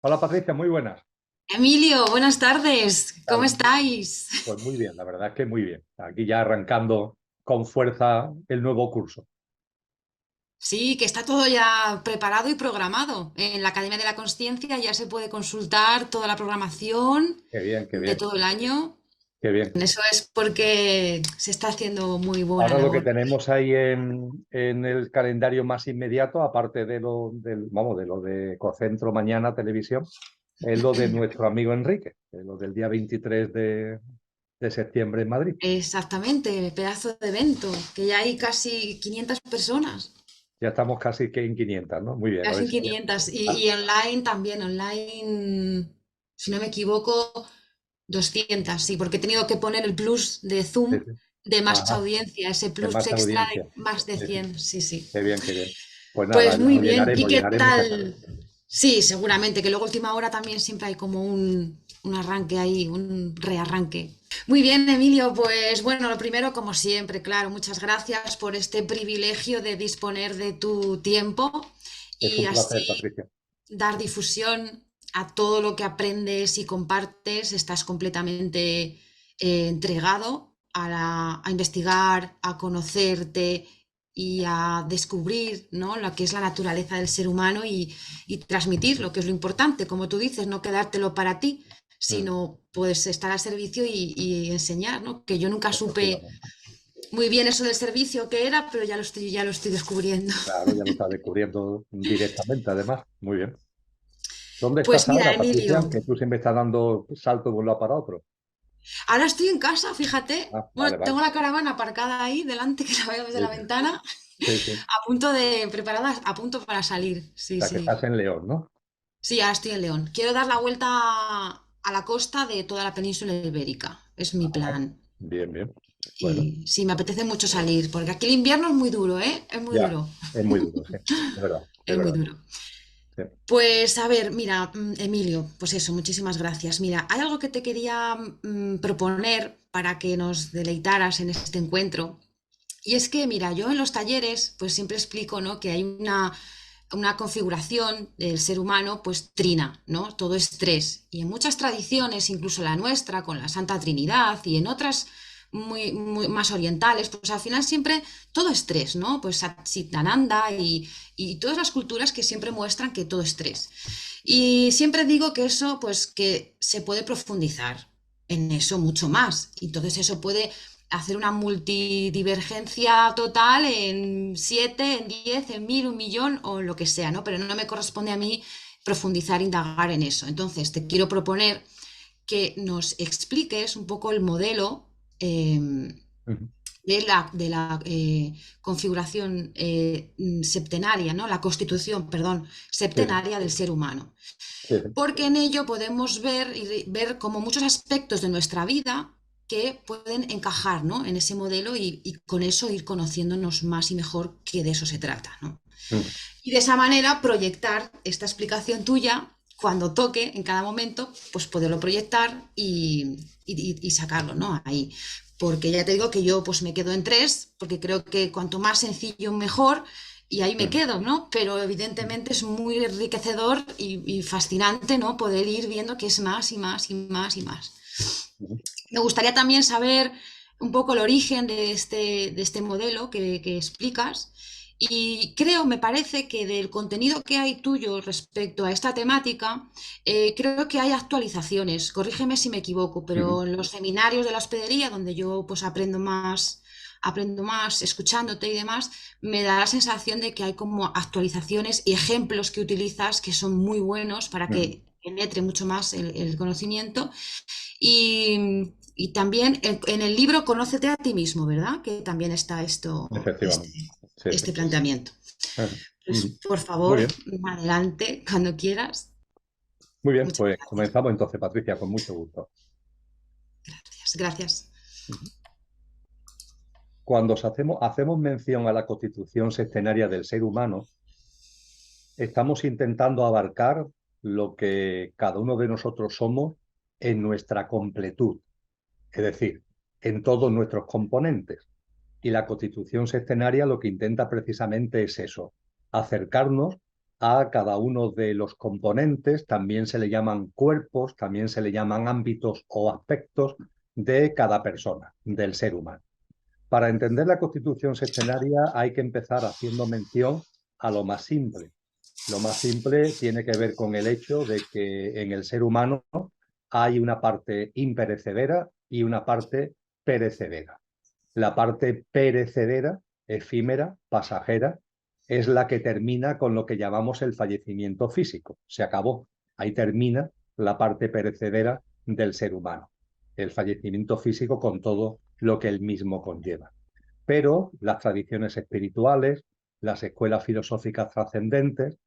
Hola Patricia, muy buenas. Emilio, buenas tardes. ¿Qué ¿Cómo tal? estáis? Pues muy bien, la verdad es que muy bien. Aquí ya arrancando con fuerza el nuevo curso. Sí, que está todo ya preparado y programado. En la Academia de la Consciencia ya se puede consultar toda la programación Qué bien, qué de bien, todo el año. qué bien. Eso es porque se está haciendo muy buena Ahora lo que labor. tenemos ahí en el calendario más inmediato, aparte de lo de Ecocentro mañana televisión, es lo de nuestro amigo Enrique, es lo del día 23 de septiembre en Madrid. Exactamente, pedazo de evento, que ya hay casi 500 personas. Ya estamos casi que en 500, ¿no? Muy bien, a ver Casi si... 500. Ah, Y online también, online, si no me equivoco, 200, sí, porque he tenido que poner el plus de sí, Zoom sí. de más Ajá, audiencia, ese de plus más extra audiencia. de más de Sí, sí. 100, sí, sí. Qué bien, qué bien. Pues nada, Pues muy lo bien. ¿Y llenaremos, qué llenaremos esa sala. tal? Sí, seguramente, que luego a última hora también siempre hay como un arranque ahí, un rearranque. Muy bien, Emilio, pues bueno, lo primero, como siempre, claro, muchas gracias por este privilegio de disponer de tu tiempo Es y un placer, así Patricia. dar difusión a todo lo que aprendes y compartes. Estás completamente entregado a investigar, a conocerte y a descubrir, ¿no?, lo que es la naturaleza del ser humano y transmitir lo que es lo importante, como tú dices, no quedártelo para ti, Mm, sino pues estar al servicio y enseñar, ¿no? Que yo nunca supe efectivamente. muy bien eso del servicio que era, pero ya lo estoy descubriendo. Claro, ya lo está descubriendo directamente, además. Muy bien. ¿Dónde Pues estás mira, ahora, Patricia? Emilio, Que tú siempre estás dando salto de un lado para otro. ahora estoy en casa, fíjate. Ah, Bueno, vale, vale. tengo la caravana aparcada ahí delante, que la veo desde Sí, la ventana, sí, sí. O a punto de preparada, a punto para salir. Sí, sea, que sí. estás en León, ¿no? Sí, ahora estoy en León. Quiero dar la vuelta a la costa de toda la península ibérica. Es mi Ah, plan. bien, bien. Bueno, Y sí, me apetece mucho salir, porque aquí el invierno es muy duro, ¿eh? Es muy ya. duro. Es muy duro, sí. Es verdad, es Es muy verdad. duro. Sí. Pues a ver, mira, Emilio, pues eso, muchísimas gracias. Mira, hay algo que te quería proponer para que nos deleitaras en este encuentro. Y es que, mira, yo en los talleres, pues siempre explico, ¿no?, que hay una configuración del ser humano, pues trina, ¿no? Todo es tres. Y en muchas tradiciones, incluso la nuestra, con la Santa Trinidad y en otras más orientales, pues al final siempre todo es tres, ¿no? Pues Satchitananda y todas las culturas que siempre muestran que todo es tres. Y siempre digo que eso, pues que se puede profundizar en eso mucho más. Entonces eso puede hacer una multidivergencia total en 7, en 10, en 1000, un millón o lo que sea, ¿no? Pero no me corresponde a mí profundizar, indagar en eso. Entonces te quiero proponer que nos expliques un poco el modelo Ujú. de la configuración septenaria, ¿no? La constitución, perdón, Sí, sí, septenaria del ser humano. sí, sí. Porque en ello podemos ver como muchos aspectos de nuestra vida que pueden encajar, ¿no?, en ese modelo y con eso ir conociéndonos más y mejor, que de eso se trata, ¿no? Mm. Y de esa manera proyectar esta explicación tuya cuando toque en cada momento, pues poderlo proyectar y sacarlo, ¿no?, ahí. Porque ya te digo que yo pues me quedo en tres, porque creo que cuanto más sencillo mejor, y ahí me Mm. quedo, ¿no? Pero evidentemente es muy enriquecedor y fascinante, ¿no?, poder ir viendo que es más y más y más y más. Mm. Me gustaría también saber un poco el origen de este modelo que explicas. Y creo, me parece que del contenido que hay tuyo respecto a esta temática, creo que hay actualizaciones. Corrígeme si me equivoco, Mm. pero en los seminarios de la hospedería, donde yo pues aprendo más escuchándote y demás, me da la sensación de que hay como actualizaciones y ejemplos que utilizas que son muy buenos para Mm. que penetre mucho más el conocimiento y también en el libro Conócete a ti mismo, ¿verdad? Que también está Efectivamente. Sí, sí. este planteamiento. Ajá. Pues, Mm. por Muy favor, bien. adelante, cuando quieras. Muy bien, Muchas pues gracias. comenzamos entonces, Patricia, con mucho gusto. Gracias. Gracias. Ujú. Cuando hacemos mención a la constitución sextenaria del ser humano, estamos intentando abarcar lo que cada uno de nosotros somos en nuestra completud, es decir, en todos nuestros componentes. Y la constitución sextenaria lo que intenta precisamente es eso, acercarnos a cada uno de los componentes, también se le llaman cuerpos, también se le llaman ámbitos o aspectos de cada persona, del ser humano. Para entender la constitución sextenaria hay que empezar haciendo mención a lo más simple. Lo más simple tiene que ver con el hecho de que en el ser humano hay una parte imperecedera y una parte perecedera. La parte perecedera, efímera, pasajera, es la que termina con lo que llamamos el fallecimiento físico. Se acabó. Ahí termina la parte perecedera del ser humano. El fallecimiento físico con todo lo que él mismo conlleva. Pero las tradiciones espirituales, las escuelas filosóficas trascendentes,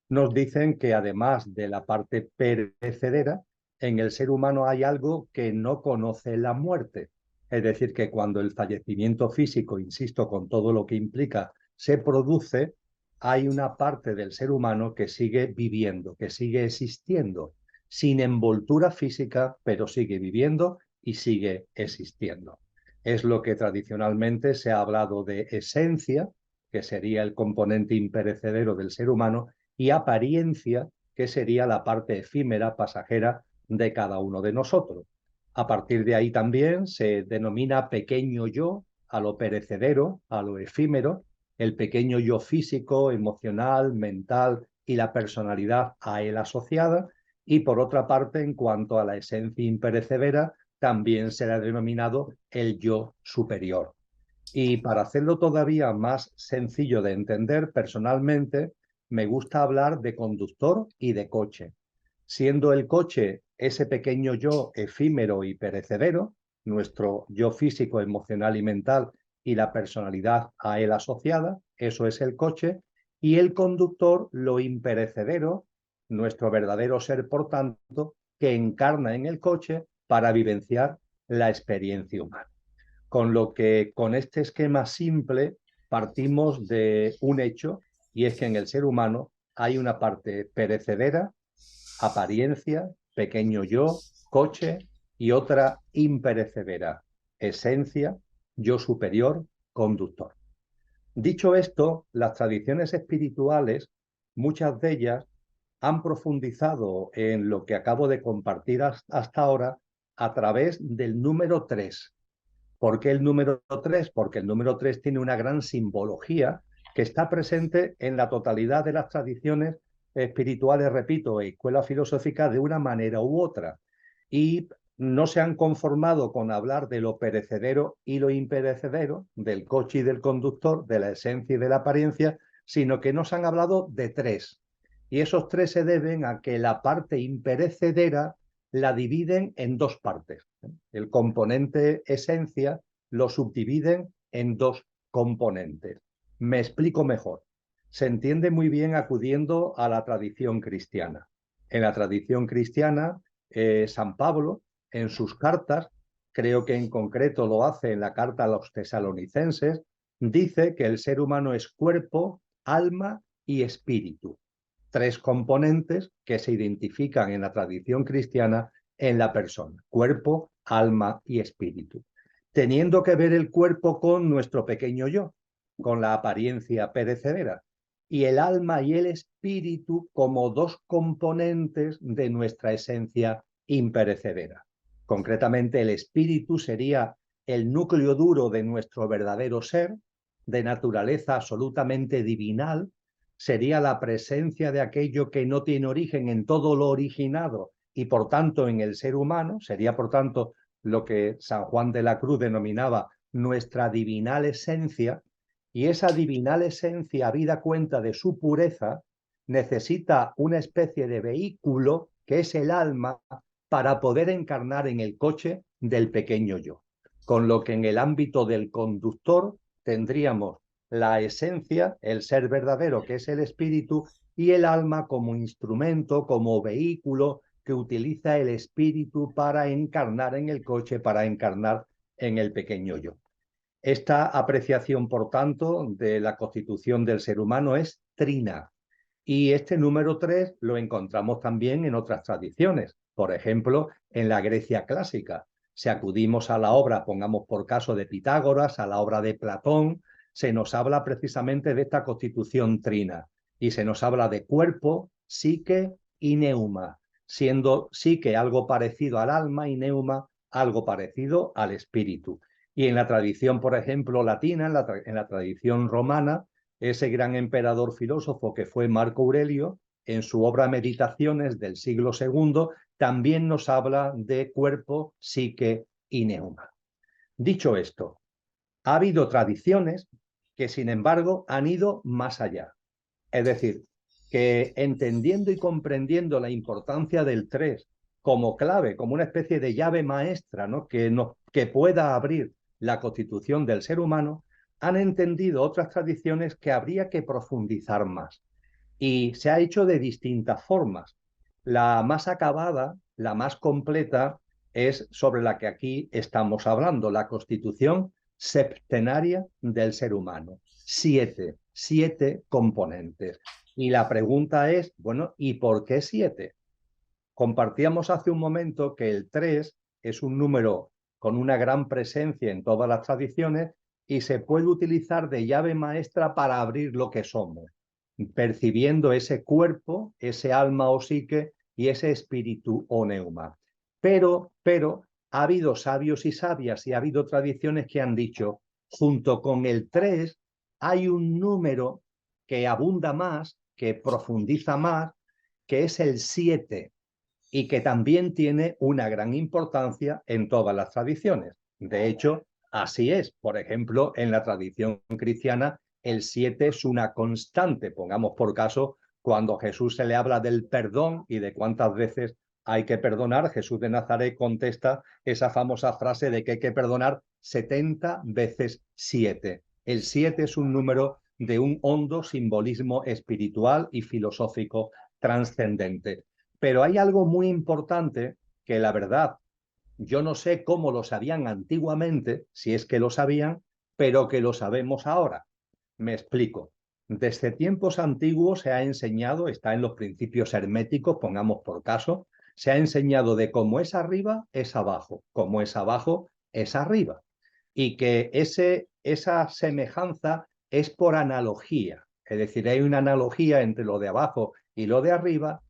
nos dicen que además de la parte perecedera, en el ser humano hay algo que no conoce la muerte. Es decir, que cuando el fallecimiento físico, insisto, con todo lo que implica, se produce, hay una parte del ser humano que sigue viviendo, que sigue existiendo, sin envoltura física, pero sigue viviendo y sigue existiendo. Es lo que tradicionalmente se ha hablado de esencia, que sería el componente imperecedero del ser humano, y apariencia, que sería la parte efímera, pasajera de cada uno de nosotros. A partir de ahí también se denomina pequeño yo a lo perecedero, a lo efímero, el pequeño yo físico, emocional, mental y la personalidad a él asociada. Y por otra parte, en cuanto a la esencia imperecedera, también se le ha denominado el yo superior. Y para hacerlo todavía más sencillo de entender, personalmente me gusta hablar de conductor y de coche, siendo el coche ese pequeño yo efímero y perecedero, nuestro yo físico, emocional y mental y la personalidad a él asociada, eso es el coche, y el conductor, lo imperecedero, nuestro verdadero ser, por tanto, que encarna en el coche para vivenciar la experiencia humana. Con lo que con este esquema simple partimos de un hecho, y es que en el ser humano hay una parte perecedera, apariencia, pequeño yo, coche, y otra imperecedera, esencia, yo superior, conductor. Dicho esto, las tradiciones espirituales, muchas de ellas, han profundizado en lo que acabo de compartir hasta ahora a través del número 3. ¿Por qué el número 3? Porque el número 3 tiene una gran simbología que está presente en la totalidad de las tradiciones espirituales, repito, e escuelas filosóficas de una manera u otra. Y no se han conformado con hablar de lo perecedero y lo imperecedero, del coche y del conductor, de la esencia y de la apariencia, sino que nos han hablado de 3. Y esos 3 se deben a que la parte imperecedera la dividen en 2 partes. El componente esencia lo subdividen en 2 componentes. Me explico mejor. Se entiende muy bien acudiendo a la tradición cristiana. En la tradición cristiana, San Pablo, en sus cartas, creo que en concreto lo hace en la carta a los tesalonicenses, dice que el ser humano es cuerpo, alma y espíritu. 3 componentes que se identifican en la tradición cristiana en la persona: cuerpo, alma y espíritu. Teniendo que ver el cuerpo con nuestro pequeño yo, con la apariencia perecedera, y el alma y el espíritu como 2 componentes de nuestra esencia imperecedera. Concretamente, el espíritu sería el núcleo duro de nuestro verdadero ser, de naturaleza absolutamente divinal, sería la presencia de aquello que no tiene origen en todo lo originado y por tanto en el ser humano, sería por tanto lo que San Juan de la Cruz denominaba nuestra divinal esencia, y esa divinal esencia, habida cuenta de su pureza, necesita una especie de vehículo que es el alma para poder encarnar en el coche del pequeño yo. Con lo que en el ámbito del conductor tendríamos la esencia, el ser verdadero, que es el espíritu, y el alma como instrumento, como vehículo que utiliza el espíritu para encarnar en el coche, para encarnar en el pequeño yo. Esta apreciación, por tanto, de la constitución del ser humano es trina. Y este número 3 lo encontramos también en otras tradiciones. Por ejemplo, en la Grecia clásica. Si acudimos a la obra, pongamos por caso de Pitágoras, a la obra de Platón, se nos habla precisamente de esta constitución trina. y se nos habla de cuerpo, psique y neuma, siendo psique algo parecido al alma y neuma algo parecido al espíritu. Y en la tradición, por ejemplo, latina, en la tradición romana, ese gran emperador filósofo que fue Marco Aurelio, en su obra Meditaciones del siglo II, también nos habla de cuerpo, psique y neuma. Dicho esto, ha habido tradiciones que, sin embargo, han ido más allá. Es decir, que entendiendo y comprendiendo la importancia del 3 como clave, como una especie de llave maestra, ¿no? que pueda abrir la constitución del ser humano, han entendido otras tradiciones que habría que profundizar más. Y se ha hecho de distintas formas. La más acabada, la más completa, es sobre la que aquí estamos hablando, la constitución septenaria del ser humano. Siete componentes. Y la pregunta es, bueno, ¿y por qué 7? Compartíamos hace un momento que el 3 es un número con una gran presencia en todas las tradiciones y se puede utilizar de llave maestra para abrir lo que somos, percibiendo ese cuerpo, ese alma o psique y ese espíritu o neuma. Pero ha habido sabios y sabias y ha habido tradiciones que han dicho, junto con el 3 hay un número que abunda más, que profundiza más, que es el 7 y que también tiene una gran importancia en todas las tradiciones. De hecho, así es. Por ejemplo, en la tradición cristiana, el 7 es una constante. Pongamos por caso, cuando a Jesús se le habla del perdón y de cuántas veces hay que perdonar, Jesús de Nazaret contesta esa famosa frase de que hay que perdonar 70 veces 7. El 7 es un número de un hondo simbolismo espiritual y filosófico trascendente. Pero hay algo muy importante que la verdad, yo no sé cómo lo sabían antiguamente, si es que lo sabían, pero que lo sabemos ahora. Me explico. Desde tiempos antiguos se ha enseñado, está en los principios herméticos, pongamos por caso, se ha enseñado de cómo es arriba, es abajo, cómo es abajo, es arriba. Y que esa semejanza es por analogía. Es decir, hay una analogía entre lo de abajo y lo de arriba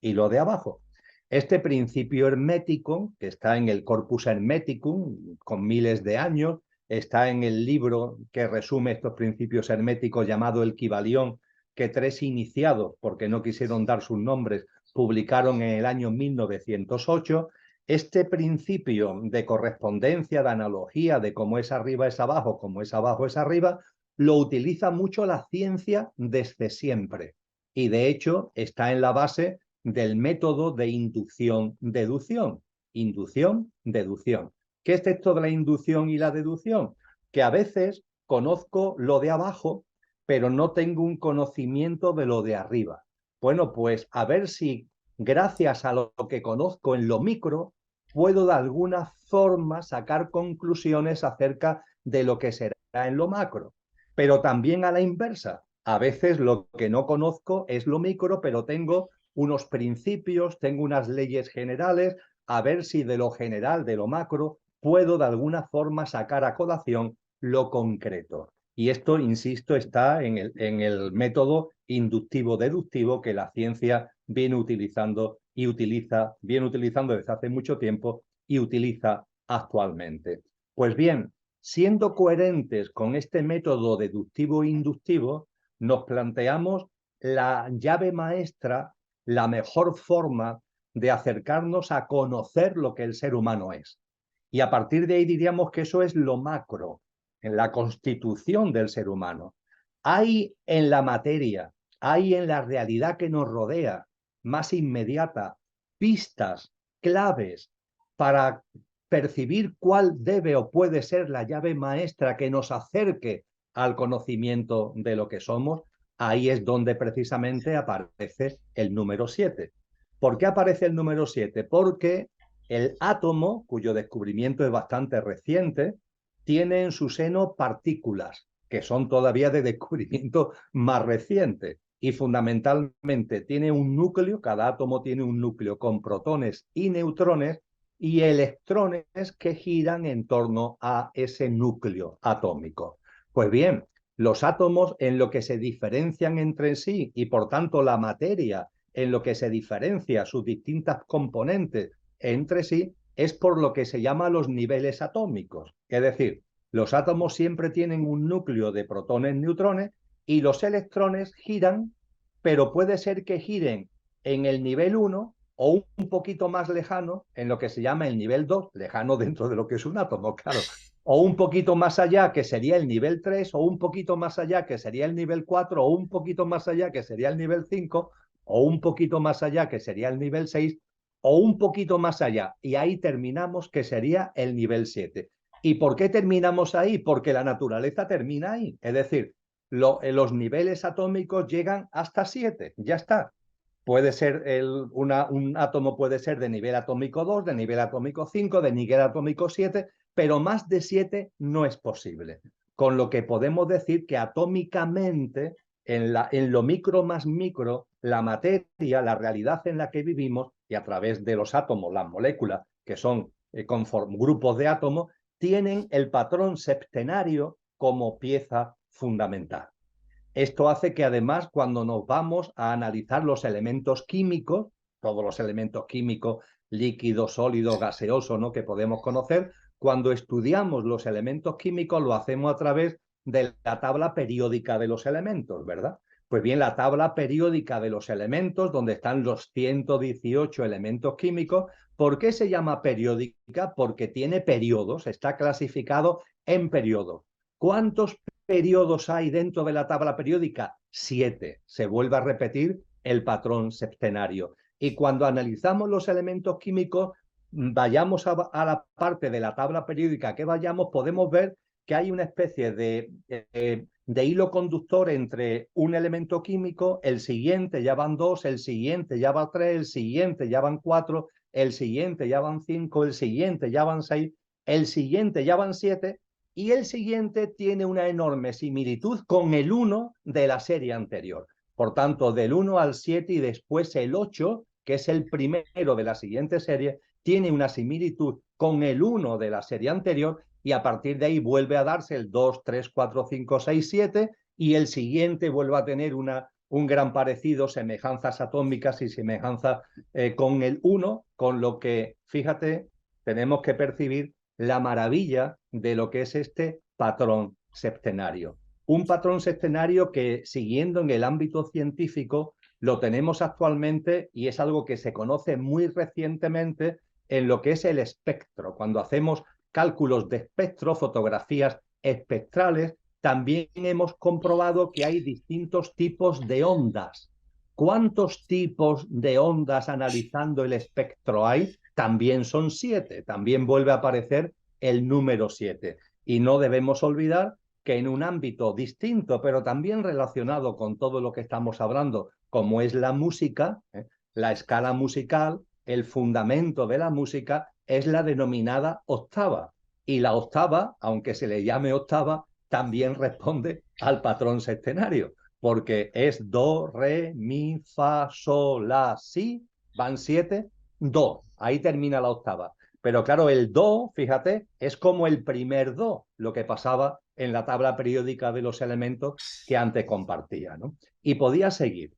y lo de abajo. Este principio hermético, que está en el Corpus Hermeticum, con miles de años, está en el libro que resume estos principios herméticos llamado El Kybalión, que 3 iniciados, porque no quisieron dar sus nombres, publicaron en el año 1908. Este principio de correspondencia, de analogía, de cómo es arriba es abajo, cómo es abajo es arriba, lo utiliza mucho la ciencia desde siempre. Y de hecho está en la base del método de inducción-deducción. Inducción-deducción. ¿Qué es esto de la inducción y la deducción? Que a veces conozco lo de abajo, pero no tengo un conocimiento de lo de arriba. Bueno, pues a ver si gracias a lo que conozco en lo micro, puedo de alguna forma sacar conclusiones acerca de lo que será en lo macro. Pero también a la inversa. A veces lo que no conozco es lo micro, pero tengo unos principios, tengo unas leyes generales, a ver si de lo general, de lo macro, puedo de alguna forma sacar a colación lo concreto. Y esto, insisto, está en el método inductivo-deductivo que la ciencia viene utilizando y viene utilizando desde hace mucho tiempo y utiliza actualmente. Pues bien, siendo coherentes con este método deductivo-inductivo, nos planteamos la llave maestra, la mejor forma de acercarnos a conocer lo que el ser humano es. Y a partir de ahí diríamos que eso es lo macro, en la constitución del ser humano. Hay en la materia, hay en la realidad que nos rodea, más inmediata, pistas, claves para percibir cuál debe o puede ser la llave maestra que nos acerque al conocimiento de lo que somos. Ahí es donde precisamente aparece el número 7. ¿Por qué aparece el número 7? Porque el átomo, cuyo descubrimiento es bastante reciente, tiene en su seno partículas que son todavía de descubrimiento más reciente y fundamentalmente tiene un núcleo, cada átomo tiene un núcleo con protones y neutrones y electrones que giran en torno a ese núcleo atómico. Pues bien, Los átomos en lo que se diferencian entre sí y por tanto la materia en lo que se diferencia sus distintas componentes entre sí es por lo que se llama los niveles atómicos. Es decir, los átomos siempre tienen un núcleo de protones, neutrones y los electrones giran, pero puede ser que giren en el nivel 1 o un poquito más lejano en lo que se llama el nivel 2, lejano dentro de lo que es un átomo, claro, o un poquito más allá, que sería el nivel 3, o un poquito más allá, que sería el nivel 4, o un poquito más allá, que sería el nivel 5, o un poquito más allá, que sería el nivel 6, o un poquito más allá. Y ahí terminamos, que sería el nivel 7. ¿Y por qué terminamos ahí? Porque la naturaleza termina ahí. Es decir, los niveles atómicos llegan hasta 7, ya está. Puede ser un átomo puede ser de nivel atómico 2, de nivel atómico 5, de nivel atómico 7, pero más de 7 no es posible. Con lo que podemos decir que atómicamente, en lo micro más micro, la materia, la realidad en la que vivimos, y a través de los átomos, las moléculas, que son grupos de átomos, tienen el patrón septenario como pieza fundamental. Esto hace que además cuando nos vamos a analizar los elementos químicos, todos los elementos químicos, líquidos, sólidos, gaseosos, ¿no?, que podemos conocer, cuando estudiamos los elementos químicos lo hacemos a través de la tabla periódica de los elementos, ¿verdad? Pues bien, la tabla periódica de los elementos, donde están los 118 elementos químicos, ¿por qué se llama periódica? Porque tiene periodos, está clasificado en periodos. ¿Cuántos periodos hay dentro de la tabla periódica? 7. Se vuelve a repetir el patrón septenario. Y cuando analizamos los elementos químicos, vayamos a la parte de la tabla periódica que vayamos, podemos ver que hay una especie de hilo conductor entre un elemento químico, el siguiente ya van 2, el siguiente ya va 3, el siguiente ya van 4, el siguiente ya van 5, el siguiente ya van 6, el siguiente ya van 7, y el siguiente tiene una enorme similitud con el 1 de la serie anterior. Por tanto, del 1 al 7 y después el 8, que es el primero de la siguiente serie, tiene una similitud con el 1 de la serie anterior y a partir de ahí vuelve a darse el 2, 3, 4, 5, 6, 7 y el siguiente vuelve a tener un gran parecido, semejanzas atómicas y semejanzas con el 1, con lo que, fíjate, tenemos que percibir la maravilla de lo que es este patrón septenario. Un patrón septenario que, siguiendo en el ámbito científico, lo tenemos actualmente y es algo que se conoce muy recientemente en lo que es el espectro. Cuando hacemos cálculos de espectro, fotografías espectrales, también hemos comprobado que hay distintos tipos de ondas. ¿Cuántos tipos de ondas analizando el espectro hay? También son 7, también vuelve a aparecer el número 7. Y no debemos olvidar que en un ámbito distinto, pero también relacionado con todo lo que estamos hablando, como es la música, la escala musical, el fundamento de la música es la denominada octava. Y la octava, aunque se le llame octava, también responde al patrón septenario, porque es do, re, mi, fa, sol, la, si, van 7, do, ahí termina la octava. Pero claro, el do, fíjate, es como el primer do, lo que pasaba en la tabla periódica de los elementos que antes compartía, ¿no? Y podía seguir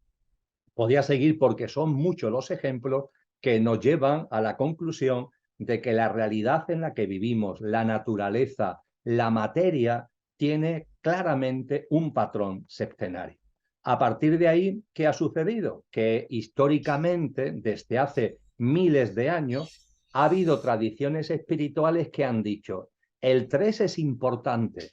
porque son muchos los ejemplos que nos llevan a la conclusión de que la realidad en la que vivimos, la naturaleza, la materia, tiene claramente un patrón septenario. A partir de ahí, ¿qué ha sucedido? Que históricamente, desde hace miles de años, ha habido tradiciones espirituales que han dicho, el 3 es importante,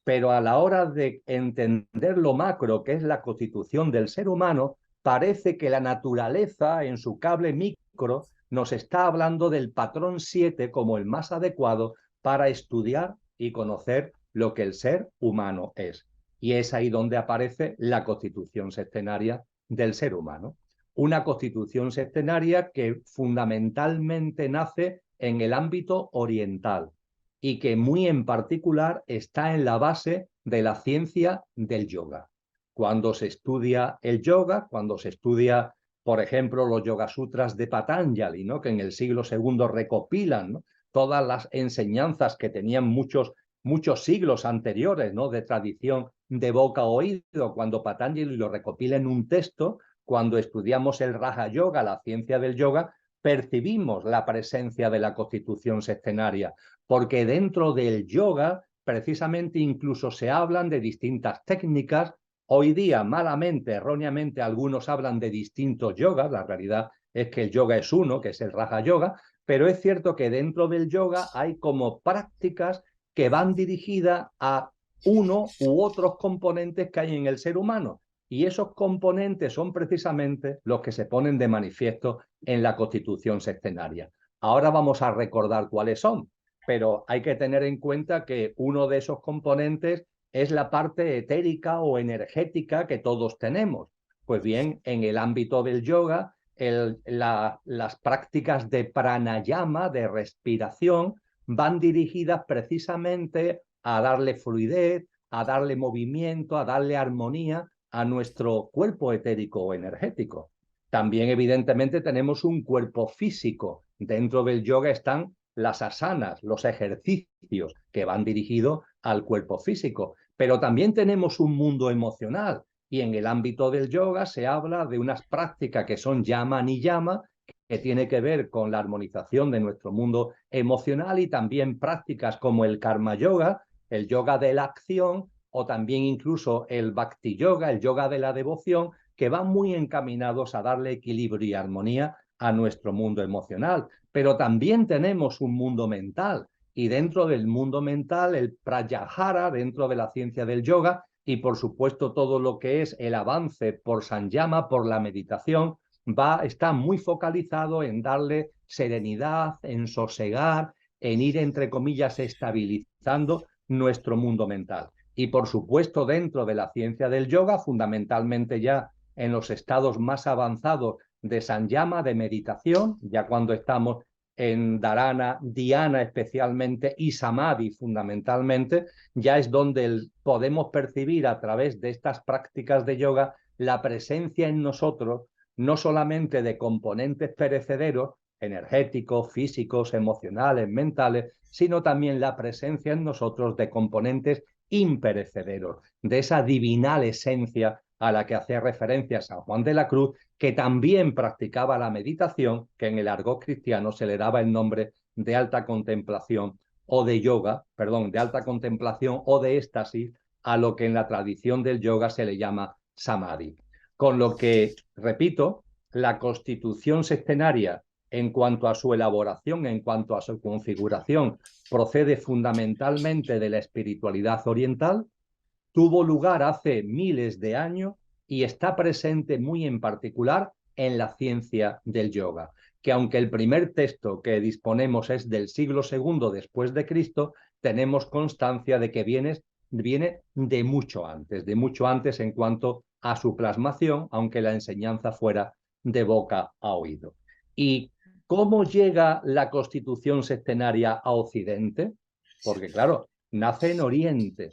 pero a la hora de entender lo macro, que es la constitución del ser humano, parece que la naturaleza en su cable micro nos está hablando del patrón 7 como el más adecuado para estudiar y conocer lo que el ser humano es. Y es ahí donde aparece la constitución septenaria del ser humano. Una constitución septenaria que fundamentalmente nace en el ámbito oriental y que muy en particular está en la base de la ciencia del yoga. Cuando se estudia el yoga, cuando se estudia, por ejemplo, los Yoga Sutras de Patanjali, ¿no?, que en el siglo II recopilan, ¿no?, todas las enseñanzas que tenían muchos muchos siglos anteriores, ¿no?, de tradición de boca a oído, cuando Patanjali lo recopila en un texto, cuando estudiamos el Raja Yoga, la ciencia del yoga, percibimos la presencia de la constitución sextenaria, porque dentro del yoga precisamente incluso se hablan de distintas técnicas. Hoy día, malamente, erróneamente, algunos hablan de distintos yogas. La realidad es que el yoga es uno, que es el Raja Yoga, pero es cierto que dentro del yoga hay como prácticas que van dirigidas a uno u otros componentes que hay en el ser humano. Y esos componentes son precisamente los que se ponen de manifiesto en la constitución sextenaria. Ahora vamos a recordar cuáles son, pero hay que tener en cuenta que uno de esos componentes es la parte etérica o energética que todos tenemos. Pues bien, en el ámbito del yoga, las prácticas de pranayama, de respiración, van dirigidas precisamente a darle fluidez, a darle movimiento, a darle armonía a nuestro cuerpo etérico o energético. También, evidentemente, tenemos un cuerpo físico. Dentro del yoga están las asanas, los ejercicios que van dirigidos al cuerpo físico. Pero también tenemos un mundo emocional. Y en el ámbito del yoga se habla de unas prácticas que son yama niyama, que tiene que ver con la armonización de nuestro mundo emocional, y también prácticas como el karma yoga, el yoga de la acción, o también incluso el bhakti yoga, el yoga de la devoción, que van muy encaminados a darle equilibrio y armonía a nuestro mundo emocional. Pero también tenemos un mundo mental, y dentro del mundo mental, el pratyahara, dentro de la ciencia del yoga, y por supuesto todo lo que es el avance por sanyama, por la meditación, está muy focalizado en darle serenidad, en sosegar, en ir, entre comillas, estabilizando nuestro mundo mental. Y por supuesto, dentro de la ciencia del yoga, fundamentalmente ya en los estados más avanzados de sanyama, de meditación, ya cuando estamos en dharana, dhyana especialmente, y samadhi fundamentalmente, ya es donde podemos percibir a través de estas prácticas de yoga la presencia en nosotros no solamente de componentes perecederos, energéticos, físicos, emocionales, mentales, sino también la presencia en nosotros de componentes imperecederos, de esa divinal esencia a la que hacía referencia San Juan de la Cruz, que también practicaba la meditación, que en el argot cristiano se le daba el nombre de alta contemplación o de yoga, perdón, de alta contemplación o de éxtasis, a lo que en la tradición del yoga se le llama samadhi. Con lo que, repito, la constitución sextenaria, en cuanto a su elaboración, en cuanto a su configuración, procede fundamentalmente de la espiritualidad oriental, tuvo lugar hace miles de años y está presente muy en particular en la ciencia del yoga, que aunque el primer texto que disponemos es del siglo II después de Cristo, tenemos constancia de que viene de mucho antes en cuanto a su plasmación, aunque la enseñanza fuera de boca a oído. ¿Y cómo llega la constitución sextenaria a Occidente? Porque claro, nace en Oriente.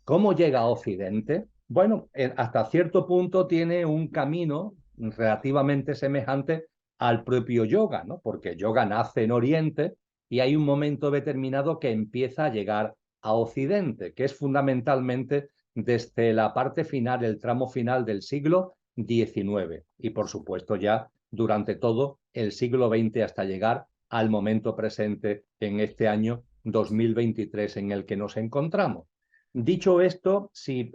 ¿Cómo llega a Occidente? Bueno, hasta cierto punto tiene un camino relativamente semejante al propio yoga, ¿no? Porque el yoga nace en Oriente y hay un momento determinado que empieza a llegar a Occidente, que es fundamentalmente desde la parte final, el tramo final del siglo XIX, y por supuesto ya durante todo el siglo XX hasta llegar al momento presente en este año 2023 en el que nos encontramos. Dicho esto, si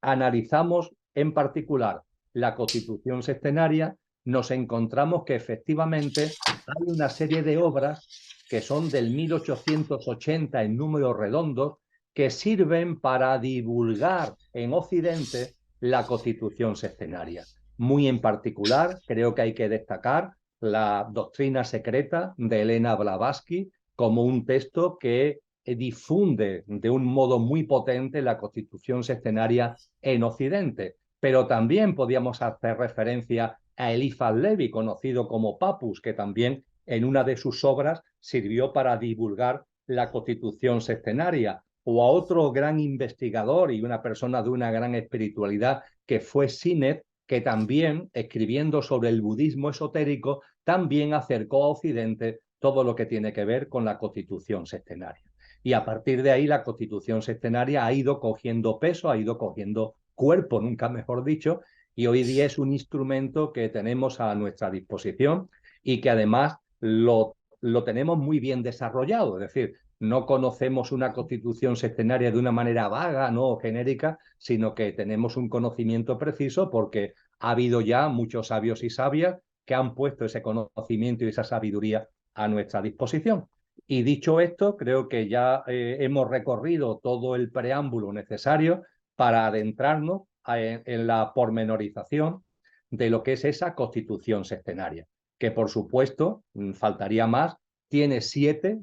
analizamos en particular la constitución sextenaria, nos encontramos que efectivamente hay una serie de obras que son del 1880 en números redondos, que sirven para divulgar en Occidente la constitución sextenaria. Muy en particular, creo que hay que destacar la doctrina secreta de Elena Blavatsky como un texto que difunde de un modo muy potente la constitución sextenaria en Occidente. Pero también podíamos hacer referencia a Eliphas Levi, conocido como Papus, que también en una de sus obras sirvió para divulgar la constitución sextenaria, o a otro gran investigador y una persona de una gran espiritualidad que fue Sinet, que también, escribiendo sobre el budismo esotérico, también acercó a Occidente todo lo que tiene que ver con la constitución sextenaria. Y a partir de ahí la constitución sextenaria ha ido cogiendo peso, ha ido cogiendo cuerpo, nunca mejor dicho, y hoy día es un instrumento que tenemos a nuestra disposición y que además lo tenemos muy bien desarrollado. Es decir, no conocemos una constitución sextenaria de una manera vaga, no genérica, sino que tenemos un conocimiento preciso porque ha habido ya muchos sabios y sabias que han puesto ese conocimiento y esa sabiduría a nuestra disposición. Y dicho esto, creo que ya hemos recorrido todo el preámbulo necesario para adentrarnos en la pormenorización de lo que es esa constitución sextenaria, que por supuesto, faltaría más, tiene siete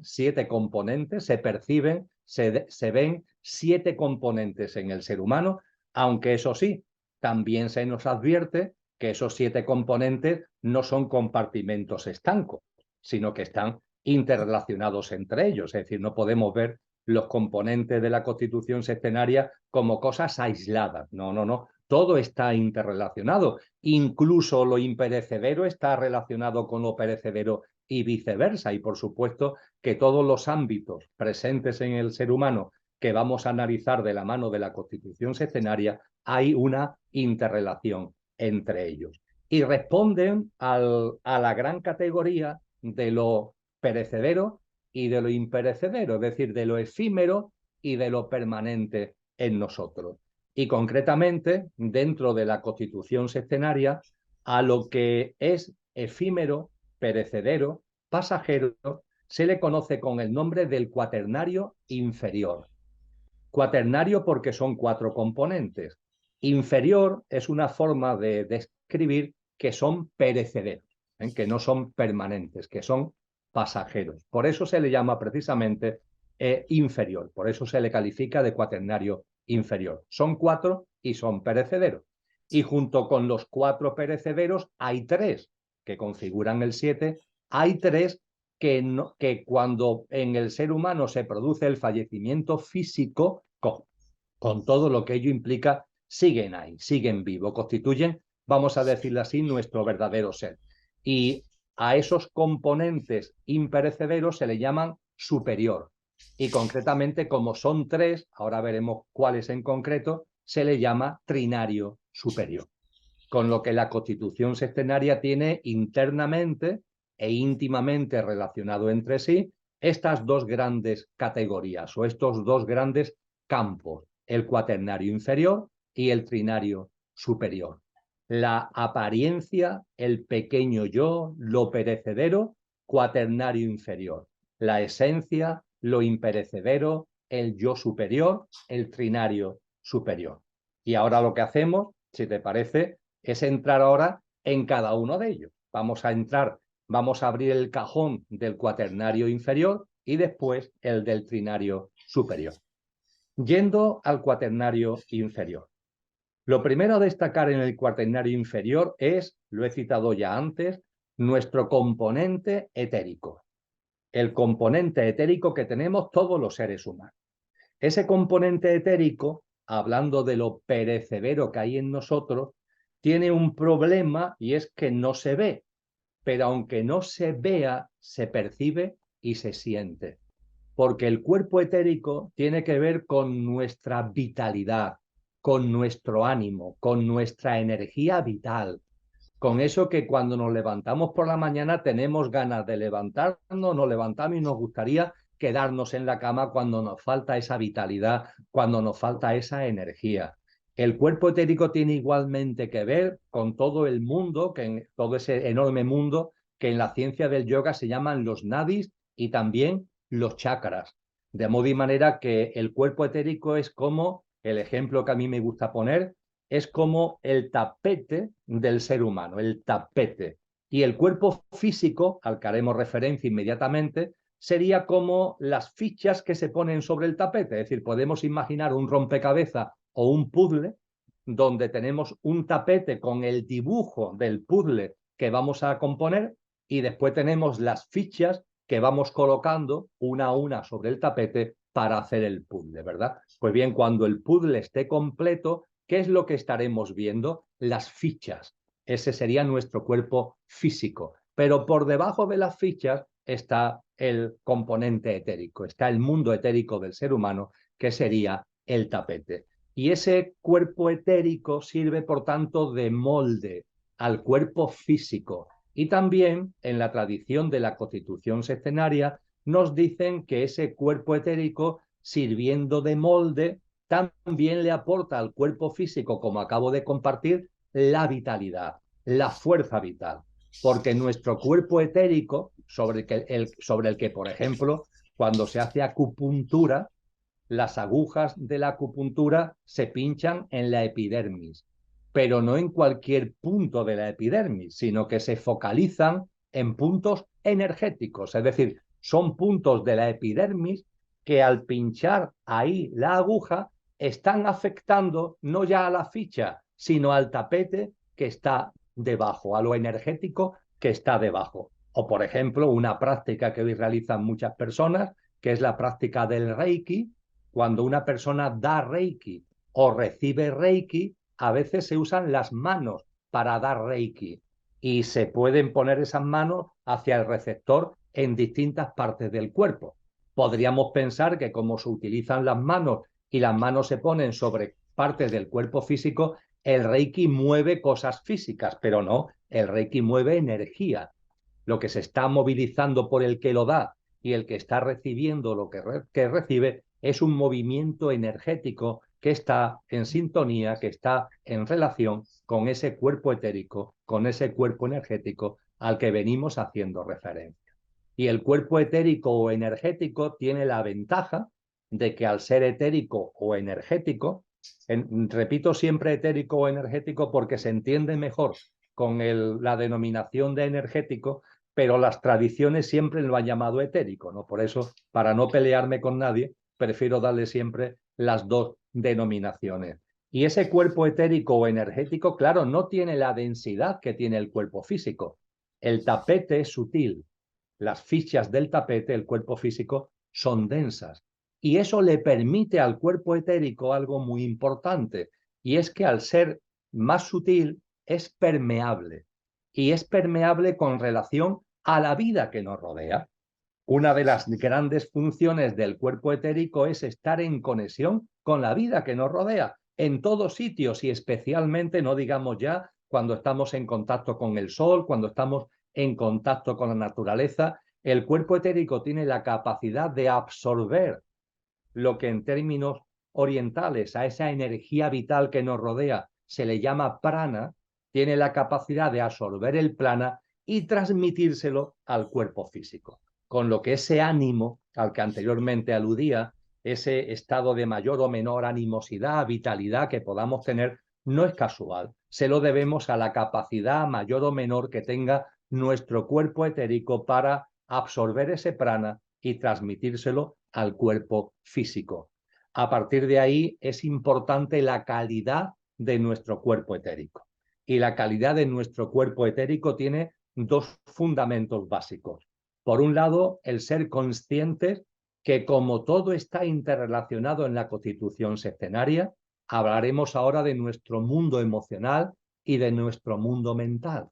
componentes, se perciben, se ven 7 componentes en el ser humano, aunque eso sí, también se nos advierte que esos 7 componentes no son compartimentos estancos, sino que están interrelacionados entre ellos. Es decir, no podemos ver los componentes de la constitución sextenaria como cosas aisladas. No, no, no. Todo está interrelacionado. Incluso lo imperecedero está relacionado con lo perecedero y viceversa. Y por supuesto que todos los ámbitos presentes en el ser humano que vamos a analizar de la mano de la constitución sextenaria, hay una interrelación entre ellos. Y responden a la gran categoría de lo perecedero y de lo imperecedero, es decir, de lo efímero y de lo permanente en nosotros. Y concretamente, dentro de la constitución sextenaria, a lo que es efímero, perecedero, pasajero, se le conoce con el nombre del cuaternario inferior. Cuaternario porque son 4 componentes. Inferior es una forma de describir que son perecederos, que no son permanentes, que son pasajeros. Por eso se le llama precisamente inferior, por eso se le califica de cuaternario inferior. Son 4 y son perecederos. Y junto con los 4 perecederos hay 3 que configuran el 7, hay 3 que cuando en el ser humano se produce el fallecimiento físico, con todo lo que ello implica, siguen ahí, siguen vivos, constituyen, vamos a decirlo así, nuestro verdadero ser. Y a esos componentes imperecederos se le llaman superior. Y concretamente, como son 3, ahora veremos cuáles en concreto, se le llama trinario superior. Con lo que la constitución sextenaria tiene internamente e íntimamente relacionado entre sí estas 2 grandes categorías o estos 2 grandes campos, el cuaternario inferior y el trinario superior. La apariencia, el pequeño yo, lo perecedero, cuaternario inferior. La esencia, lo imperecedero, el yo superior, el trinario superior. Y ahora lo que hacemos, si te parece, es entrar ahora en cada uno de ellos. Vamos a abrir el cajón del cuaternario inferior y después el del trinario superior. Yendo al cuaternario inferior. Lo primero a destacar en el cuaternario inferior es, lo he citado ya antes, nuestro componente etérico. El componente etérico que tenemos todos los seres humanos. Ese componente etérico, hablando de lo perecedero que hay en nosotros, tiene un problema y es que no se ve, pero aunque no se vea, se percibe y se siente. Porque el cuerpo etérico tiene que ver con nuestra vitalidad, con nuestro ánimo, con nuestra energía vital, con eso que cuando nos levantamos por la mañana tenemos ganas de levantarnos, nos levantamos y nos gustaría quedarnos en la cama cuando nos falta esa vitalidad, cuando nos falta esa energía. El cuerpo etérico tiene igualmente que ver con todo el mundo, todo ese enorme mundo que en la ciencia del yoga se llaman los nadis y también los chakras. De modo y manera que el cuerpo etérico es como, el ejemplo que a mí me gusta poner, es como el tapete del ser humano, el tapete. Y el cuerpo físico, al que haremos referencia inmediatamente, sería como las fichas que se ponen sobre el tapete. Es decir, podemos imaginar un rompecabezas o un puzzle donde tenemos un tapete con el dibujo del puzzle que vamos a componer y después tenemos las fichas que vamos colocando una a una sobre el tapete para hacer el puzzle, ¿verdad? Pues bien, cuando el puzzle esté completo, ¿qué es lo que estaremos viendo? Las fichas. Ese sería nuestro cuerpo físico. Pero por debajo de las fichas está el componente etérico, está el mundo etérico del ser humano, que sería el tapete. Y ese cuerpo etérico sirve, por tanto, de molde al cuerpo físico. Y también en la tradición de la constitución sextenaria nos dicen que ese cuerpo etérico, sirviendo de molde, también le aporta al cuerpo físico, como acabo de compartir, la vitalidad, la fuerza vital. Porque nuestro cuerpo etérico, sobre el que, por ejemplo, cuando se hace acupuntura, las agujas de la acupuntura se pinchan en la epidermis, pero no en cualquier punto de la epidermis, sino que se focalizan en puntos energéticos, es decir, son puntos de la epidermis que al pinchar ahí la aguja están afectando no ya a la ficha, sino al tapete que está debajo, a lo energético que está debajo. O, por ejemplo, una práctica que hoy realizan muchas personas, que es la práctica del Reiki. Cuando una persona da Reiki o recibe Reiki, a veces se usan las manos para dar Reiki y se pueden poner esas manos hacia el receptor en distintas partes del cuerpo. Podríamos pensar que como se utilizan las manos y las manos se ponen sobre partes del cuerpo físico, el Reiki mueve cosas físicas, pero no, el Reiki mueve energía. Lo que se está movilizando por el que lo da y el que está recibiendo lo que recibe es un movimiento energético que está en sintonía, que está en relación con ese cuerpo etérico, con ese cuerpo energético al que venimos haciendo referencia. Y el cuerpo etérico o energético tiene la ventaja de que al ser etérico o energético, repito siempre etérico o energético porque se entiende mejor con la denominación de energético, pero las tradiciones siempre lo han llamado etérico, ¿no? Por eso, para no pelearme con nadie, prefiero darle siempre las dos denominaciones. Y ese cuerpo etérico o energético, claro, no tiene la densidad que tiene el cuerpo físico. El tapete es sutil. Las fichas del tapete, el cuerpo físico, son densas. Y eso le permite al cuerpo etérico algo muy importante, y es que al ser más sutil es permeable. Y es permeable con relación a la vida que nos rodea. Una de las grandes funciones del cuerpo etérico es estar en conexión con la vida que nos rodea, en todos sitios y especialmente, no digamos ya, cuando estamos en contacto con el sol, cuando estamos en contacto con la naturaleza. El cuerpo etérico tiene la capacidad de absorber lo que en términos orientales a esa energía vital que nos rodea se le llama prana, tiene la capacidad de absorber el prana y transmitírselo al cuerpo físico. Con lo que ese ánimo al que anteriormente aludía, ese estado de mayor o menor animosidad, vitalidad que podamos tener, no es casual. Se lo debemos a la capacidad mayor o menor que tenga nuestro cuerpo etérico para absorber ese prana y transmitírselo al cuerpo físico. A partir de ahí es importante la calidad de nuestro cuerpo etérico. Y la calidad de nuestro cuerpo etérico tiene dos fundamentos básicos. Por un lado, el ser conscientes que como todo está interrelacionado en la constitución sextenaria, hablaremos ahora de nuestro mundo emocional y de nuestro mundo mental,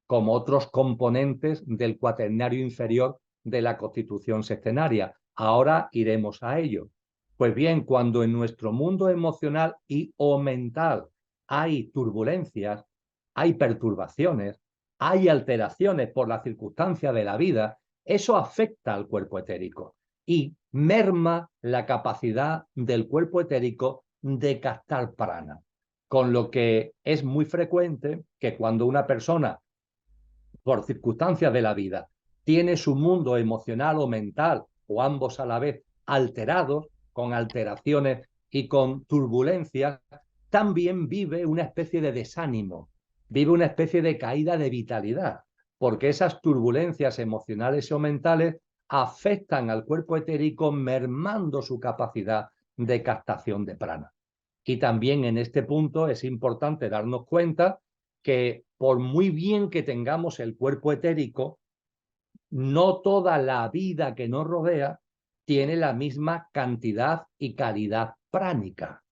como otros componentes del cuaternario inferior de la constitución sextenaria. Ahora iremos a ello. Pues bien, cuando en nuestro mundo emocional y o mental hay turbulencias, hay perturbaciones, hay alteraciones por la circunstancia de la vida, eso afecta al cuerpo etérico y merma la capacidad del cuerpo etérico de captar prana. Con lo que es muy frecuente que cuando una persona, por circunstancias de la vida, tiene su mundo emocional o mental, o ambos a la vez, alterados, con alteraciones y con turbulencias, también vive una especie de desánimo, vive una especie de caída de vitalidad, porque esas turbulencias emocionales o mentales afectan al cuerpo etérico, mermando su capacidad de captación de prana. Y también en este punto es importante darnos cuenta que por muy bien que tengamos el cuerpo etérico, no toda la vida que nos rodea tiene la misma cantidad y calidad pránica.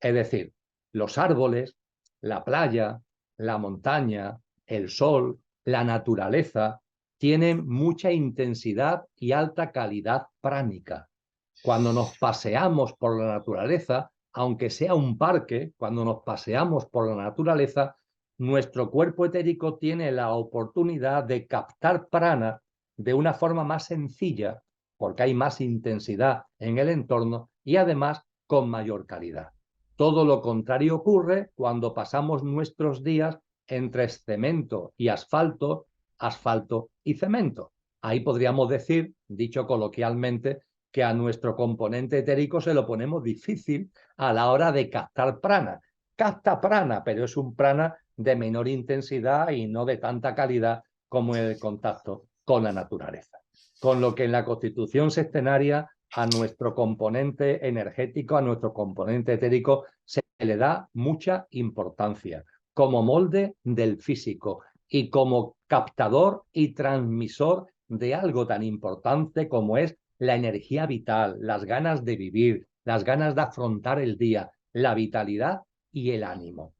Es decir, los árboles, la playa, la montaña, el sol, la naturaleza, tienen mucha intensidad y alta calidad pránica. Cuando nos paseamos por la naturaleza, aunque sea un parque, cuando nos paseamos por la naturaleza, nuestro cuerpo etérico tiene la oportunidad de captar prana de una forma más sencilla, porque hay más intensidad en el entorno y además con mayor calidad. Todo lo contrario ocurre cuando pasamos nuestros días entre cemento y asfalto, asfalto y cemento. Ahí podríamos decir, dicho coloquialmente, que a nuestro componente etérico se lo ponemos difícil a la hora de captar prana. Capta prana, pero es un prana de menor intensidad y no de tanta calidad como el contacto con la naturaleza. Con lo que en la constitución sextenaria a nuestro componente energético, a nuestro componente etérico, se le da mucha importancia como molde del físico y como captador y transmisor de algo tan importante como es la energía vital, las ganas de vivir, las ganas de afrontar el día, la vitalidad y el ánimo.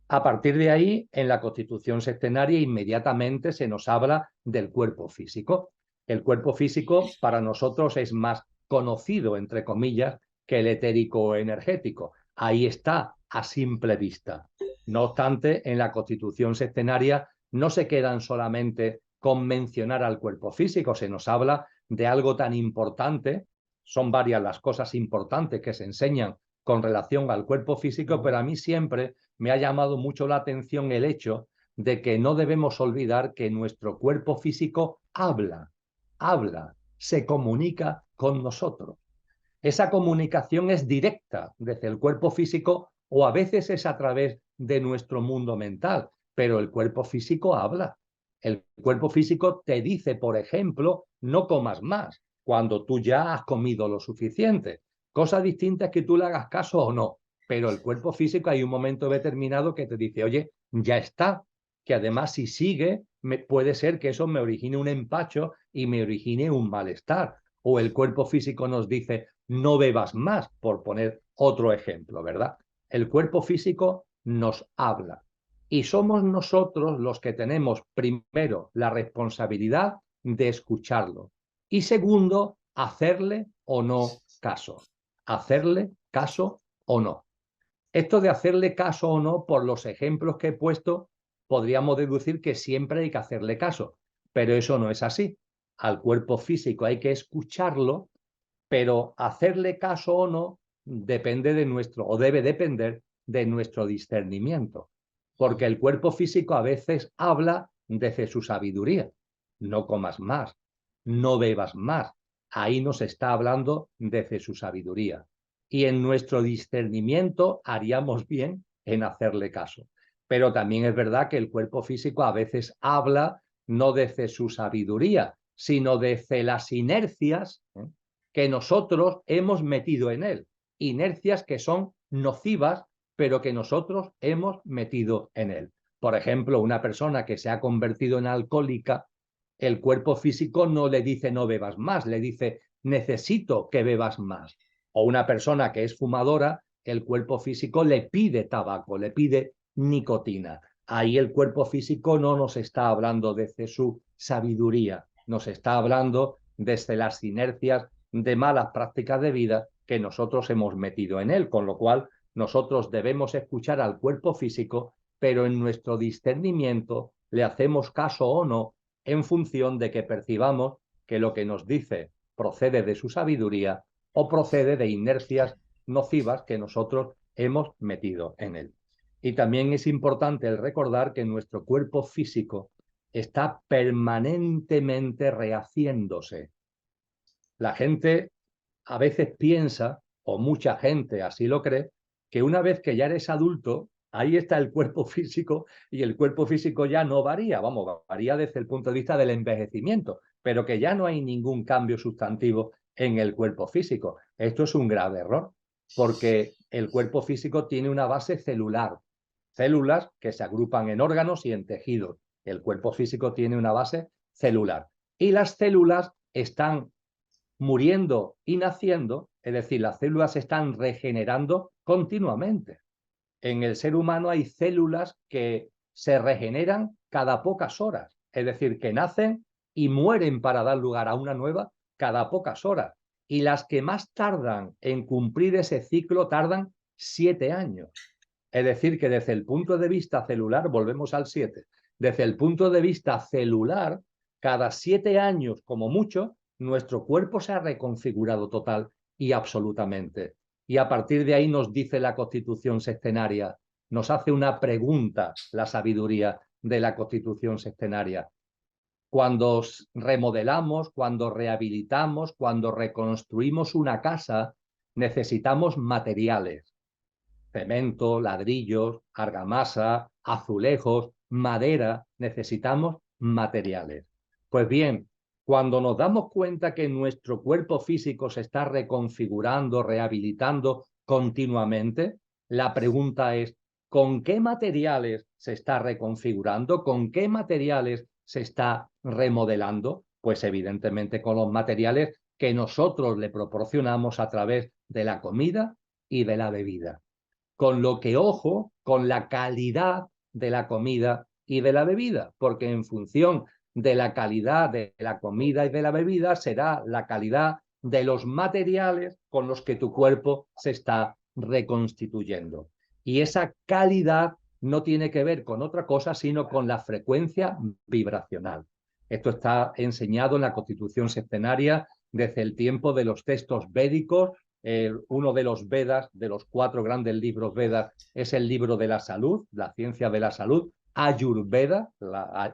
A partir de ahí, en la constitución sextenaria inmediatamente se nos habla del cuerpo físico. El cuerpo físico para nosotros es más conocido, entre comillas, que el etérico energético. Ahí está a simple vista. No obstante, en la constitución sextenaria no se quedan solamente con mencionar al cuerpo físico, se nos habla de algo tan importante, son varias las cosas importantes que se enseñan con relación al cuerpo físico, pero a mí siempre me ha llamado mucho la atención el hecho de que no debemos olvidar que nuestro cuerpo físico habla, se comunica con nosotros. Esa comunicación es directa desde el cuerpo físico o a veces es a través de nuestro mundo mental, pero el cuerpo físico habla. El cuerpo físico te dice, por ejemplo, no comas más cuando tú ya has comido lo suficiente. Cosa distinta es que tú le hagas caso o no, pero el cuerpo físico hay un momento determinado que te dice, oye, ya está, que además si sigue, puede ser que eso me origine un empacho y me origine un malestar. O el cuerpo físico nos dice, no bebas más, por poner otro ejemplo, ¿verdad? El cuerpo físico nos habla y somos nosotros los que tenemos primero la responsabilidad de escucharlo y segundo, hacerle o no caso. Hacerle caso o no. Esto de hacerle caso o no, por los ejemplos que he puesto, podríamos deducir que siempre hay que hacerle caso, pero eso no es así. Al cuerpo físico hay que escucharlo, pero hacerle caso o no depende de nuestro, o debe depender de nuestro discernimiento, porque el cuerpo físico a veces habla desde su sabiduría. No comas más, no bebas más. Ahí nos está hablando desde su sabiduría. Y en nuestro discernimiento haríamos bien en hacerle caso. Pero también es verdad que el cuerpo físico a veces habla no desde su sabiduría, sino desde las inercias que nosotros hemos metido en él. Inercias que son nocivas, pero que nosotros hemos metido en él. Por ejemplo, una persona que se ha convertido en alcohólica, el cuerpo físico no le dice no bebas más, le dice necesito que bebas más. O una persona que es fumadora, el cuerpo físico le pide tabaco, le pide nicotina. Ahí el cuerpo físico no nos está hablando desde su sabiduría, nos está hablando desde las inercias de malas prácticas de vida que nosotros hemos metido en él, con lo cual nosotros debemos escuchar al cuerpo físico, pero en nuestro discernimiento le hacemos caso o no en función de que percibamos que lo que nos dice procede de su sabiduría o procede de inercias nocivas que nosotros hemos metido en él. Y también es importante el recordar que nuestro cuerpo físico está permanentemente rehaciéndose. La gente a veces piensa, o mucha gente así lo cree, que una vez que ya eres adulto, ahí está el cuerpo físico y el cuerpo físico ya no varía, vamos, varía desde el punto de vista del envejecimiento, pero que ya no hay ningún cambio sustantivo en el cuerpo físico. Esto es un grave error, porque el cuerpo físico tiene una base celular, células que se agrupan en órganos y en tejidos. El cuerpo físico tiene una base celular y las células están muriendo y naciendo, es decir, las células se están regenerando continuamente. En el ser humano hay células que se regeneran cada pocas horas, es decir, que nacen y mueren para dar lugar a una nueva cada pocas horas. Y las que más tardan en cumplir ese ciclo tardan 7 años. Es decir, que desde el punto de vista celular, volvemos al 7, desde el punto de vista celular, cada 7 años como mucho, nuestro cuerpo se ha reconfigurado total y absolutamente. Y a partir de ahí nos dice la Constitución sextenaria, nos hace una pregunta la sabiduría de la Constitución sextenaria. Cuando remodelamos, cuando rehabilitamos, cuando reconstruimos una casa, necesitamos materiales: cemento, ladrillos, argamasa, azulejos, madera. Necesitamos materiales. Pues bien, cuando nos damos cuenta que nuestro cuerpo físico se está reconfigurando, rehabilitando continuamente, la pregunta es: ¿con qué materiales se está reconfigurando? ¿Con qué materiales se está remodelando? Pues evidentemente con los materiales que nosotros le proporcionamos a través de la comida y de la bebida. Con lo que, ojo, con la calidad de la comida y de la bebida, porque en función de la calidad de la comida y de la bebida será la calidad de los materiales con los que tu cuerpo se está reconstituyendo. Y esa calidad no tiene que ver con otra cosa, sino con la frecuencia vibracional. Esto está enseñado en la Constitución sextenaria desde el tiempo de los textos védicos. Uno de los Vedas, de los 4 grandes libros Vedas, es el libro de la salud, la ciencia de la salud, Ayurveda.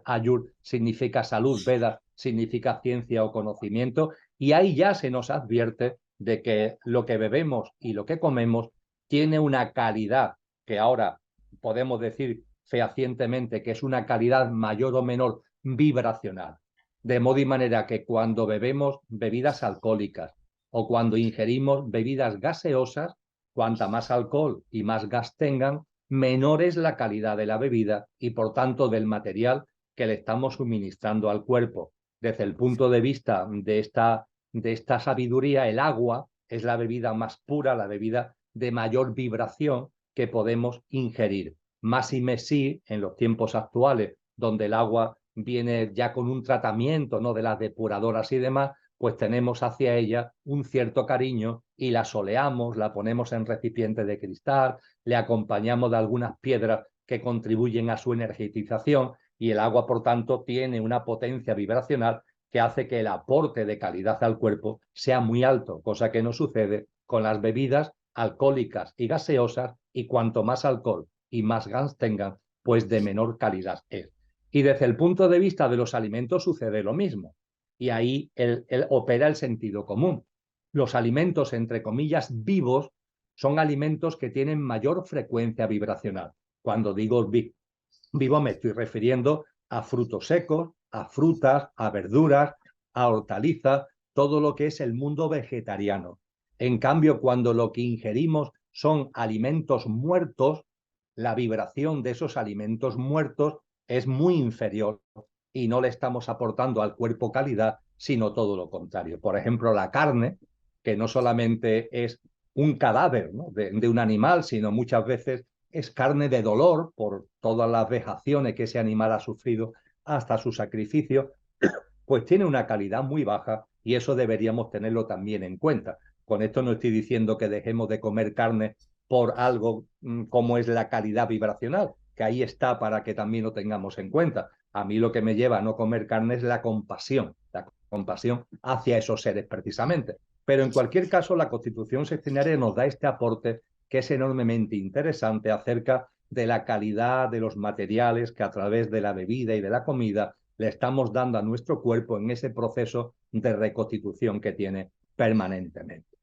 Ayur significa salud, Veda significa ciencia o conocimiento, y ahí ya se nos advierte de que lo que bebemos y lo que comemos tiene una calidad que ahora podemos decir fehacientemente que es una calidad mayor o menor vibracional. De modo y manera que cuando bebemos bebidas alcohólicas o cuando ingerimos bebidas gaseosas, cuanta más alcohol y más gas tengan, menor es la calidad de la bebida y por tanto del material que le estamos suministrando al cuerpo. Desde el punto de vista de esta sabiduría, el agua es la bebida más pura, la bebida de mayor vibración que podemos ingerir. Más y mesí en los tiempos actuales, donde el agua viene ya con un tratamiento, ¿no?, de las depuradoras y demás, pues tenemos hacia ella un cierto cariño y la soleamos, la ponemos en recipiente de cristal, le acompañamos de algunas piedras que contribuyen a su energetización, y el agua, por tanto, tiene una potencia vibracional que hace que el aporte de calidad al cuerpo sea muy alto, cosa que no sucede con las bebidas alcohólicas y gaseosas, y cuanto más alcohol y más gas tengan, pues de menor calidad es. Y desde el punto de vista de los alimentos sucede lo mismo. Y ahí opera el sentido común. Los alimentos, entre comillas, vivos, son alimentos que tienen mayor frecuencia vibracional. Cuando digo vivo me estoy refiriendo a frutos secos, a frutas, a verduras, a hortalizas, todo lo que es el mundo vegetariano. En cambio, cuando lo que ingerimos son alimentos muertos, la vibración de esos alimentos muertos es muy inferior y no le estamos aportando al cuerpo calidad, sino todo lo contrario. Por ejemplo, la carne, que no solamente es un cadáver, ¿no?, de un animal, sino muchas veces es carne de dolor por todas las vejaciones que ese animal ha sufrido hasta su sacrificio, pues tiene una calidad muy baja, y eso deberíamos tenerlo también en cuenta. Con esto no estoy diciendo que dejemos de comer carne por algo como es la calidad vibracional, que ahí está para que también lo tengamos en cuenta. A mí lo que me lleva a no comer carne es la compasión hacia esos seres precisamente. Pero en cualquier caso, la Constitución sextenaria nos da este aporte que es enormemente interesante acerca de la calidad de los materiales que a través de la bebida y de la comida le estamos dando a nuestro cuerpo en ese proceso de reconstitución que tiene permanentemente.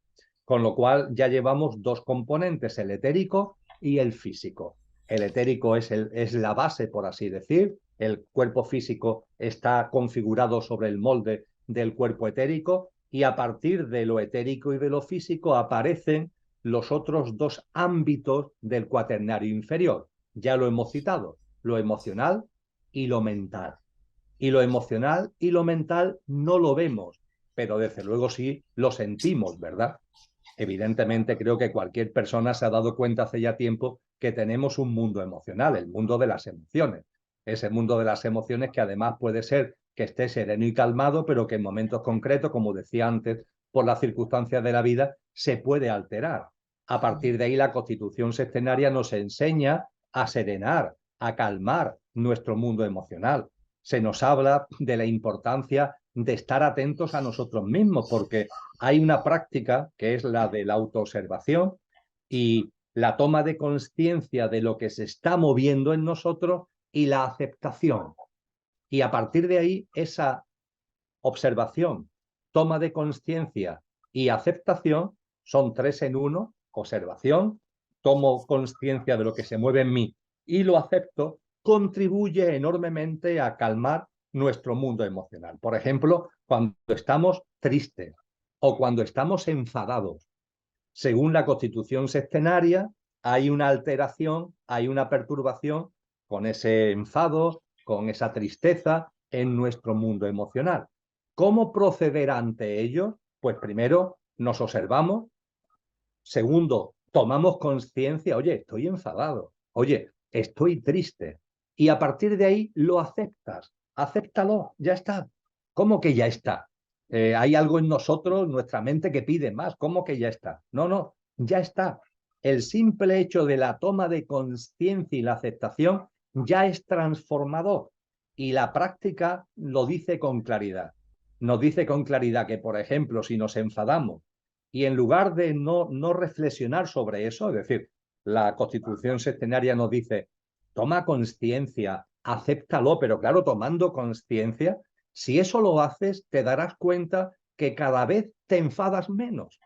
Con lo cual ya llevamos 2 componentes, el etérico y el físico. El etérico es la base, por así decir. El cuerpo físico está configurado sobre el molde del cuerpo etérico, y a partir de lo etérico y de lo físico aparecen los otros 2 ámbitos del cuaternario inferior. Ya lo hemos citado, lo emocional y lo mental. Y lo emocional y lo mental no lo vemos, pero desde luego sí lo sentimos, ¿verdad? Evidentemente, creo que cualquier persona se ha dado cuenta hace ya tiempo que tenemos un mundo emocional, el mundo de las emociones. Ese mundo de las emociones que además puede ser que esté sereno y calmado, pero que en momentos concretos, como decía antes, por las circunstancias de la vida, se puede alterar. A partir de ahí, la constitución sextenaria nos enseña a serenar, a calmar nuestro mundo emocional. Se nos habla de la importancia de estar atentos a nosotros mismos, porque hay una práctica que es la de la autoobservación y la toma de conciencia de lo que se está moviendo en nosotros y la aceptación. Y a partir de ahí, esa observación, toma de conciencia y aceptación son tres en uno. Observación, tomo conciencia de lo que se mueve en mí y lo acepto, contribuye enormemente a calmar nuestro mundo emocional. Por ejemplo, cuando estamos tristes o cuando estamos enfadados, según la constitución sextenaria, hay una alteración, hay una perturbación con ese enfado, con esa tristeza en nuestro mundo emocional. ¿Cómo proceder ante ello? Pues primero nos observamos. Segundo, tomamos conciencia, oye, estoy enfadado, oye, estoy triste. Y a partir de ahí lo aceptas, acéptalo, ya está. ¿Cómo que ya está? Hay algo en nosotros, nuestra mente que pide más, ¿cómo que ya está? No, no, ya está. El simple hecho de la toma de conciencia y la aceptación ya es transformador. Y la práctica lo dice con claridad. Nos dice con claridad que, por ejemplo, si nos enfadamos y en lugar de no reflexionar sobre eso, es decir, la constitución sextenaria nos dice, toma conciencia, acéptalo, pero claro, tomando conciencia, si eso lo haces, te darás cuenta que cada vez te enfadas menos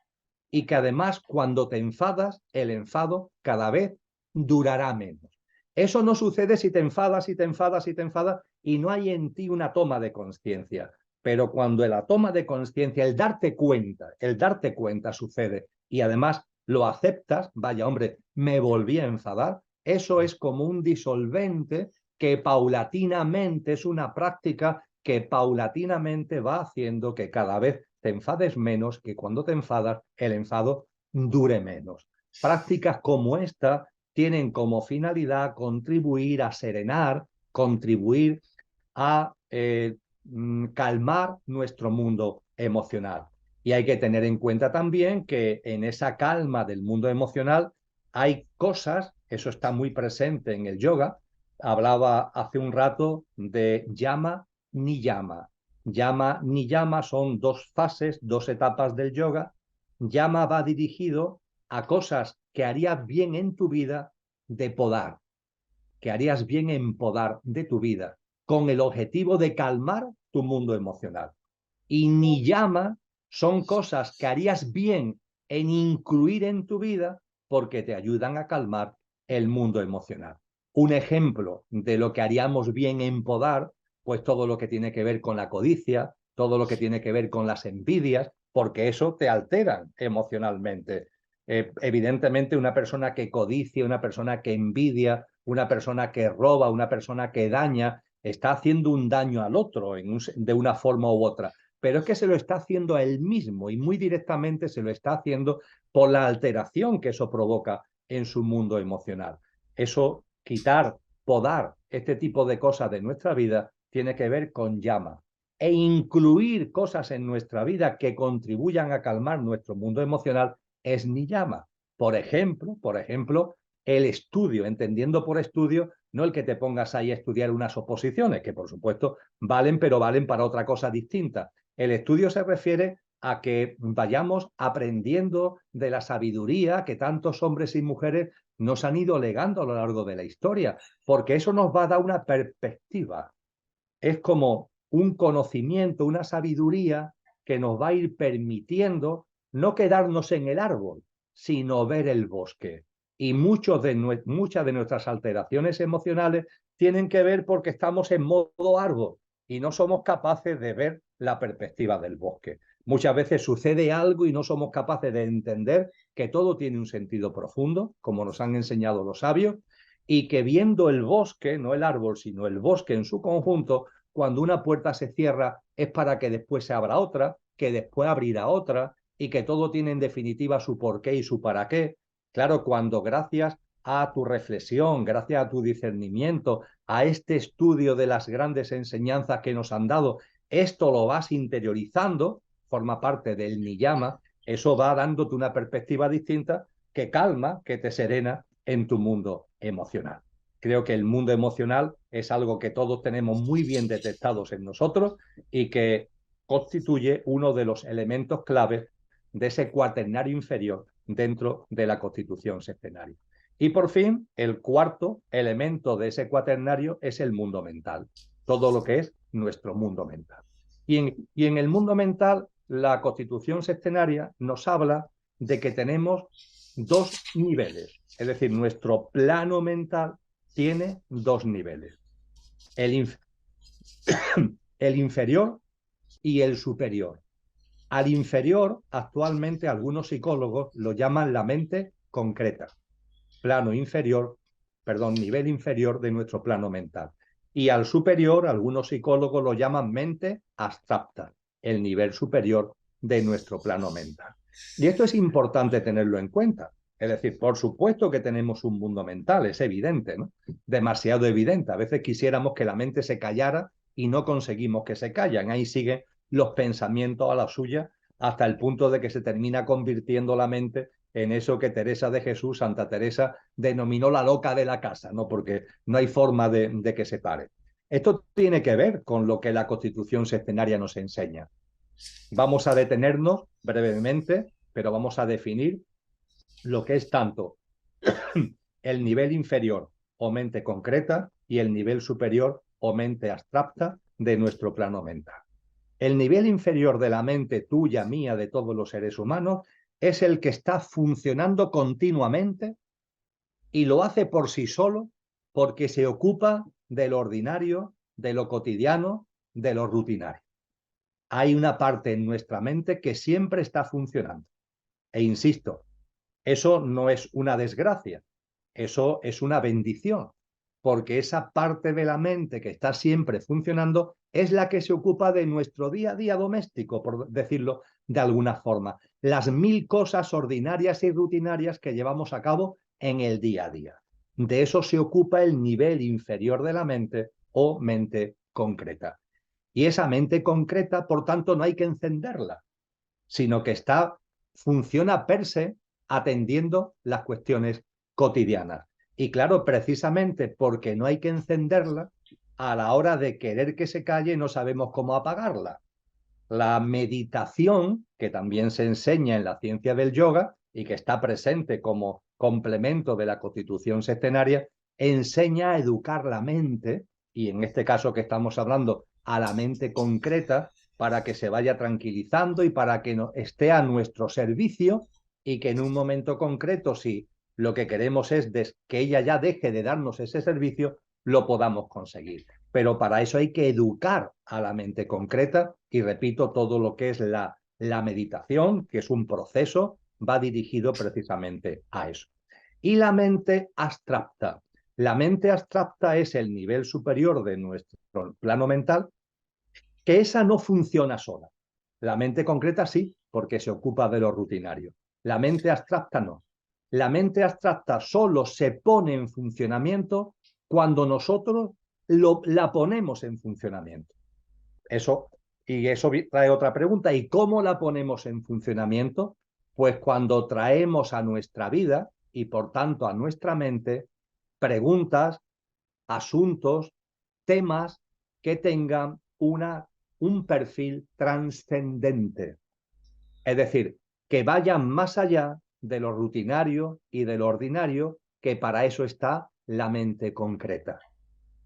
y que además cuando te enfadas, el enfado cada vez durará menos. Eso no sucede si te enfadas y te enfadas y te enfadas y no hay en ti una toma de conciencia. Pero cuando la toma de conciencia, el darte cuenta sucede y además lo aceptas, vaya hombre, me volví a enfadar, eso es como un disolvente que paulatinamente es una práctica que paulatinamente va haciendo que cada vez te enfades menos, que cuando te enfadas el enfado dure menos. Prácticas como esta tienen como finalidad contribuir a serenar, contribuir a calmar nuestro mundo emocional. Y hay que tener en cuenta también que en esa calma del mundo emocional hay cosas, eso está muy presente en el yoga. Hablaba hace un rato de llama ni llama. Llama ni llama son dos fases, dos etapas del yoga. Llama va dirigido a cosas que harías bien en tu vida de podar, que harías bien en podar de tu vida, con el objetivo de calmar tu mundo emocional. Y ni llama son cosas que harías bien en incluir en tu vida porque te ayudan a calmar el mundo emocional. Un ejemplo de lo que haríamos bien en podar, pues todo lo que tiene que ver con la codicia, todo lo que tiene que ver con las envidias, porque eso te altera emocionalmente. Evidentemente, una persona que codicia, una persona que envidia, una persona que roba, una persona que daña, está haciendo un daño al otro de una forma u otra. Pero es que se lo está haciendo a él mismo y muy directamente se lo está haciendo por la alteración que eso provoca en su mundo emocional. Eso, quitar, podar este tipo de cosas de nuestra vida tiene que ver con llama. E incluir cosas en nuestra vida que contribuyan a calmar nuestro mundo emocional es ni llama. Por ejemplo, el estudio, entendiendo por estudio, no el que te pongas ahí a estudiar unas oposiciones, que por supuesto valen, pero valen para otra cosa distinta. El estudio se refiere a que vayamos aprendiendo de la sabiduría que tantos hombres y mujeres nos han ido legando a lo largo de la historia, porque eso nos va a dar una perspectiva. Es como un conocimiento, una sabiduría que nos va a ir permitiendo no quedarnos en el árbol, sino ver el bosque. Y muchas de nuestras alteraciones emocionales tienen que ver porque estamos en modo árbol y no somos capaces de ver la perspectiva del bosque. Muchas veces sucede algo y no somos capaces de entender que todo tiene un sentido profundo, como nos han enseñado los sabios, y que viendo el bosque, no el árbol, sino el bosque en su conjunto, cuando una puerta se cierra es para que después se abra otra, que después abrirá otra, y que todo tiene en definitiva su porqué y su para qué. Claro, cuando gracias a tu reflexión, gracias a tu discernimiento, a este estudio de las grandes enseñanzas que nos han dado, esto lo vas interiorizando, forma parte del niyama, eso va dándote una perspectiva distinta que calma, que te serena en tu mundo emocional. Creo que el mundo emocional es algo que todos tenemos muy bien detectados en nosotros y que constituye uno de los elementos claves de ese cuaternario inferior dentro de la constitución sextenaria. Y por fin, el cuarto elemento de ese cuaternario es el mundo mental, todo lo que es nuestro mundo mental. Y en el mundo mental, la constitución sextenaria nos habla de que tenemos dos niveles, es decir, nuestro plano mental tiene dos niveles, el, el inferior y el superior. Al inferior, actualmente algunos psicólogos lo llaman la mente concreta, plano inferior, perdón, nivel inferior de nuestro plano mental. Y al superior, algunos psicólogos lo llaman mente abstracta, el nivel superior de nuestro plano mental. Y esto es importante tenerlo en cuenta. Es decir, por supuesto que tenemos un mundo mental, es evidente, ¿no? Demasiado evidente. A veces quisiéramos que la mente se callara y no conseguimos que se callen. Ahí siguen los pensamientos a la suya hasta el punto de que se termina convirtiendo la mente en eso que Teresa de Jesús, Santa Teresa, denominó la loca de la casa, ¿no? Porque no hay forma de que se pare. Esto tiene que ver con lo que la Constitución sextenaria nos enseña. Vamos a detenernos brevemente, pero vamos a definir lo que es tanto el nivel inferior o mente concreta y el nivel superior o mente abstracta de nuestro plano mental. El nivel inferior de la mente tuya, mía, de todos los seres humanos, es el que está funcionando continuamente y lo hace por sí solo porque se ocupa de lo ordinario, de lo cotidiano, de lo rutinario. Hay una parte en nuestra mente que siempre está funcionando. E insisto, eso no es una desgracia, eso es una bendición, porque esa parte de la mente que está siempre funcionando es la que se ocupa de nuestro día a día doméstico, por decirlo de alguna forma. Las mil cosas ordinarias y rutinarias que llevamos a cabo en el día a día. De eso se ocupa el nivel inferior de la mente o mente concreta. Y esa mente concreta, por tanto, no hay que encenderla, sino que funciona per se atendiendo las cuestiones cotidianas. Y claro, precisamente porque no hay que encenderla, a la hora de querer que se calle no sabemos cómo apagarla. La meditación, que también se enseña en la ciencia del yoga y que está presente como complemento de la constitución sextenaria, enseña a educar la mente, y en este caso que estamos hablando, a la mente concreta, para que se vaya tranquilizando y para que esté a nuestro servicio y que en un momento concreto, si lo que queremos es que ella ya deje de darnos ese servicio, lo podamos conseguir. Pero para eso hay que educar a la mente concreta y repito, todo lo que es la meditación, que es un proceso, va dirigido precisamente a eso. Y la mente abstracta. La mente abstracta es el nivel superior de nuestro plano mental, que esa no funciona sola. La mente concreta sí, porque se ocupa de lo rutinario. La mente abstracta no. La mente abstracta solo se pone en funcionamiento cuando nosotros la ponemos en funcionamiento. Eso trae otra pregunta. ¿Y cómo la ponemos en funcionamiento? Pues cuando traemos a nuestra vida y por tanto a nuestra mente preguntas, asuntos, temas que tengan un perfil trascendente. Es decir, que vayan más allá de lo rutinario y de lo ordinario, que para eso está la mente concreta.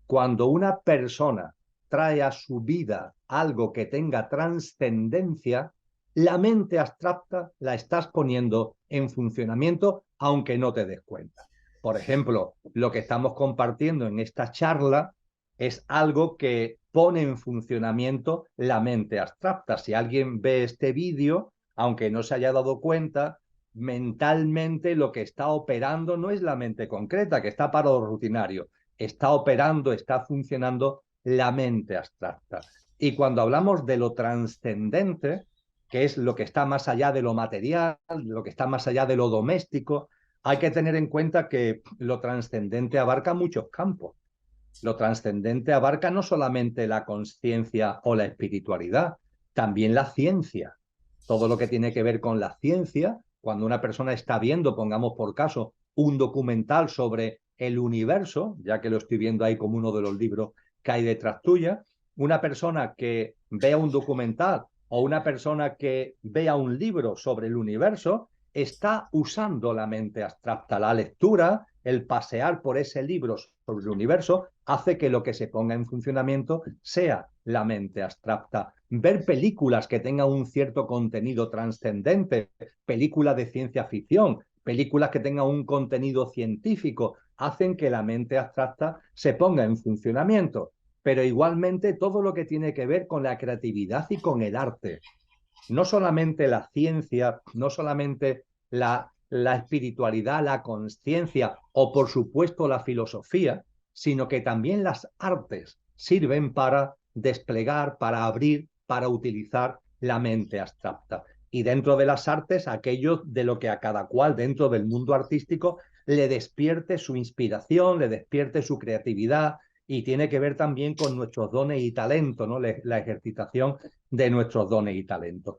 Cuando una persona trae a su vida algo que tenga trascendencia, la mente abstracta la estás poniendo en funcionamiento aunque no te des cuenta. Por ejemplo, lo que estamos compartiendo en esta charla es algo que pone en funcionamiento la mente abstracta. Si alguien ve este vídeo, aunque no se haya dado cuenta, mentalmente lo que está operando no es la mente concreta, que está para lo rutinario, está operando, está funcionando la mente abstracta. Y cuando hablamos de lo trascendente, que es lo que está más allá de lo material, lo que está más allá de lo doméstico, hay que tener en cuenta que lo trascendente abarca muchos campos. Lo trascendente abarca no solamente la conciencia o la espiritualidad, también la ciencia. Todo lo que tiene que ver con la ciencia, cuando una persona está viendo, pongamos por caso, un documental sobre el universo, ya que lo estoy viendo ahí como uno de los libros que hay detrás tuya, una persona que vea un documental o una persona que vea un libro sobre el universo, está usando la mente abstracta. La lectura, el pasear por ese libro sobre el universo, hace que lo que se ponga en funcionamiento sea la mente abstracta. Ver películas que tengan un cierto contenido trascendente, películas de ciencia ficción, películas que tengan un contenido científico, hacen que la mente abstracta se ponga en funcionamiento. Pero igualmente todo lo que tiene que ver con la creatividad y con el arte. No solamente la ciencia, no solamente la espiritualidad, la conciencia o por supuesto la filosofía, sino que también las artes sirven para desplegar, para abrir, para utilizar la mente abstracta. Y dentro de las artes, aquello de lo que a cada cual dentro del mundo artístico le despierte su inspiración, le despierte su creatividad, y tiene que ver también con nuestros dones y talentos, ¿no? La ejercitación de nuestros dones y talentos.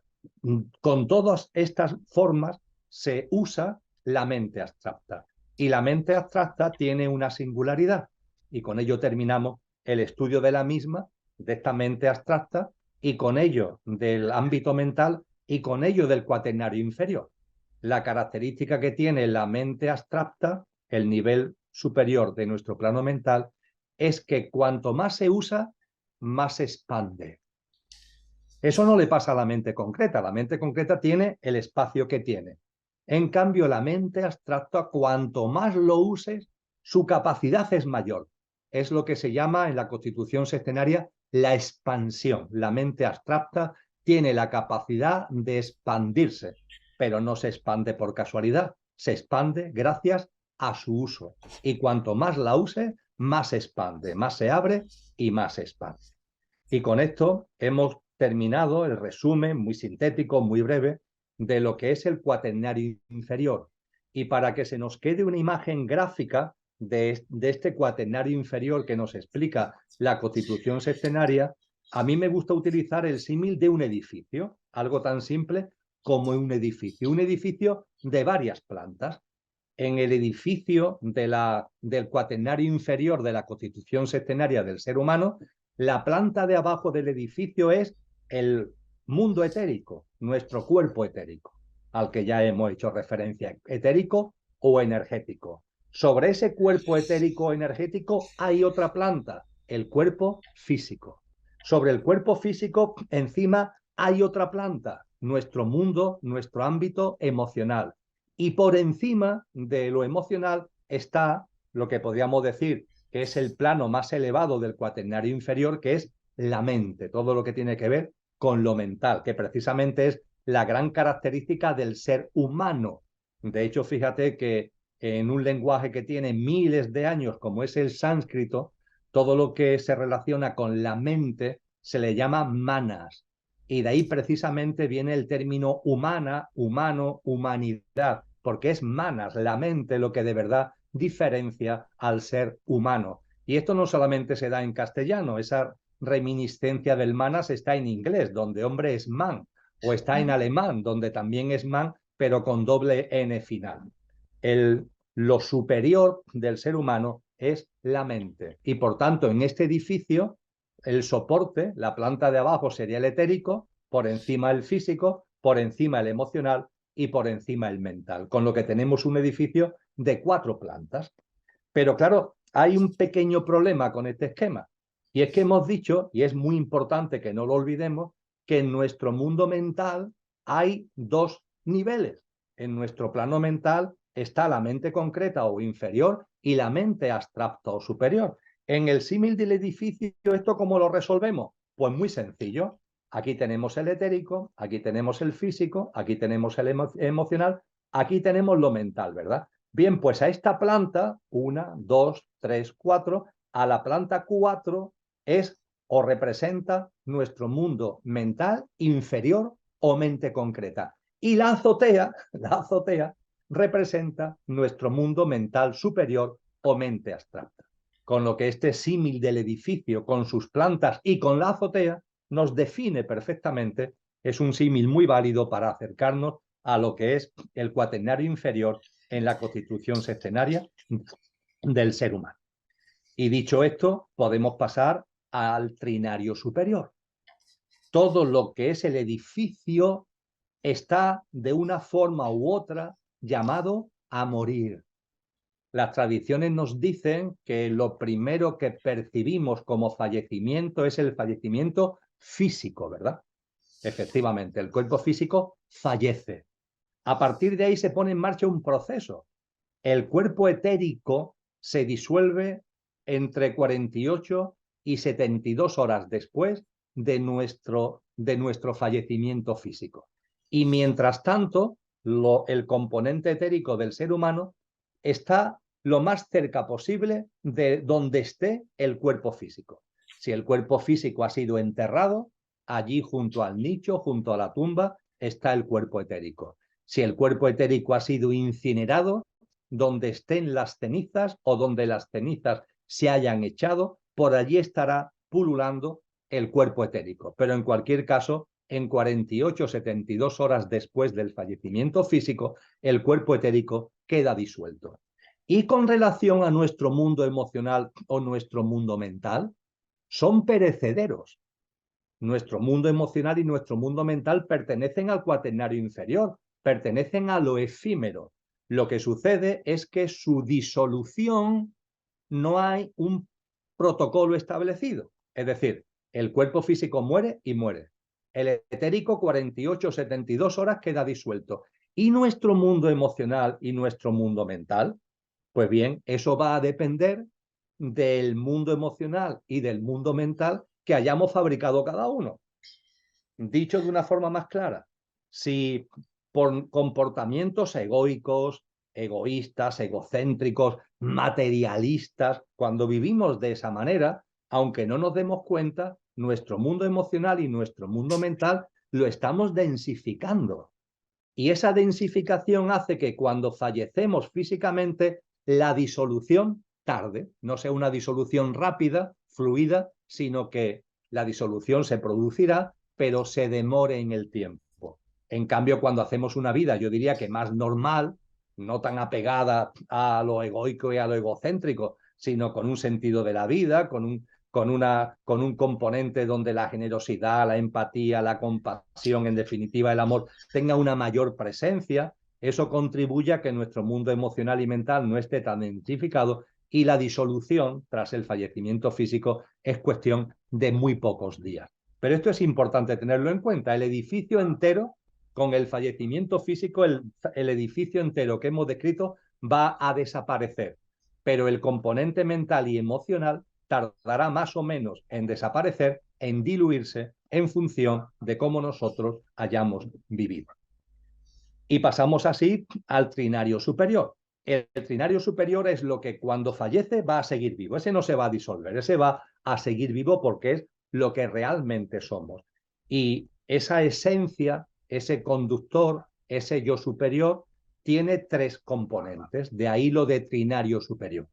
Con todas estas formas se usa la mente abstracta. Y la mente abstracta tiene una singularidad. Y con ello terminamos el estudio de la misma, de esta mente abstracta, y con ello del ámbito mental, y con ello del cuaternario inferior. La característica que tiene la mente abstracta, el nivel superior de nuestro plano mental, es que cuanto más se usa, más se expande. Eso no le pasa a la mente concreta. La mente concreta tiene el espacio que tiene. En cambio, la mente abstracta, cuanto más lo uses, su capacidad es mayor. Es lo que se llama en la constitución sextenaria la expansión. La mente abstracta tiene la capacidad de expandirse, pero no se expande por casualidad. Se expande gracias a su uso. Y cuanto más la use, más se expande, más se abre y más se expande. Y con esto hemos terminado el resumen muy sintético, muy breve, de lo que es el cuaternario inferior. Y para que se nos quede una imagen gráfica de este cuaternario inferior que nos explica la constitución sextenaria, a mí me gusta utilizar el símil de un edificio, algo tan simple como un edificio de varias plantas. En el edificio del cuaternario inferior de la constitución sextenaria del ser humano, la planta de abajo del edificio es el mundo etérico, nuestro cuerpo etérico, al que ya hemos hecho referencia, etérico o energético. Sobre ese cuerpo etérico o energético hay otra planta, el cuerpo físico. Sobre el cuerpo físico, encima, hay otra planta, nuestro mundo, nuestro ámbito emocional. Y por encima de lo emocional está lo que podríamos decir que es el plano más elevado del cuaternario inferior, que es la mente, todo lo que tiene que ver con lo mental, que precisamente es la gran característica del ser humano. De hecho, fíjate que en un lenguaje que tiene miles de años, como es el sánscrito, todo lo que se relaciona con la mente se le llama manas. Y de ahí precisamente viene el término humana, humano, humanidad, porque es manas, la mente, lo que de verdad diferencia al ser humano. Y esto no solamente se da en castellano, esa reminiscencia del manas está en inglés, donde hombre es man, o está en alemán, donde también es man, pero con doble N final. Lo superior del ser humano es la mente. Y por tanto, en este edificio, el soporte, la planta de abajo sería el etérico, por encima el físico, por encima el emocional y por encima el mental, con lo que tenemos un edificio de 4 plantas. Pero claro, hay un pequeño problema con este esquema, y es que hemos dicho, y es muy importante que no lo olvidemos, que en nuestro mundo mental hay 2 niveles. En nuestro plano mental está la mente concreta o inferior y la mente abstracta o superior. En el símil del edificio, ¿esto cómo lo resolvemos? Pues muy sencillo. Aquí tenemos el etérico, aquí tenemos el físico, aquí tenemos el emocional, aquí tenemos lo mental, ¿verdad? Bien, pues a esta planta, 1, 2, 3, 4, a la planta 4 es o representa nuestro mundo mental inferior o mente concreta. Y la azotea representa nuestro mundo mental superior o mente abstracta. Con lo que este símil del edificio, con sus plantas y con la azotea, nos define perfectamente. Es un símil muy válido para acercarnos a lo que es el cuaternario inferior en la constitución sextenaria del ser humano. Y dicho esto, podemos pasar al trinario superior. Todo lo que es el edificio está de una forma u otra llamado a morir. Las tradiciones nos dicen que lo primero que percibimos como fallecimiento es el fallecimiento físico, ¿verdad? Efectivamente, el cuerpo físico fallece. A partir de ahí se pone en marcha un proceso. El cuerpo etérico se disuelve entre 48 y 72 horas después de nuestro fallecimiento físico. Y mientras tanto, el componente etérico del ser humano está lo más cerca posible de donde esté el cuerpo físico. Si el cuerpo físico ha sido enterrado, allí junto al nicho, junto a la tumba, está el cuerpo etérico. Si el cuerpo etérico ha sido incinerado, donde estén las cenizas o donde las cenizas se hayan echado, por allí estará pululando el cuerpo etérico. Pero en cualquier caso, en 48 o 72 horas después del fallecimiento físico, el cuerpo etérico queda disuelto. Y con relación a nuestro mundo emocional o nuestro mundo mental, son perecederos. Nuestro mundo emocional y nuestro mundo mental pertenecen al cuaternario inferior, pertenecen a lo efímero. Lo que sucede es que su disolución no hay un protocolo establecido. Es decir, el cuerpo físico muere y muere. El etérico 48 o 72 horas queda disuelto. ¿Y nuestro mundo emocional y nuestro mundo mental? Pues bien, eso va a depender del mundo emocional y del mundo mental que hayamos fabricado cada uno. Dicho de una forma más clara, si por comportamientos egoicos, egoístas, egocéntricos, materialistas, cuando vivimos de esa manera, aunque no nos demos cuenta, nuestro mundo emocional y nuestro mundo mental lo estamos densificando. Y esa densificación hace que cuando fallecemos físicamente, la disolución tarde, no sea una disolución rápida, fluida, sino que la disolución se producirá, pero se demore en el tiempo. En cambio, cuando hacemos una vida, yo diría que más normal, no tan apegada a lo egoico y a lo egocéntrico, sino con un sentido de la vida, con un componente donde la generosidad, la empatía, la compasión, en definitiva el amor, tenga una mayor presencia, eso contribuye a que nuestro mundo emocional y mental no esté tan identificado y la disolución tras el fallecimiento físico es cuestión de muy pocos días. Pero esto es importante tenerlo en cuenta. El edificio entero, con el fallecimiento físico, el edificio entero que hemos descrito va a desaparecer. Pero el componente mental y emocional tardará más o menos en desaparecer, en diluirse, en función de cómo nosotros hayamos vivido. Y pasamos así al trinario superior. El trinario superior es lo que cuando fallece va a seguir vivo. Ese no se va a disolver, ese va a seguir vivo porque es lo que realmente somos. Y esa esencia, ese conductor, ese yo superior, tiene tres componentes. De ahí lo de trinario superior.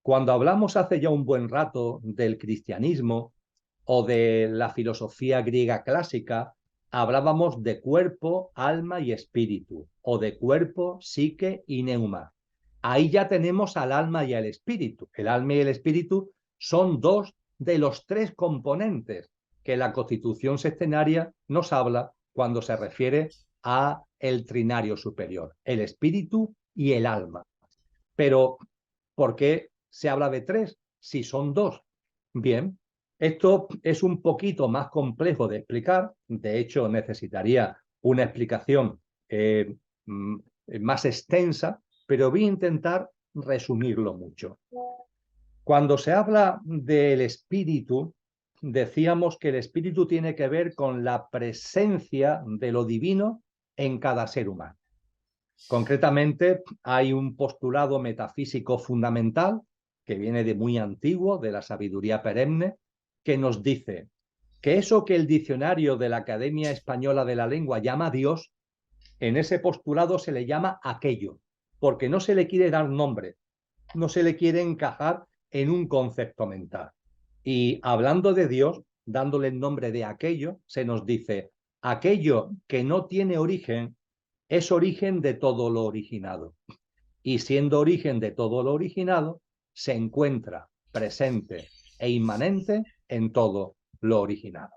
Cuando hablamos hace ya un buen rato del cristianismo o de la filosofía griega clásica, hablábamos de cuerpo, alma y espíritu, o de cuerpo, psique y neuma. Ahí ya tenemos al alma y al espíritu. El alma y el espíritu son dos de los tres componentes que la Constitución sextenaria nos habla cuando se refiere a el trinario superior, el espíritu y el alma. Pero, ¿por qué se habla de tres si son dos? Bien, esto es un poquito más complejo de explicar. De hecho, necesitaría una explicación más extensa, pero voy a intentar resumirlo mucho. Cuando se habla del espíritu, decíamos que el espíritu tiene que ver con la presencia de lo divino en cada ser humano. Concretamente, hay un postulado metafísico fundamental que viene de muy antiguo, de la sabiduría perenne, que nos dice que eso que el diccionario de la Academia Española de la Lengua llama Dios en ese postulado se le llama aquello, porque no se le quiere dar nombre, no se le quiere encajar en un concepto mental. Y hablando de Dios, dándole el nombre de aquello, se nos dice, aquello que no tiene origen es origen de todo lo originado. Y siendo origen de todo lo originado, se encuentra presente e inmanente en todo lo originado.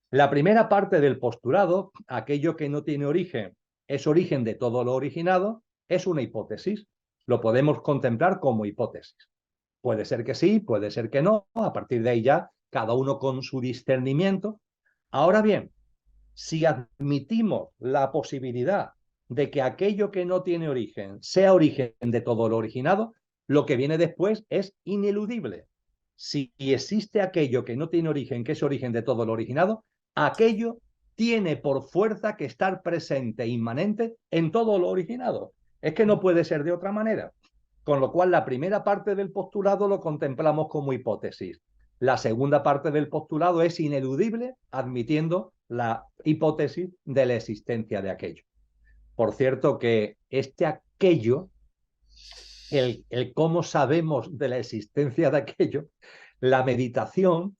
La primera parte del postulado, aquello que no tiene origen es origen de todo lo originado, es una hipótesis. Lo podemos contemplar como hipótesis. Puede ser que sí, puede ser que no. A partir de ahí ya, cada uno con su discernimiento. Ahora bien, si admitimos la posibilidad de que aquello que no tiene origen sea origen de todo lo originado, lo que viene después es ineludible. Si existe aquello que no tiene origen, que es origen de todo lo originado, aquello tiene por fuerza que estar presente e inmanente en todo lo originado. Es que no puede ser de otra manera. Con lo cual, la primera parte del postulado lo contemplamos como hipótesis. La segunda parte del postulado es ineludible, admitiendo la hipótesis de la existencia de aquello. Por cierto, que este aquello, el cómo sabemos de la existencia de aquello, la meditación,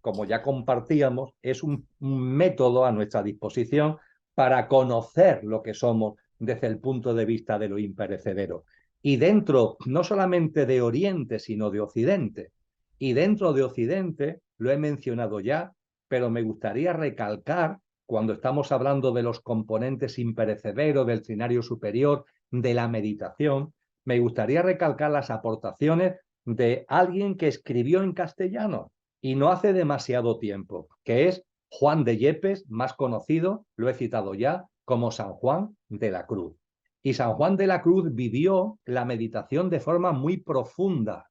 como ya compartíamos, es un método a nuestra disposición para conocer lo que somos desde el punto de vista de lo imperecedero. Y dentro, no solamente de Oriente, sino de Occidente. Y dentro de Occidente, lo he mencionado ya, pero me gustaría recalcar, cuando estamos hablando de los componentes imperecederos, del trinario superior, de la meditación, me gustaría recalcar las aportaciones de alguien que escribió en castellano y no hace demasiado tiempo, que es Juan de Yepes, más conocido, lo he citado ya, como San Juan de la Cruz. Y San Juan de la Cruz vivió la meditación de forma muy profunda.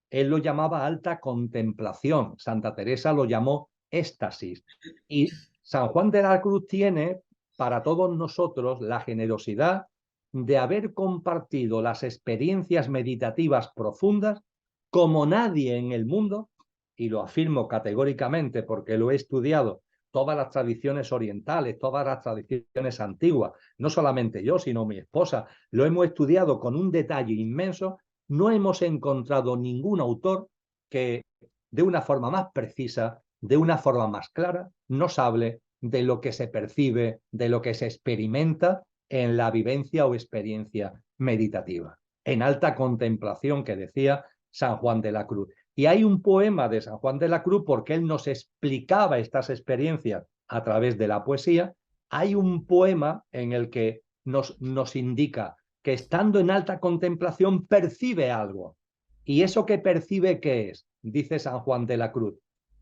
Él lo llamaba alta contemplación, Santa Teresa lo llamó éxtasis. Y San Juan de la Cruz tiene para todos nosotros la generosidad de haber compartido las experiencias meditativas profundas como nadie en el mundo, y lo afirmo categóricamente porque lo he estudiado, todas las tradiciones orientales, todas las tradiciones antiguas, no solamente yo, sino mi esposa, lo hemos estudiado con un detalle inmenso. No hemos encontrado ningún autor que de una forma más precisa, de una forma más clara, nos hable de lo que se percibe, de lo que se experimenta en la vivencia o experiencia meditativa, en alta contemplación, que decía San Juan de la Cruz. Y hay un poema de San Juan de la Cruz, porque él nos explicaba estas experiencias a través de la poesía. Hay un poema en el que nos indica que estando en alta contemplación percibe algo. ¿Y eso que percibe qué es? Dice San Juan de la Cruz.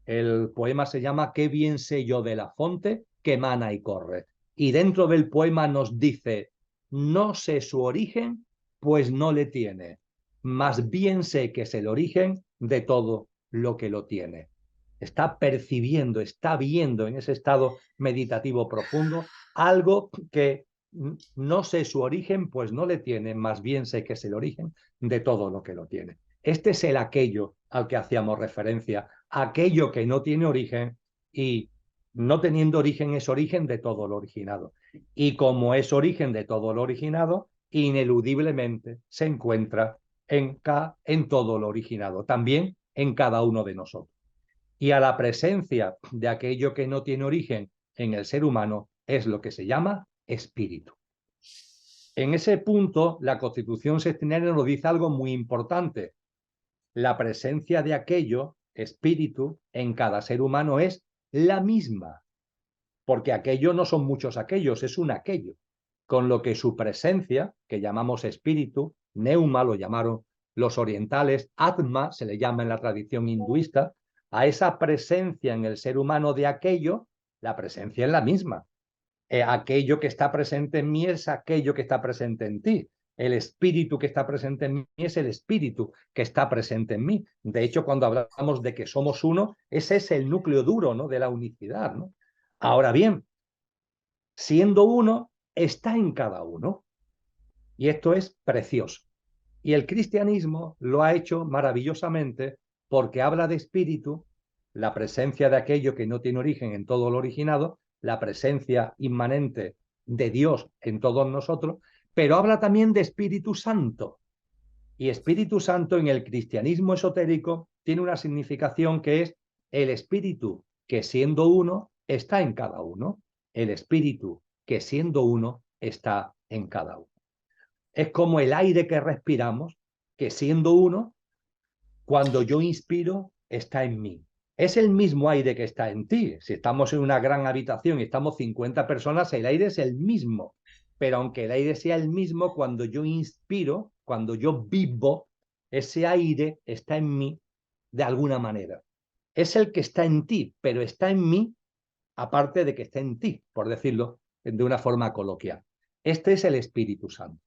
El poema se llama Qué bien sé yo de la fonte que emana y corre. Y dentro del poema nos dice, no sé su origen, pues no le tiene. Más bien sé que es el origen de todo lo que lo tiene. Está percibiendo, está viendo en ese estado meditativo profundo algo que no sé su origen, pues no le tiene, más bien sé que es el origen de todo lo que lo tiene. Este es el aquello al que hacíamos referencia, aquello que no tiene origen y no teniendo origen es origen de todo lo originado. Y como es origen de todo lo originado, ineludiblemente se encuentra en todo lo originado, también en cada uno de nosotros. Y a la presencia de aquello que no tiene origen en el ser humano es lo que se llama espíritu. En ese punto, la Constitución Sextinaria nos dice algo muy importante. La presencia de aquello, espíritu, en cada ser humano es la misma, porque aquello no son muchos aquellos, es un aquello, con lo que su presencia, que llamamos espíritu, neuma lo llamaron los orientales, atma se le llama en la tradición hinduista, a esa presencia en el ser humano de aquello, la presencia es la misma. Aquello que está presente en mí es aquello que está presente en ti. El espíritu que está presente en mí es el espíritu que está presente en mí. De hecho, cuando hablamos de que somos uno, ese es el núcleo duro, ¿no?, de la unicidad, ¿no? Ahora bien, siendo uno, está en cada uno. Y esto es precioso. Y el cristianismo lo ha hecho maravillosamente porque habla de espíritu, la presencia de aquello que no tiene origen en todo lo originado, la presencia inmanente de Dios en todos nosotros, pero habla también de Espíritu Santo. Y Espíritu Santo en el cristianismo esotérico tiene una significación que es el Espíritu que siendo uno está en cada uno. El Espíritu que siendo uno está en cada uno. Es como el aire que respiramos, que siendo uno, cuando yo inspiro, está en mí. Es el mismo aire que está en ti. Si estamos en una gran habitación y estamos 50 personas, el aire es el mismo. Pero aunque el aire sea el mismo, cuando yo inspiro, cuando yo vivo, ese aire está en mí de alguna manera. Es el que está en ti, pero está en mí, aparte de que está en ti, por decirlo de una forma coloquial. Este es el Espíritu Santo.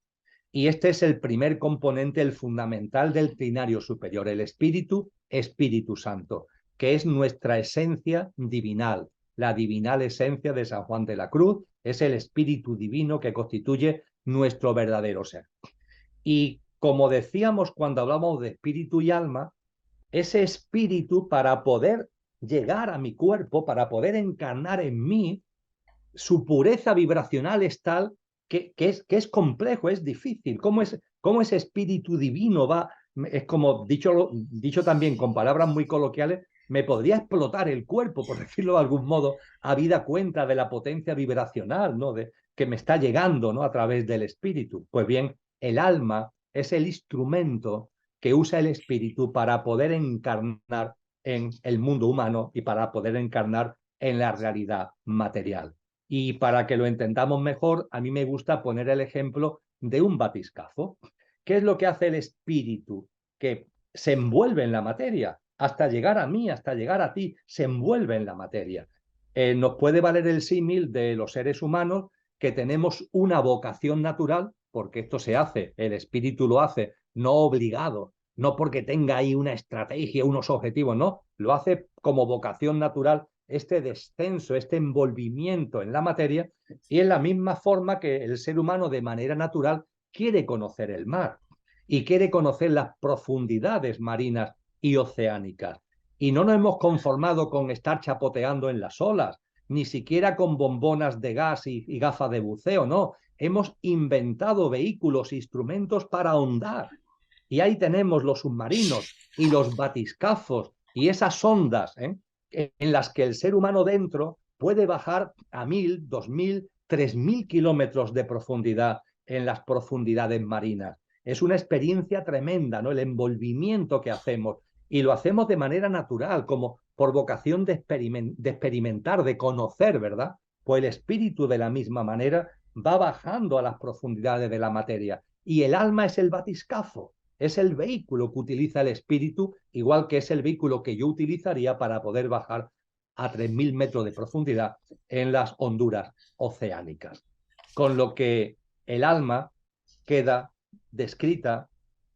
Y este es el primer componente, el fundamental del trinario superior, el Espíritu, Espíritu Santo, que es nuestra esencia divinal. La divinal esencia de San Juan de la Cruz es el Espíritu divino que constituye nuestro verdadero ser. Y como decíamos cuando hablamos de espíritu y alma, ese espíritu, para poder llegar a mi cuerpo, para poder encarnar en mí, su pureza vibracional es tal que es complejo, es difícil. ¿Cómo ese espíritu divino va? Es como, dicho también con palabras muy coloquiales, me podría explotar el cuerpo, por decirlo de algún modo, habida cuenta de la potencia vibracional, ¿no? Que me está llegando, ¿no? A través del espíritu. Pues bien, el alma es el instrumento que usa el espíritu para poder encarnar en el mundo humano y para poder encarnar en la realidad material. Y para que lo entendamos mejor, a mí me gusta poner el ejemplo de un batiscafo. ¿Qué es lo que hace el espíritu? Que se envuelve en la materia, hasta llegar a mí, hasta llegar a ti, se envuelve en la materia. Nos puede valer el símil de los seres humanos, que tenemos una vocación natural, porque esto se hace, el espíritu lo hace, no obligado, no porque tenga ahí una estrategia, unos objetivos, no, lo hace como vocación natural, este descenso, este envolvimiento en la materia, y en la misma forma que el ser humano de manera natural quiere conocer el mar y quiere conocer las profundidades marinas y oceánicas. Y no nos hemos conformado con estar chapoteando en las olas, ni siquiera con bombonas de gas y gafas de buceo, no. Hemos inventado vehículos, instrumentos para ahondar. Y ahí tenemos los submarinos y los batiscafos y esas ondas, en las que el ser humano dentro puede bajar a 1000, 2000, 3000 kilómetros de profundidad en las profundidades marinas. Es una experiencia tremenda, ¿no? El envolvimiento que hacemos. Y lo hacemos de manera natural, como por vocación de experimentar, de conocer, ¿verdad? Pues el espíritu de la misma manera va bajando a las profundidades de la materia. Y el alma es el batiscafo, es el vehículo que utiliza el espíritu, igual que es el vehículo que yo utilizaría para poder bajar a 3000 metros de profundidad en las honduras oceánicas. Con lo que el alma queda descrita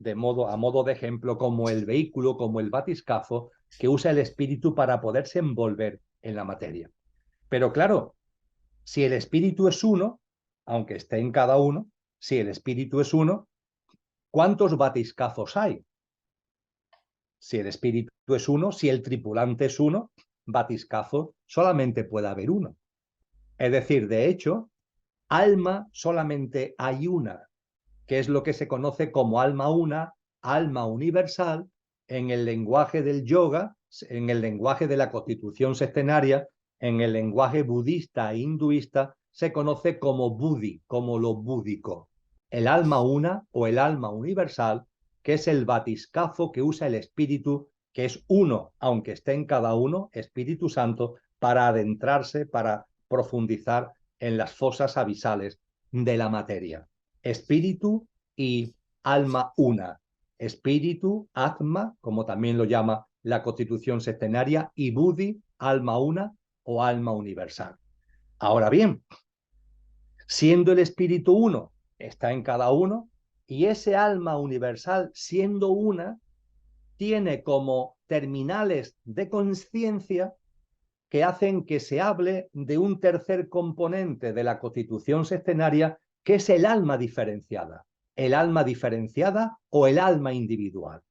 a modo de ejemplo como el vehículo, como el batiscafo que usa el espíritu para poderse envolver en la materia. Pero claro, si el espíritu es uno, aunque esté en cada uno, si el espíritu es uno, ¿cuántos batiscafos hay? Si el espíritu es uno, si el tripulante es uno, batiscafo solamente puede haber uno. Es decir, de hecho, alma solamente hay una, que es lo que se conoce como alma una, alma universal, en el lenguaje del yoga, en el lenguaje de la constitución sextenaria, en el lenguaje budista e hinduista, se conoce como buddhi, como lo búdico. El alma una o el alma universal, que es el batiscafo que usa el espíritu, que es uno, aunque esté en cada uno, Espíritu Santo, para adentrarse, para profundizar en las fosas abisales de la materia. Espíritu y alma una. Espíritu, atma, como también lo llama la Constitución Sextenaria, y buddhi, alma una o alma universal. Ahora bien, siendo el espíritu uno, está en cada uno, y ese alma universal, siendo una, tiene como terminales de conciencia que hacen que se hable de un tercer componente de la Constitución Sextenaria, que es el alma diferenciada o el alma individual.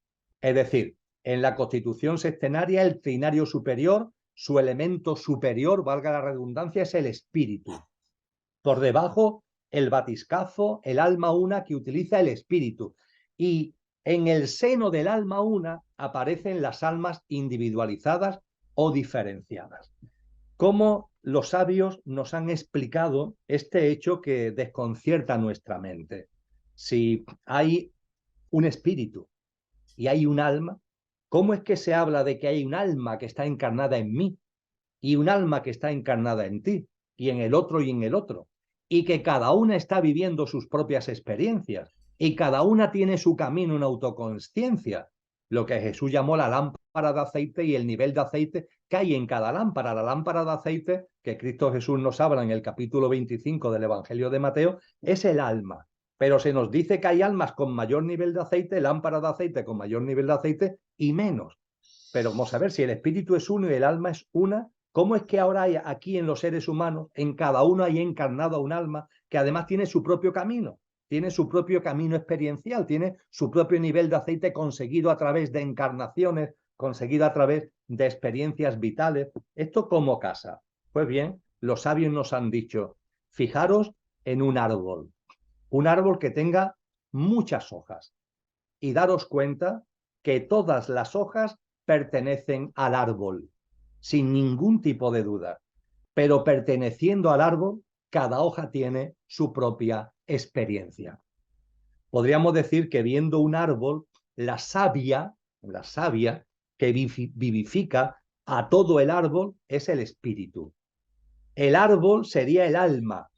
Es decir, en la Constitución Sextenaria, el trinario superior, su elemento superior, valga la redundancia, es el espíritu. Por debajo, el batiscafo, el alma una que utiliza el espíritu. Y en el seno del alma una aparecen las almas individualizadas o diferenciadas. ¿Cómo los sabios nos han explicado este hecho que desconcierta nuestra mente? Si hay un espíritu y hay un alma, ¿cómo es que se habla de que hay un alma que está encarnada en mí y un alma que está encarnada en ti y en el otro y en el otro? Y que cada una está viviendo sus propias experiencias y cada una tiene su camino en autoconsciencia, lo que Jesús llamó la lámpara de aceite y el nivel de aceite que hay en cada lámpara. La lámpara de aceite que Cristo Jesús nos habla en el capítulo 25 del Evangelio de Mateo es el alma, pero se nos dice que hay almas con mayor nivel de aceite, lámparas de aceite con mayor nivel de aceite y menos. Pero vamos a ver, si el espíritu es uno y el alma es una, ¿cómo es que ahora hay aquí en los seres humanos, en cada uno hay encarnado un alma que además tiene su propio camino? Tiene su propio camino experiencial, tiene su propio nivel de aceite conseguido a través de encarnaciones, conseguido a través de experiencias vitales. ¿Esto cómo casa? Pues bien, los sabios nos han dicho, fijaros en un árbol que tenga muchas hojas y daros cuenta que todas las hojas pertenecen al árbol, sin ningún tipo de duda. Pero perteneciendo al árbol, cada hoja tiene su propia experiencia. Podríamos decir que viendo un árbol, la savia que vivifica a todo el árbol es el espíritu. El árbol sería el alma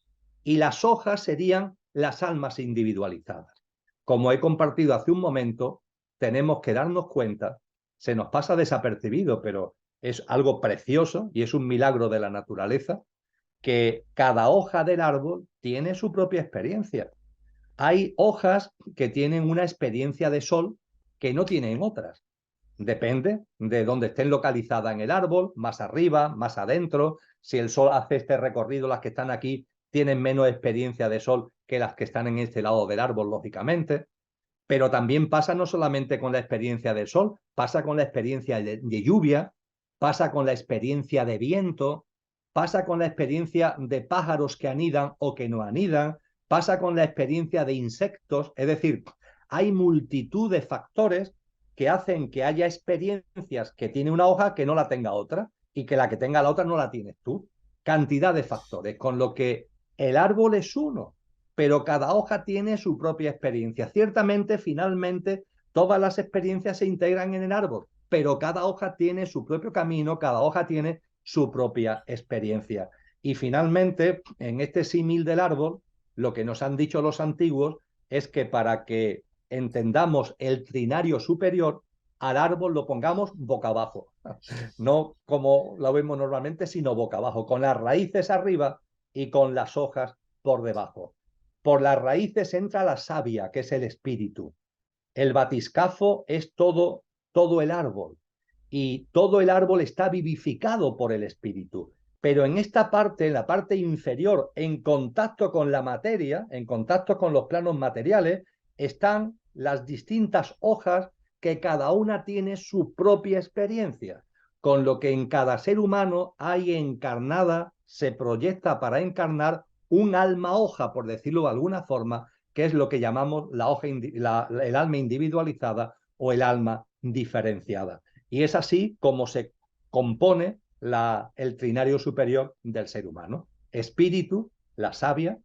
y las hojas serían las almas individualizadas. Como he compartido hace un momento, tenemos que darnos cuenta, se nos pasa desapercibido, pero es algo precioso y es un milagro de la naturaleza, que cada hoja del árbol tiene su propia experiencia. Hay hojas que tienen una experiencia de sol que no tienen otras. Depende de dónde estén localizadas en el árbol, más arriba, más adentro. Si el sol hace este recorrido, las que están aquí tienen menos experiencia de sol que las que están en este lado del árbol, lógicamente. Pero también pasa no solamente con la experiencia del sol, pasa con la experiencia de lluvia, pasa con la experiencia de viento, pasa con la experiencia de pájaros que anidan o que no anidan, pasa con la experiencia de insectos. Es decir, hay multitud de factores que hacen que haya experiencias que tiene una hoja que no la tenga otra y que la que tenga la otra no la tienes tú. Cantidad de factores, con lo que el árbol es uno, pero cada hoja tiene su propia experiencia. Ciertamente, finalmente, todas las experiencias se integran en el árbol, pero cada hoja tiene su propio camino, cada hoja tiene su propia experiencia. Y finalmente, en este símil del árbol, lo que nos han dicho los antiguos es que para que entendamos el trinario superior, al árbol lo pongamos boca abajo, no como lo vemos normalmente, sino boca abajo, con las raíces arriba y con las hojas por debajo. Por las raíces entra la savia, que es el espíritu. El batiscafo es todo el árbol y todo el árbol está vivificado por el espíritu. Pero en esta parte, en la parte inferior, en contacto con la materia, en contacto con los planos materiales, están las distintas hojas que cada una tiene su propia experiencia, con lo que en cada ser humano hay encarnada, se proyecta para encarnar un alma hoja, por decirlo de alguna forma, que es lo que llamamos el alma individualizada o el alma diferenciada. Y es así como se compone el trinario superior del ser humano. Espíritu, la savia,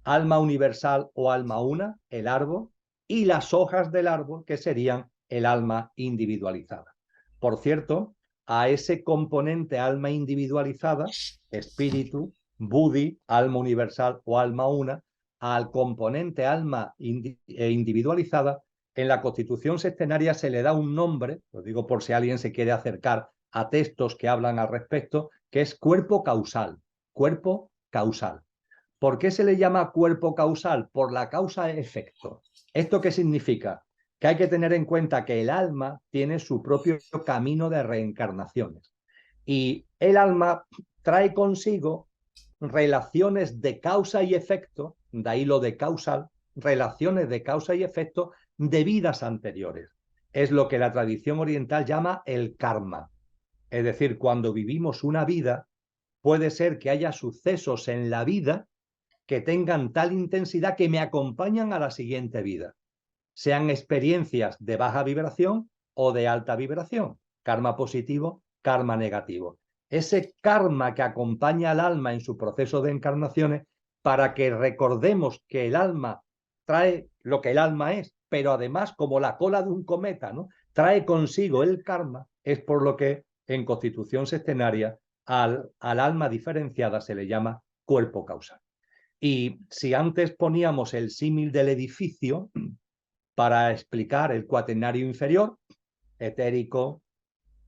alma universal o alma una, el árbol, y las hojas del árbol, que serían el alma individualizada. Por cierto, a ese componente alma individualizada, espíritu, buddhi, alma universal o alma una, al componente alma individualizada, en la Constitución Sextenaria se le da un nombre, lo digo por si alguien se quiere acercar a textos que hablan al respecto, que es cuerpo causal. Cuerpo causal. ¿Por qué se le llama cuerpo causal? Por la causa-efecto. ¿Esto qué significa? Que hay que tener en cuenta que el alma tiene su propio camino de reencarnaciones. Y el alma trae consigo relaciones de causa y efecto, de ahí lo de causal, relaciones de causa y efecto de vidas anteriores. Es lo que la tradición oriental llama el karma. Es decir, cuando vivimos una vida, puede ser que haya sucesos en la vida que tengan tal intensidad que me acompañan a la siguiente vida. Sean experiencias de baja vibración o de alta vibración, karma positivo, karma negativo. Ese karma que acompaña al alma en su proceso de encarnaciones para que recordemos que el alma trae lo que el alma es, pero además como la cola de un cometa, ¿no? Trae consigo el karma, es por lo que en constitución sextenaria al alma diferenciada se le llama cuerpo causal. Y si antes poníamos el símil del edificio para explicar el cuaternario inferior, etérico,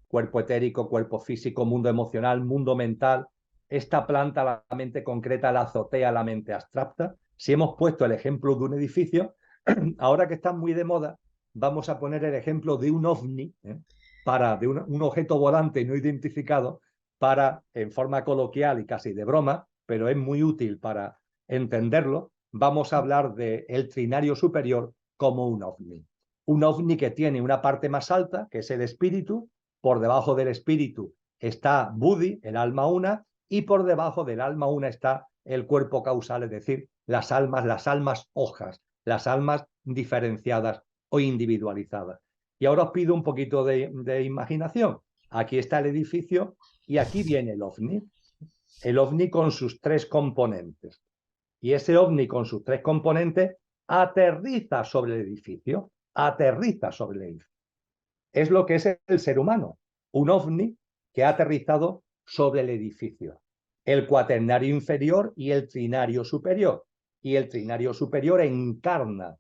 cuerpo físico, mundo emocional, mundo mental, esta planta, la mente concreta, la azotea, la mente abstracta. Si hemos puesto el ejemplo de un edificio, ahora que está muy de moda, vamos a poner el ejemplo de un ovni, de un objeto volante no identificado, para, en forma coloquial y casi de broma, pero es muy útil para entenderlo, vamos a hablar del trinario superior como un ovni. Un ovni que tiene una parte más alta, que es el espíritu, por debajo del espíritu está Buddhi, el alma una, y por debajo del alma una está el cuerpo causal, es decir, las almas hojas, las almas diferenciadas o individualizadas. Y ahora os pido un poquito de imaginación. Aquí está el edificio y aquí viene el ovni con sus tres componentes. Y ese ovni con sus tres componentes aterriza sobre el edificio, Es lo que es el ser humano, un ovni que ha aterrizado sobre el edificio, el cuaternario inferior y el trinario superior. Y el trinario superior encarna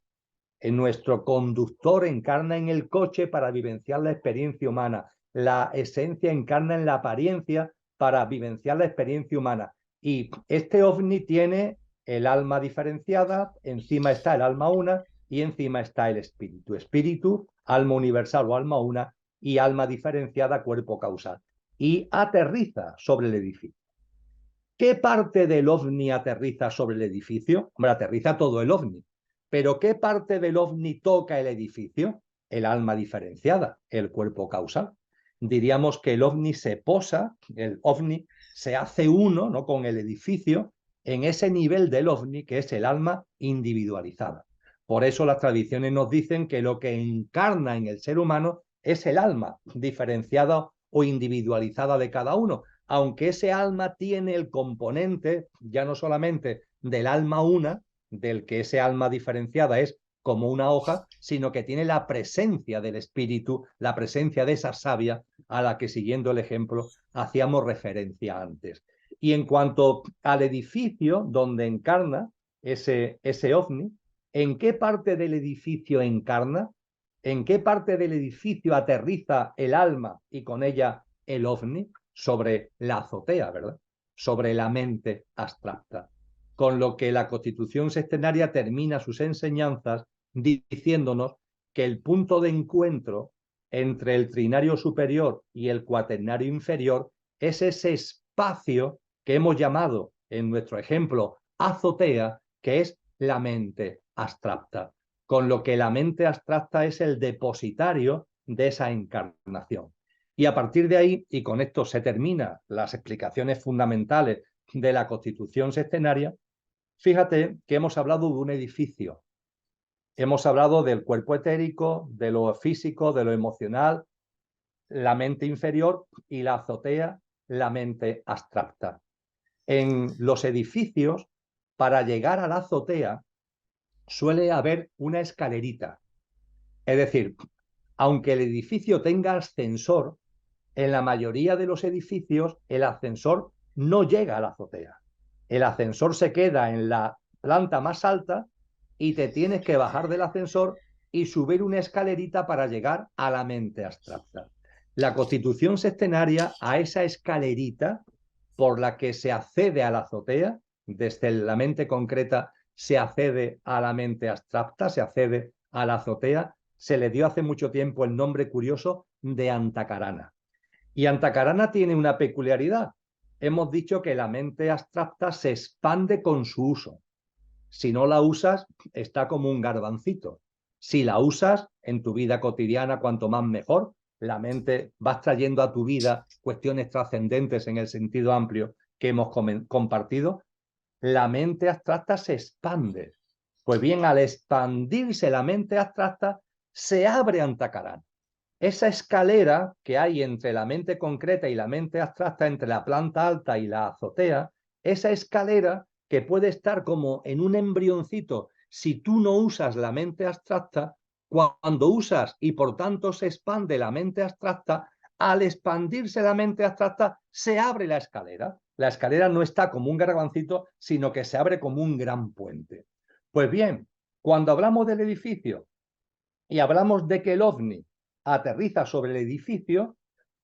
en nuestro conductor, encarna en el coche para vivenciar la experiencia humana. La esencia encarna en la apariencia para vivenciar la experiencia humana. Y este ovni tiene el alma diferenciada, encima está el alma una y encima está el espíritu. Espíritu, alma universal o alma una y alma diferenciada, cuerpo causal. Y aterriza sobre el edificio. ¿Qué parte del ovni aterriza sobre el edificio? Hombre, aterriza todo el ovni. ¿Pero qué parte del ovni toca el edificio? El alma diferenciada, el cuerpo causal. Diríamos que el ovni se posa, el ovni se hace uno, ¿no?, con el edificio en ese nivel del ovni que es el alma individualizada. Por eso las tradiciones nos dicen que lo que encarna en el ser humano es el alma diferenciada o individualizada de cada uno, aunque ese alma tiene el componente ya no solamente del alma una, del que ese alma diferenciada es como una hoja, sino que tiene la presencia del espíritu, la presencia de esa savia a la que, siguiendo el ejemplo, hacíamos referencia antes. Y en cuanto al edificio donde encarna ese ovni, ¿en qué parte del edificio encarna? ¿En qué parte del edificio aterriza el alma y con ella el ovni? Sobre la azotea, ¿verdad? Sobre la mente abstracta. Con lo que la Constitución sextenaria termina sus enseñanzas diciéndonos que el punto de encuentro entre el trinario superior y el cuaternario inferior es ese espacio que hemos llamado en nuestro ejemplo azotea, que es la mente abstracta. Con lo que la mente abstracta es el depositario de esa encarnación. Y a partir de ahí, y con esto se terminan las explicaciones fundamentales de la Constitución sextenaria, fíjate que hemos hablado de un edificio, hemos hablado del cuerpo etérico, de lo físico, de lo emocional, la mente inferior y la azotea, la mente abstracta. En los edificios, para llegar a la azotea, suele haber una escalerita. Es decir, aunque el edificio tenga ascensor, en la mayoría de los edificios el ascensor no llega a la azotea. El ascensor se queda en la planta más alta y te tienes que bajar del ascensor y subir una escalerita para llegar a la mente abstracta. La Constitución sextenaria, a esa escalerita por la que se accede a la azotea, desde la mente concreta se accede a la mente abstracta, se accede a la azotea, se le dio hace mucho tiempo el nombre curioso de Antacarana. Y Antacarana tiene una peculiaridad. Hemos dicho que la mente abstracta se expande con su uso. Si no la usas, está como un garbancito. Si la usas en tu vida cotidiana, cuanto más mejor, la mente vas trayendo a tu vida cuestiones trascendentes en el sentido amplio que hemos compartido. la mente abstracta se expande. Pues bien, al expandirse la mente abstracta, se abre Antakarana. Esa escalera que hay entre la mente concreta y la mente abstracta, entre la planta alta y la azotea, esa escalera que puede estar como en un embrioncito si tú no usas la mente abstracta, cuando usas y por tanto se expande la mente abstracta, al expandirse la mente abstracta se abre la escalera. La escalera no está como un garbancito, sino que se abre como un gran puente. Pues bien, cuando hablamos del edificio y hablamos de que el ovni aterriza sobre el edificio,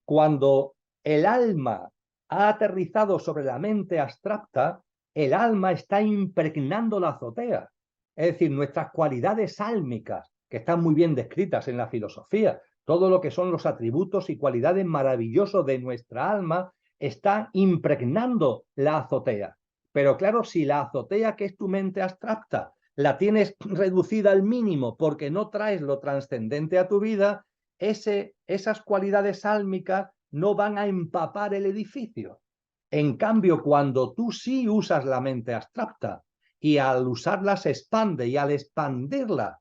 cuando el alma ha aterrizado sobre la mente abstracta, el alma está impregnando la azotea. Es decir, nuestras cualidades álmicas, que están muy bien descritas en la filosofía, todo lo que son los atributos y cualidades maravillosos de nuestra alma, está impregnando la azotea. Pero claro, si la azotea, que es tu mente abstracta, la tienes reducida al mínimo porque no traes lo trascendente a tu vida, esas cualidades álmicas no van a empapar el edificio. En cambio, cuando tú sí usas la mente abstracta y al usarla se expande y al expandirla,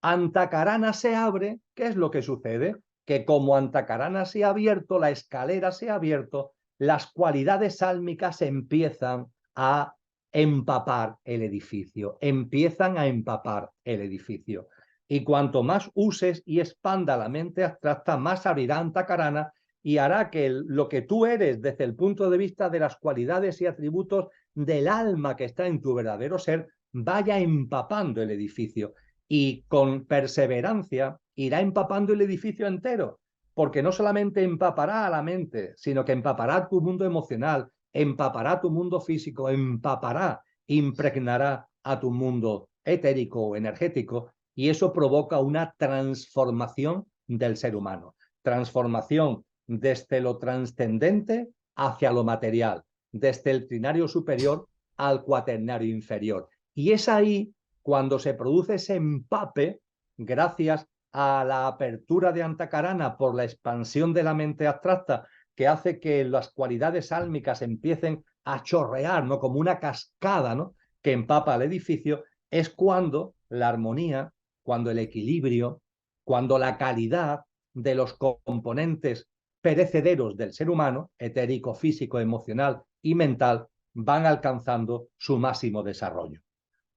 Antakarana se abre, ¿qué es lo que sucede? Que como Antakarana se ha abierto, la escalera se ha abierto, las cualidades álmicas empiezan a empapar el edificio, empiezan a empapar el edificio. Y cuanto más uses y expanda la mente abstracta, más abrirá Antakarana y hará que lo que tú eres desde el punto de vista de las cualidades y atributos del alma que está en tu verdadero ser, vaya empapando el edificio y con perseverancia irá empapando el edificio entero, porque no solamente empapará a la mente, sino que empapará tu mundo emocional, empapará tu mundo físico, empapará, impregnará a tu mundo etérico o energético, y eso provoca una transformación del ser humano. Transformación desde lo trascendente hacia lo material, desde el trinario superior al cuaternario inferior. Y es ahí cuando se produce ese empape, gracias a la apertura de Antakarana por la expansión de la mente abstracta, que hace que las cualidades álmicas empiecen a chorrear, ¿no? Como una cascada, ¿no? Que empapa el edificio, es cuando la armonía, cuando el equilibrio, cuando la calidad de los componentes perecederos del ser humano, etérico, físico, emocional y mental, van alcanzando su máximo desarrollo.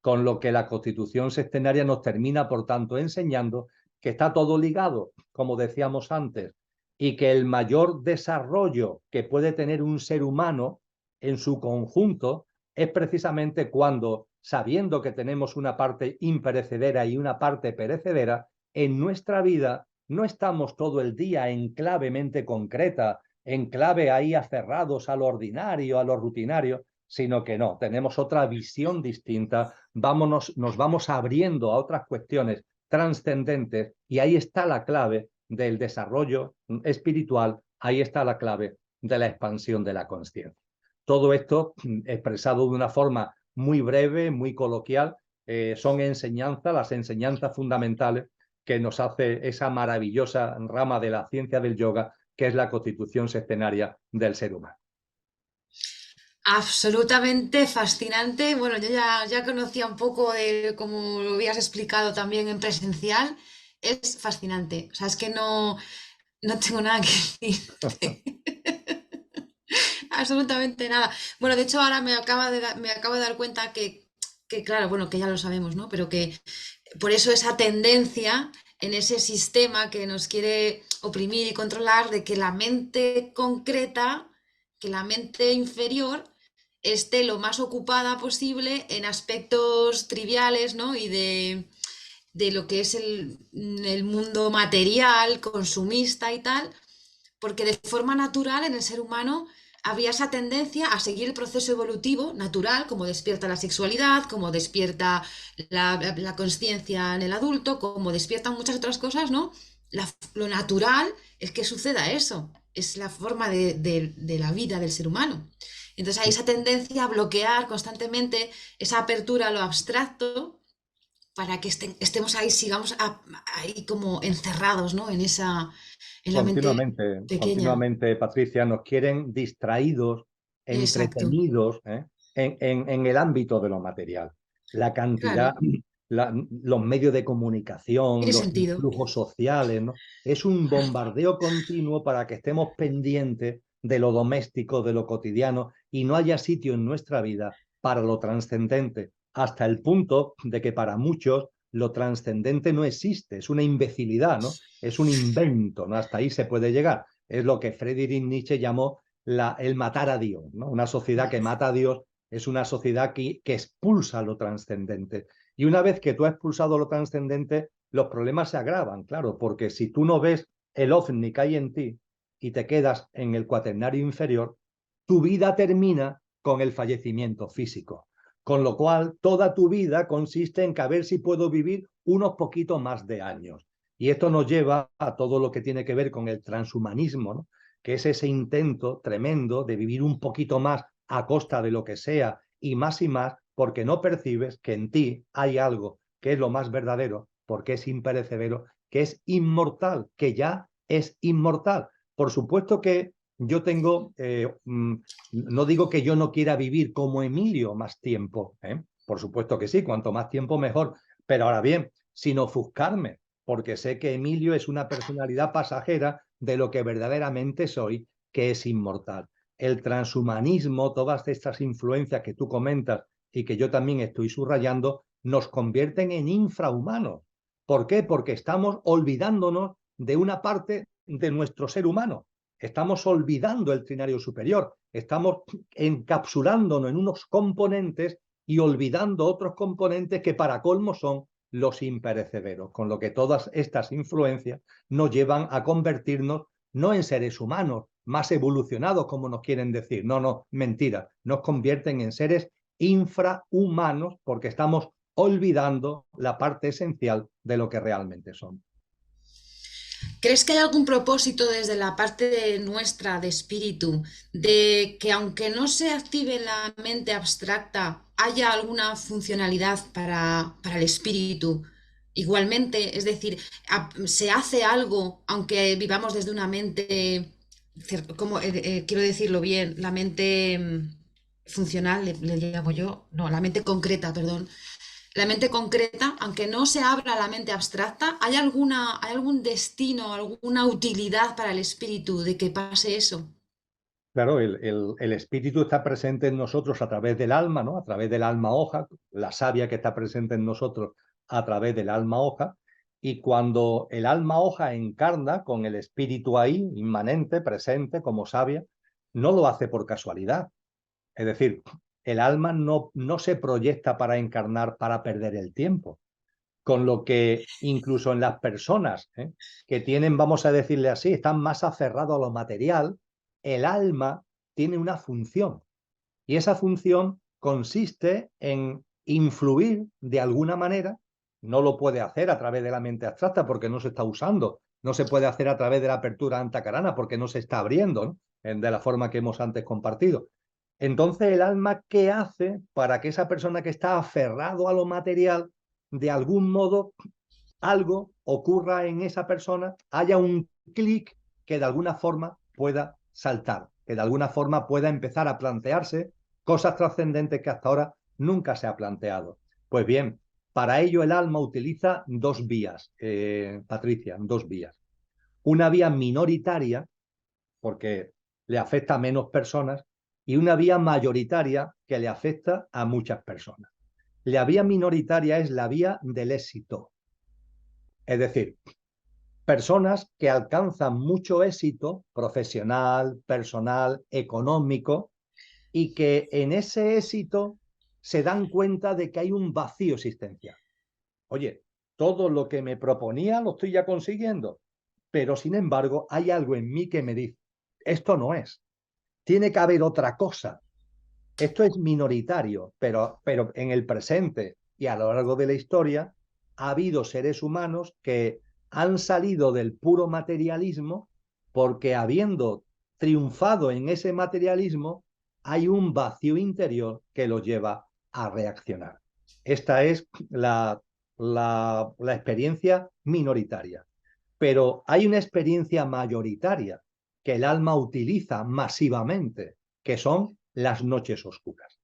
Con lo que la Constitución Sextenaria nos termina, por tanto, enseñando que está todo ligado, como decíamos antes, y que el mayor desarrollo que puede tener un ser humano en su conjunto es precisamente cuando, sabiendo que tenemos una parte imperecedera y una parte perecedera, en nuestra vida no estamos todo el día en clave mente concreta, en clave ahí aferrados a lo ordinario, a lo rutinario, sino que no, tenemos otra visión distinta, nos vamos abriendo a otras cuestiones trascendentes y ahí está la clave del desarrollo espiritual, ahí está la clave de la expansión de la conciencia. Todo esto expresado de una forma muy breve, muy coloquial, son enseñanzas, las enseñanzas fundamentales que nos hace esa maravillosa rama de la ciencia del yoga, que es la constitución sextenaria del ser humano. Absolutamente fascinante. Bueno, yo ya conocía un poco de cómo lo habías explicado también en presencial. Es fascinante. O sea, es que no tengo nada que decir. Absolutamente nada. Bueno, de hecho, ahora me acabo de dar cuenta que, claro, bueno, que ya lo sabemos, ¿no? Pero que por eso esa tendencia en ese sistema que nos quiere oprimir y controlar de que la mente concreta, que la mente inferior esté lo más ocupada posible en aspectos triviales, ¿no? Y de lo que es el mundo material, consumista y tal, porque de forma natural en el ser humano había esa tendencia a seguir el proceso evolutivo natural, como despierta la sexualidad, como despierta la conciencia en el adulto, como despiertan muchas otras cosas, ¿no? Lo natural es que suceda eso, es la forma de la vida del ser humano. Entonces hay esa tendencia a bloquear constantemente esa apertura a lo abstracto para que estemos ahí, sigamos ahí como encerrados, ¿no? En la mente Continuamente, pequeña. continuamente, Patricia, nos quieren distraídos, Exacto. entretenidos, ¿eh? en el ámbito de lo material. La cantidad, Claro, los medios de comunicación, tiene los sentido. flujos sociales, ¿no? Es un bombardeo continuo para que estemos pendientes de lo doméstico, de lo cotidiano, y no haya sitio en nuestra vida para lo trascendente, hasta el punto de que para muchos lo trascendente no existe, es una imbecilidad, ¿no? Es un invento, ¿no? Hasta ahí se puede llegar. Es lo que Friedrich Nietzsche llamó el matar a Dios, ¿no? Una sociedad que mata a Dios es una sociedad que expulsa lo trascendente. Y una vez que tú has expulsado lo trascendente, los problemas se agravan, claro, porque si tú no ves el ovni que hay en ti y te quedas en el cuaternario inferior, tu vida termina con el fallecimiento físico. Con lo cual, toda tu vida consiste en que a ver si puedo vivir unos poquitos más de años. Y esto nos lleva a todo lo que tiene que ver con el transhumanismo, ¿no? Que es ese intento tremendo de vivir un poquito más a costa de lo que sea y más, porque no percibes que en ti hay algo que es lo más verdadero, porque es imperecedero, que es inmortal, que ya es inmortal. Por supuesto que yo tengo, no digo que yo no quiera vivir como Emilio más tiempo, ¿eh? Por supuesto que sí, cuanto más tiempo mejor, pero ahora bien, sin ofuscarme, porque sé que Emilio es una personalidad pasajera de lo que verdaderamente soy, que es inmortal. El transhumanismo, todas estas influencias que tú comentas y que yo también estoy subrayando, nos convierten en infrahumanos. ¿Por qué? Porque estamos olvidándonos de una parte de nuestro ser humano. Estamos olvidando el trinario superior, estamos encapsulándonos en unos componentes y olvidando otros componentes que para colmo son los imperecederos, con lo que todas estas influencias nos llevan a convertirnos no en seres humanos más evolucionados, como nos quieren decir, no, mentira, nos convierten en seres infrahumanos porque estamos olvidando la parte esencial de lo que realmente son. ¿Crees que hay algún propósito desde la parte de nuestra, de espíritu, de que aunque no se active la mente abstracta, haya alguna funcionalidad para el espíritu? Igualmente, es decir, se hace algo, aunque vivamos desde una mente, como, quiero decirlo bien, la mente funcional, le llamo yo, no, la mente concreta, perdón, la mente concreta, aunque no se abra la mente abstracta, ¿hay algún destino, alguna utilidad para el espíritu de que pase eso? Claro, el espíritu está presente en nosotros a través del alma, ¿no? A través del alma hoja, la savia que está presente en nosotros a través del alma hoja. Y cuando el alma hoja encarna con el espíritu ahí, inmanente, presente, como savia, no lo hace por casualidad. Es decir, el alma no se proyecta para encarnar, para perder el tiempo. Con lo que incluso en las personas que tienen, vamos a decirle así, están más aferrados a lo material, el alma tiene una función. Y esa función consiste en influir de alguna manera. No lo puede hacer a través de la mente abstracta porque no se está usando. No se puede hacer a través de la apertura antacarana porque no se está abriendo, ¿no? De la forma que hemos antes compartido. Entonces, el alma, ¿qué hace para que esa persona que está aferrado a lo material, de algún modo, algo ocurra en esa persona, haya un clic que de alguna forma pueda saltar, que de alguna forma pueda empezar a plantearse cosas trascendentes que hasta ahora nunca se ha planteado? Pues bien, para ello el alma utiliza dos vías, Patricia, dos vías. Una vía minoritaria, porque le afecta a menos personas, y una vía mayoritaria que le afecta a muchas personas. La vía minoritaria es la vía del éxito. Es decir, personas que alcanzan mucho éxito profesional, personal, económico, y que en ese éxito se dan cuenta de que hay un vacío existencial. Oye, todo lo que me proponía lo estoy ya consiguiendo, pero sin embargo hay algo en mí que me dice, esto no es, tiene que haber otra cosa. Esto es minoritario, pero en el presente y a lo largo de la historia ha habido seres humanos que han salido del puro materialismo porque habiendo triunfado en ese materialismo, hay un vacío interior que los lleva a reaccionar. Esta es la experiencia minoritaria. Pero hay una experiencia mayoritaria que el alma utiliza masivamente, que son las noches oscuras.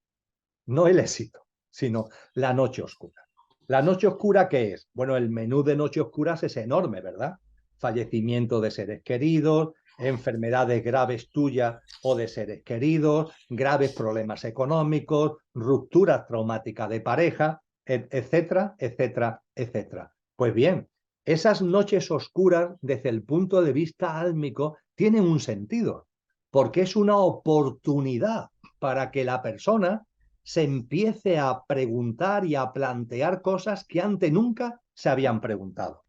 no el éxito, sino la noche oscura. ¿La noche oscura qué es? Bueno, el menú de noche oscuras es enorme, ¿verdad? Fallecimiento de seres queridos, enfermedades graves tuyas o de seres queridos, graves problemas económicos, rupturas traumáticas de pareja, etcétera, etcétera, etcétera. Pues bien, esas noches oscuras, desde el punto de vista álmico, tienen un sentido, porque es una oportunidad para que la persona se empiece a preguntar y a plantear cosas que antes nunca se habían preguntado.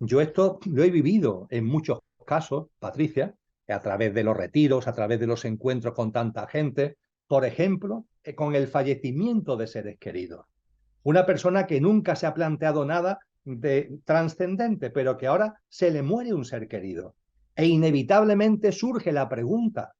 Yo esto lo he vivido en muchos casos, Patricia, a través de los retiros, a través de los encuentros con tanta gente, por ejemplo, con el fallecimiento de seres queridos. Una persona que nunca se ha planteado nada de trascendente, pero que ahora se le muere un ser querido. E inevitablemente surge la pregunta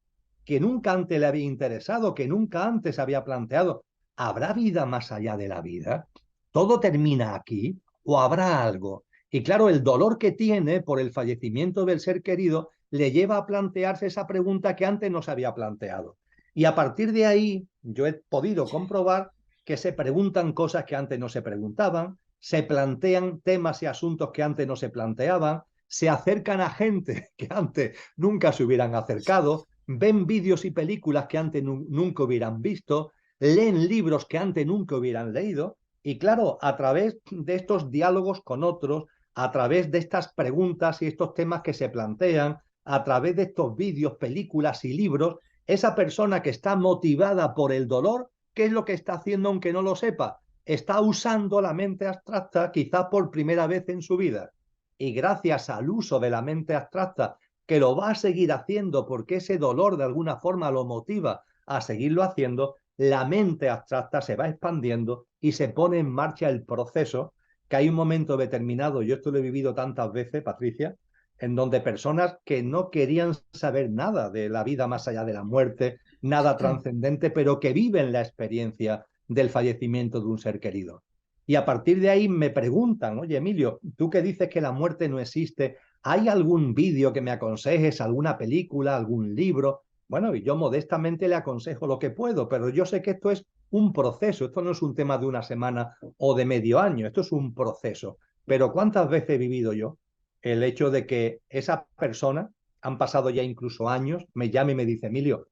que nunca antes le había interesado, que nunca antes había planteado. ¿Habrá vida más allá de la vida? ¿Todo termina aquí? ¿O habrá algo? Y claro, el dolor que tiene por el fallecimiento del ser querido le lleva a plantearse esa pregunta que antes no se había planteado. Y a partir de ahí, yo he podido comprobar que se preguntan cosas que antes no se preguntaban, se plantean temas y asuntos que antes no se planteaban, se acercan a gente que antes nunca se hubieran acercado, ven vídeos y películas que antes nunca hubieran visto, leen libros que antes nunca hubieran leído, y claro, a través de estos diálogos con otros, a través de estas preguntas y estos temas que se plantean, a través de estos vídeos, películas y libros, esa persona que está motivada por el dolor, ¿qué es lo que está haciendo aunque no lo sepa? Está usando la mente abstracta quizá por primera vez en su vida. Y gracias al uso de la mente abstracta, que lo va a seguir haciendo porque ese dolor de alguna forma lo motiva a seguirlo haciendo, la mente abstracta se va expandiendo y se pone en marcha el proceso, que hay un momento determinado, yo esto lo he vivido tantas veces, Patricia, en donde personas que no querían saber nada de la vida más allá de la muerte, nada trascendente, pero que viven la experiencia del fallecimiento de un ser querido. Y a partir de ahí me preguntan, oye Emilio, tú que dices que la muerte no existe, ¿hay algún vídeo que me aconsejes, alguna película, algún libro? Bueno, y yo modestamente le aconsejo lo que puedo, pero yo sé que esto es un proceso, esto no es un tema de una semana o de medio año, esto es un proceso. Pero ¿cuántas veces he vivido yo el hecho de que esa persona, han pasado ya incluso años, me llame y me dice, Emilio,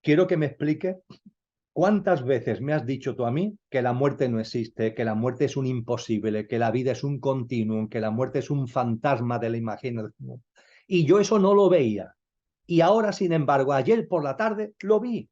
quiero que me explique cuántas veces me has dicho tú a mí que la muerte no existe, que la muerte es un imposible, que la vida es un continuum, que la muerte es un fantasma de la imaginación. Y yo eso no lo veía. Y ahora, sin embargo, ayer por la tarde lo vi.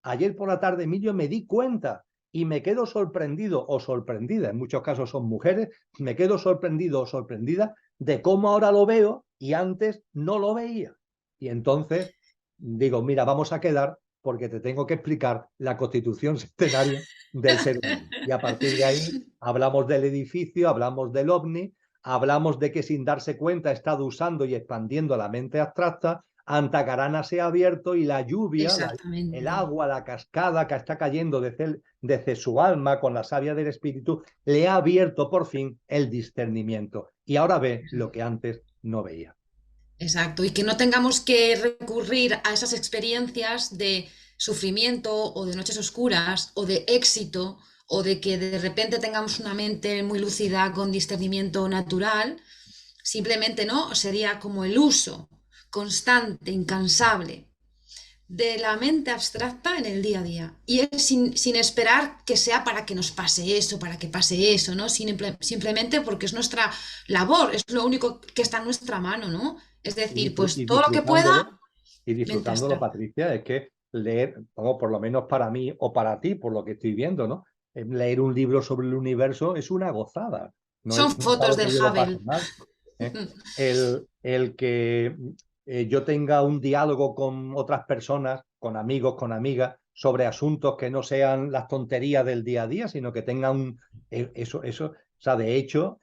Ayer por la tarde, Emilio, me di cuenta y me quedo sorprendido o sorprendida, en muchos casos son mujeres, me quedo sorprendido o sorprendida de cómo ahora lo veo y antes no lo veía. Y entonces digo, mira, vamos a quedar porque te tengo que explicar la constitución centenaria del ser humano. Y a partir de ahí hablamos del edificio, hablamos del ovni, hablamos de que sin darse cuenta ha estado usando y expandiendo la mente abstracta, Antacarana se ha abierto y la lluvia, el Exactamente. agua, la cascada que está cayendo desde su alma con la savia del espíritu, le ha abierto por fin el discernimiento. Y ahora ve lo que antes no veía. Exacto, y que no tengamos que recurrir a esas experiencias de sufrimiento o de noches oscuras o de éxito o de que de repente tengamos una mente muy lúcida con discernimiento natural, simplemente no, sería como el uso constante, incansable de la mente abstracta en el día a día. Y es sin esperar que sea para que nos pase eso, para que pase eso, ¿no? Simplemente porque es nuestra labor, es lo único que está en nuestra mano, ¿no? Es decir, pues Y todo lo que pueda, mente disfrutándolo, abstracta. Patricia, es que leer, o por lo menos para mí o para ti, por lo que estoy viendo, ¿no? Leer un libro sobre el universo es una gozada, Son no es fotos algo del que yo lo Hubble. pase mal. ¿Eh? El que yo tenga un diálogo con otras personas, con amigos, con amigas, sobre asuntos que no sean las tonterías del día a día, sino que tengan eso, o sea, de hecho,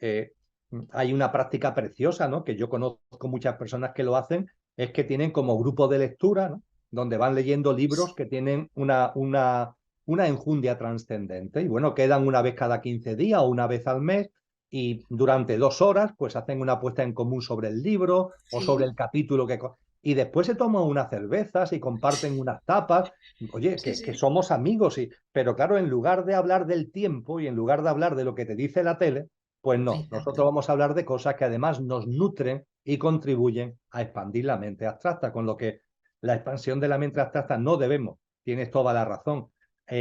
hay una práctica preciosa, ¿no? Que yo conozco muchas personas que lo hacen, es que tienen como grupo de lectura, ¿no? Donde van leyendo libros que tienen una enjundia trascendente. Y bueno, quedan una vez cada 15 días o una vez al mes y durante 2 horas pues hacen una puesta en común sobre el libro o sobre Sí. el capítulo y después se toman unas cervezas y comparten unas tapas. Oye, Sí, que sí. somos amigos, pero claro, en lugar de hablar del tiempo y en lugar de hablar de lo que te dice la tele, pues no, nosotros Exacto. vamos a hablar de cosas que además nos nutren y contribuyen a expandir la mente abstracta, con lo que la expansión de la mente abstracta no debemos, tienes toda la razón,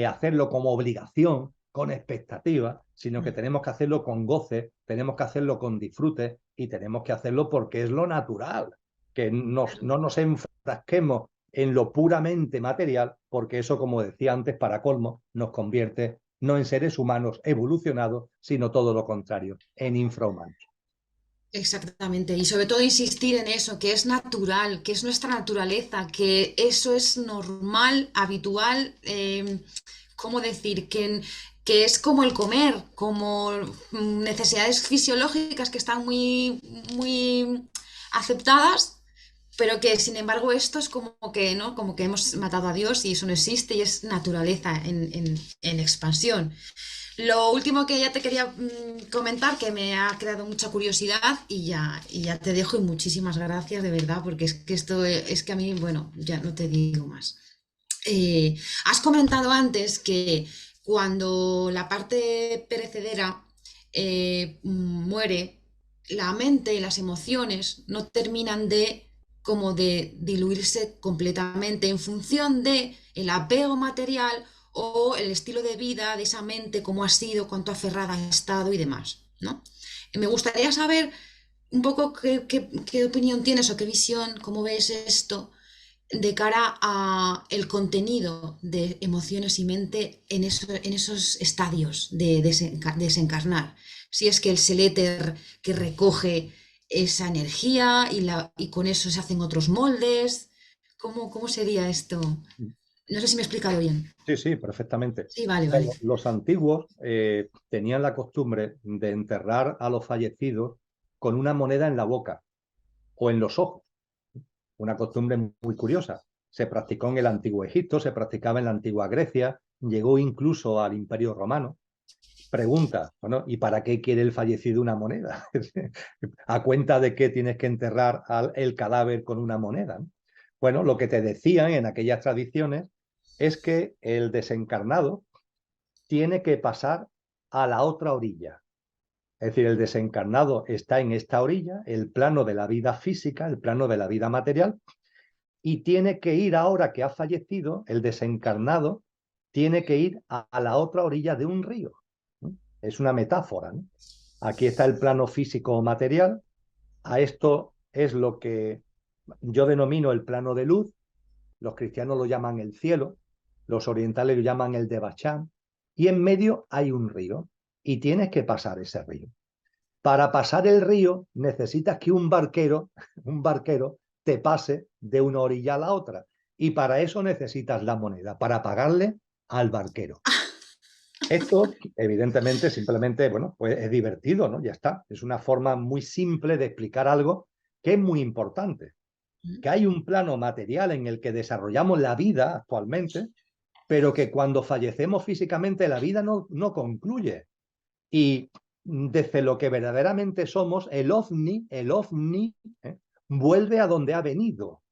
hacerlo como obligación, con expectativa, sino que Mm. tenemos que hacerlo con goce, tenemos que hacerlo con disfrute y tenemos que hacerlo porque es lo natural, que Claro. no nos enfrasquemos en lo puramente material, porque eso, como decía antes, para colmo, nos convierte no en seres humanos evolucionados, sino todo lo contrario, en infrahumanos. Exactamente, y sobre todo insistir en eso, que es natural, que es nuestra naturaleza, que eso es normal, habitual, ¿cómo decir? Que es como el comer, como necesidades fisiológicas que están muy aceptadas, pero que sin embargo esto es como que, ¿no? Como que hemos matado a Dios y eso no existe y es naturaleza en expansión. Lo último que ya te quería comentar, que me ha creado mucha curiosidad y ya te dejo y muchísimas gracias de verdad, porque es que esto es que a mí, bueno, ya no te digo más. Has comentado antes que cuando la parte perecedera muere, la mente y las emociones no terminan de como de diluirse completamente en función de el apego material o el estilo de vida de esa mente, cómo ha sido, cuánto aferrada ha estado y demás, ¿no? Me gustaría saber un poco qué opinión tienes o qué visión, cómo ves esto de cara a el contenido de emociones y mente en esos estadios de desencarnar. Si es que es el éter que recoge esa energía y con eso se hacen otros moldes. ¿Cómo sería esto? No sé si me he explicado bien. Sí, sí, perfectamente. Sí, vale, vale. Los antiguos tenían la costumbre de enterrar a los fallecidos con una moneda en la boca o en los ojos. Una costumbre muy curiosa. Se practicó en el antiguo Egipto, se practicaba en la antigua Grecia, llegó incluso al Imperio Romano. Pregunta, bueno, ¿y para qué quiere el fallecido una moneda? ¿A cuenta de qué tienes que enterrar el cadáver con una moneda? ¿No? Bueno, lo que te decían en aquellas tradiciones es que el desencarnado tiene que pasar a la otra orilla. Es decir, el desencarnado está en esta orilla, el plano de la vida física, el plano de la vida material, y tiene que ir ahora que ha fallecido, el desencarnado, tiene que ir a la otra orilla de un río. ¿No? Es una metáfora, ¿no? Aquí está el plano físico material, a esto es lo que yo denomino el plano de luz, los cristianos lo llaman el cielo, los orientales lo llaman el Devachan, y en medio hay un río, y tienes que pasar ese río. Para pasar el río necesitas que un barquero te pase de una orilla a la otra. Y para eso necesitas la moneda, para pagarle al barquero. Esto, evidentemente, simplemente, bueno, pues es divertido, ¿no? Ya está. Es una forma muy simple de explicar algo que es muy importante. Que hay un plano material en el que desarrollamos la vida actualmente, pero que cuando fallecemos físicamente la vida no concluye. Y desde lo que verdaderamente somos, el ovni vuelve a donde ha venido.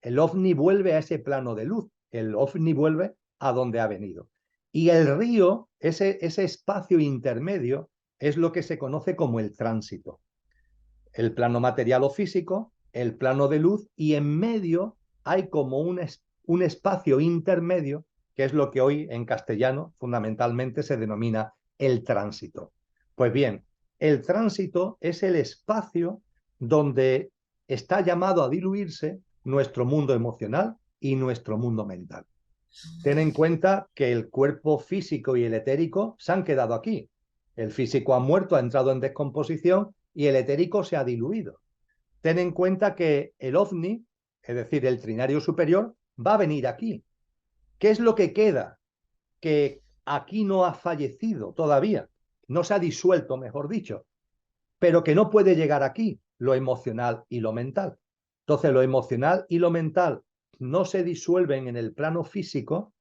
El ovni vuelve a ese plano de luz. El ovni vuelve a donde ha venido. Y el río, ese espacio intermedio, es lo que se conoce como el tránsito. El plano material o físico, el plano de luz, y en medio hay como un espacio intermedio, que es lo que hoy en castellano fundamentalmente se denomina el tránsito. Pues bien, el tránsito es el espacio donde está llamado a diluirse nuestro mundo emocional y nuestro mundo mental. Ten en cuenta que el cuerpo físico y el etérico se han quedado aquí. El físico ha muerto, ha entrado en descomposición y el etérico se ha diluido. Ten en cuenta que el ovni, es decir, el trinario superior, va a venir aquí. ¿Qué es lo que queda? Que aquí no ha fallecido todavía, no se ha disuelto, mejor dicho, pero que no puede llegar aquí, lo emocional y lo mental. Entonces, lo emocional y lo mental no se disuelven en el plano físico,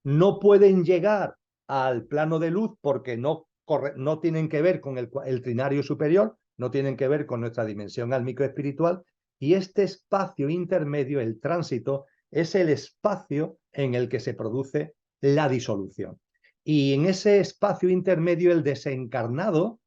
no pueden llegar al plano de luz porque no tienen que ver con el trinario superior, no tienen que ver con nuestra dimensión álmico espiritual, Y este espacio intermedio, el tránsito, es el espacio en el que se produce la disolución. Y en ese espacio intermedio, el desencarnado,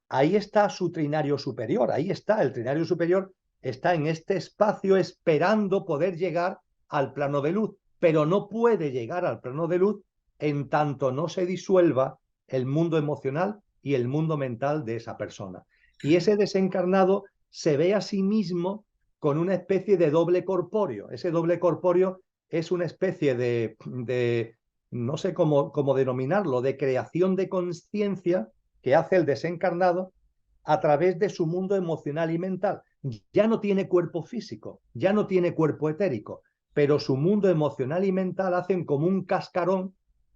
ahí está su trinario superior, ahí está, el trinario superior está en este espacio esperando poder llegar al plano de luz, pero no puede llegar al plano de luz en tanto no se disuelva el mundo emocional y el mundo mental de esa persona. Y ese desencarnado se ve a sí mismo con una especie de doble corpóreo. Ese doble corpóreo es una especie de no sé cómo denominarlo, de creación de conciencia que hace el desencarnado a través de su mundo emocional y mental. Ya no tiene cuerpo físico, ya no tiene cuerpo etérico, pero su mundo emocional y mental hacen como un cascarón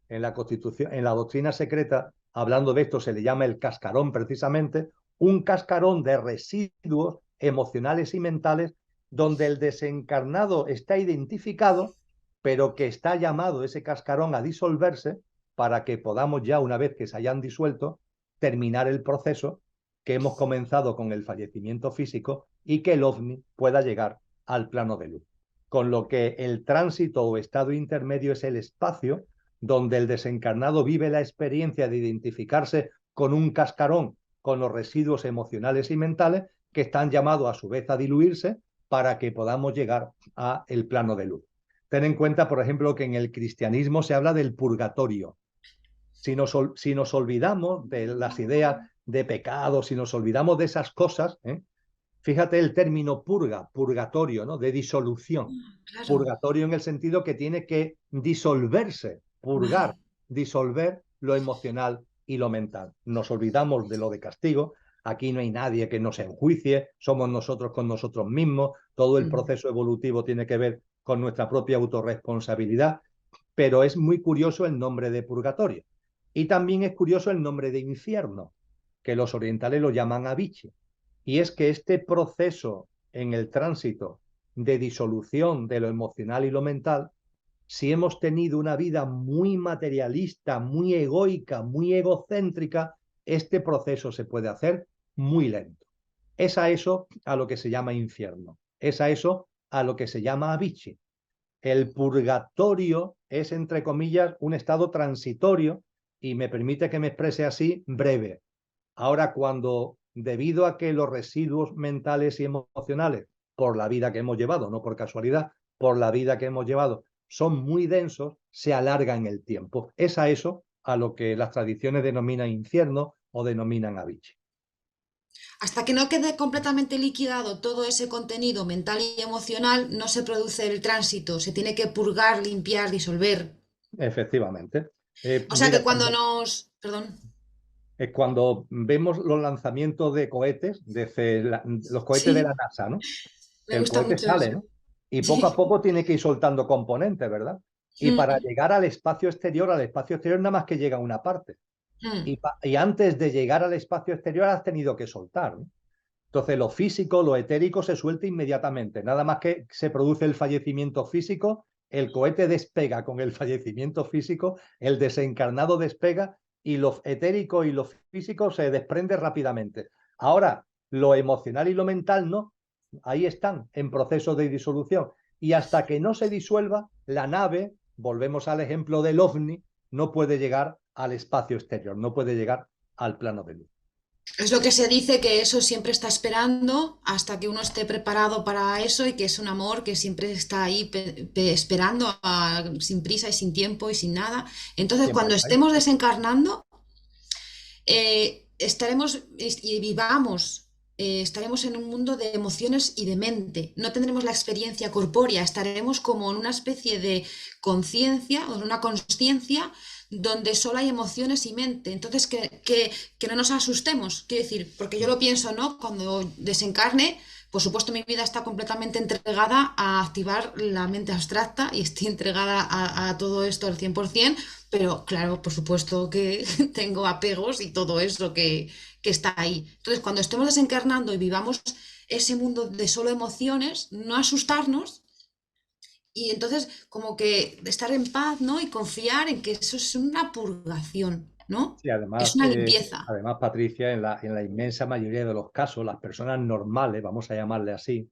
en la Constitución, en la doctrina secreta, hablando de esto se le llama el cascarón precisamente, un cascarón de residuos emocionales y mentales donde el desencarnado está identificado, pero que está llamado ese cascarón a disolverse para que podamos ya, una vez que se hayan disuelto, terminar el proceso que hemos comenzado con el fallecimiento físico y que el ovni pueda llegar al plano de luz. Con lo que el tránsito o estado intermedio es el espacio donde el desencarnado vive la experiencia de identificarse con un cascarón, con los residuos emocionales y mentales que están llamados a su vez a diluirse para que podamos llegar al plano de luz. Ten en cuenta, por ejemplo, que en el cristianismo se habla del purgatorio. Si nos olvidamos de las ideas de pecado, si nos olvidamos de esas cosas, fíjate el término purga, purgatorio, ¿no? De disolución. Claro, Purgatorio en el sentido que tiene que disolverse, purgar, vale. disolver lo emocional y lo mental. Nos olvidamos de lo de castigo. Aquí no hay nadie que nos enjuicie, somos nosotros con nosotros mismos. Todo el Mm. proceso evolutivo tiene que ver con nuestra propia autorresponsabilidad, pero es muy curioso el nombre de purgatorio. Y también es curioso el nombre de infierno, que los orientales lo llaman aviche. Y es que este proceso en el tránsito de disolución de lo emocional y lo mental, si hemos tenido una vida muy materialista, muy egoica, muy egocéntrica, este proceso se puede hacer muy lento. Es a eso a lo que se llama infierno. Es a eso a lo que se llama aviche. El purgatorio es, entre comillas, un estado transitorio y me permite que me exprese así, breve. Ahora, cuando debido a que los residuos mentales y emocionales, por la vida que hemos llevado, no por casualidad, por la vida que hemos llevado, son muy densos, se alarga en el tiempo. Es a eso a lo que las tradiciones denominan infierno o denominan aviche. Hasta que no quede completamente liquidado todo ese contenido mental y emocional, no se produce el tránsito, se tiene que purgar, limpiar, disolver. Efectivamente. O sea Mira, que cuando nos... Perdón. cuando vemos los lanzamientos de cohetes, los cohetes de la Sí, NASA, ¿no? me El gusta cohete mucho sale, eso. ¿no? Y poco a Sí. poco tiene que ir soltando componentes, ¿verdad? Y para Mm, llegar al espacio exterior nada más que llega una parte. mm. Y antes de llegar al espacio exterior has tenido que soltar, ¿no? Entonces lo físico, lo etérico se suelta inmediatamente. Nada más que se produce el fallecimiento físico, el cohete despega con el fallecimiento físico, el desencarnado despega y lo etérico y lo físico se desprende rápidamente. Ahora, lo emocional y lo mental no. Ahí están en proceso de disolución. Y hasta que no se disuelva, la nave, volvemos al ejemplo del ovni, no puede llegar al espacio exterior, no puede llegar al plano de luz. Es lo que se dice que eso siempre está esperando hasta que uno esté preparado para eso y que es un amor que siempre está ahí esperando sin prisa y sin tiempo y sin nada. Entonces, Siempre cuando está ahí. estemos desencarnando, estaremos y vivamos, estaremos en un mundo de emociones y de mente. No tendremos la experiencia corpórea, estaremos como en una especie de conciencia o en una consciencia donde solo hay emociones y mente. Entonces, que no nos asustemos, quiero decir, porque yo lo pienso, ¿no? Cuando desencarne, por supuesto, mi vida está completamente entregada a activar la mente abstracta y estoy entregada a todo esto al 100%, pero claro, por supuesto que tengo apegos y todo eso que está ahí. Entonces, cuando estemos desencarnando y vivamos ese mundo de solo emociones, no asustarnos y entonces como que estar en paz, ¿no? Y confiar en que eso es una purgación, ¿no? Sí, Es además, una limpieza. además, Patricia, en la inmensa mayoría de los casos, las personas normales, vamos a llamarle así,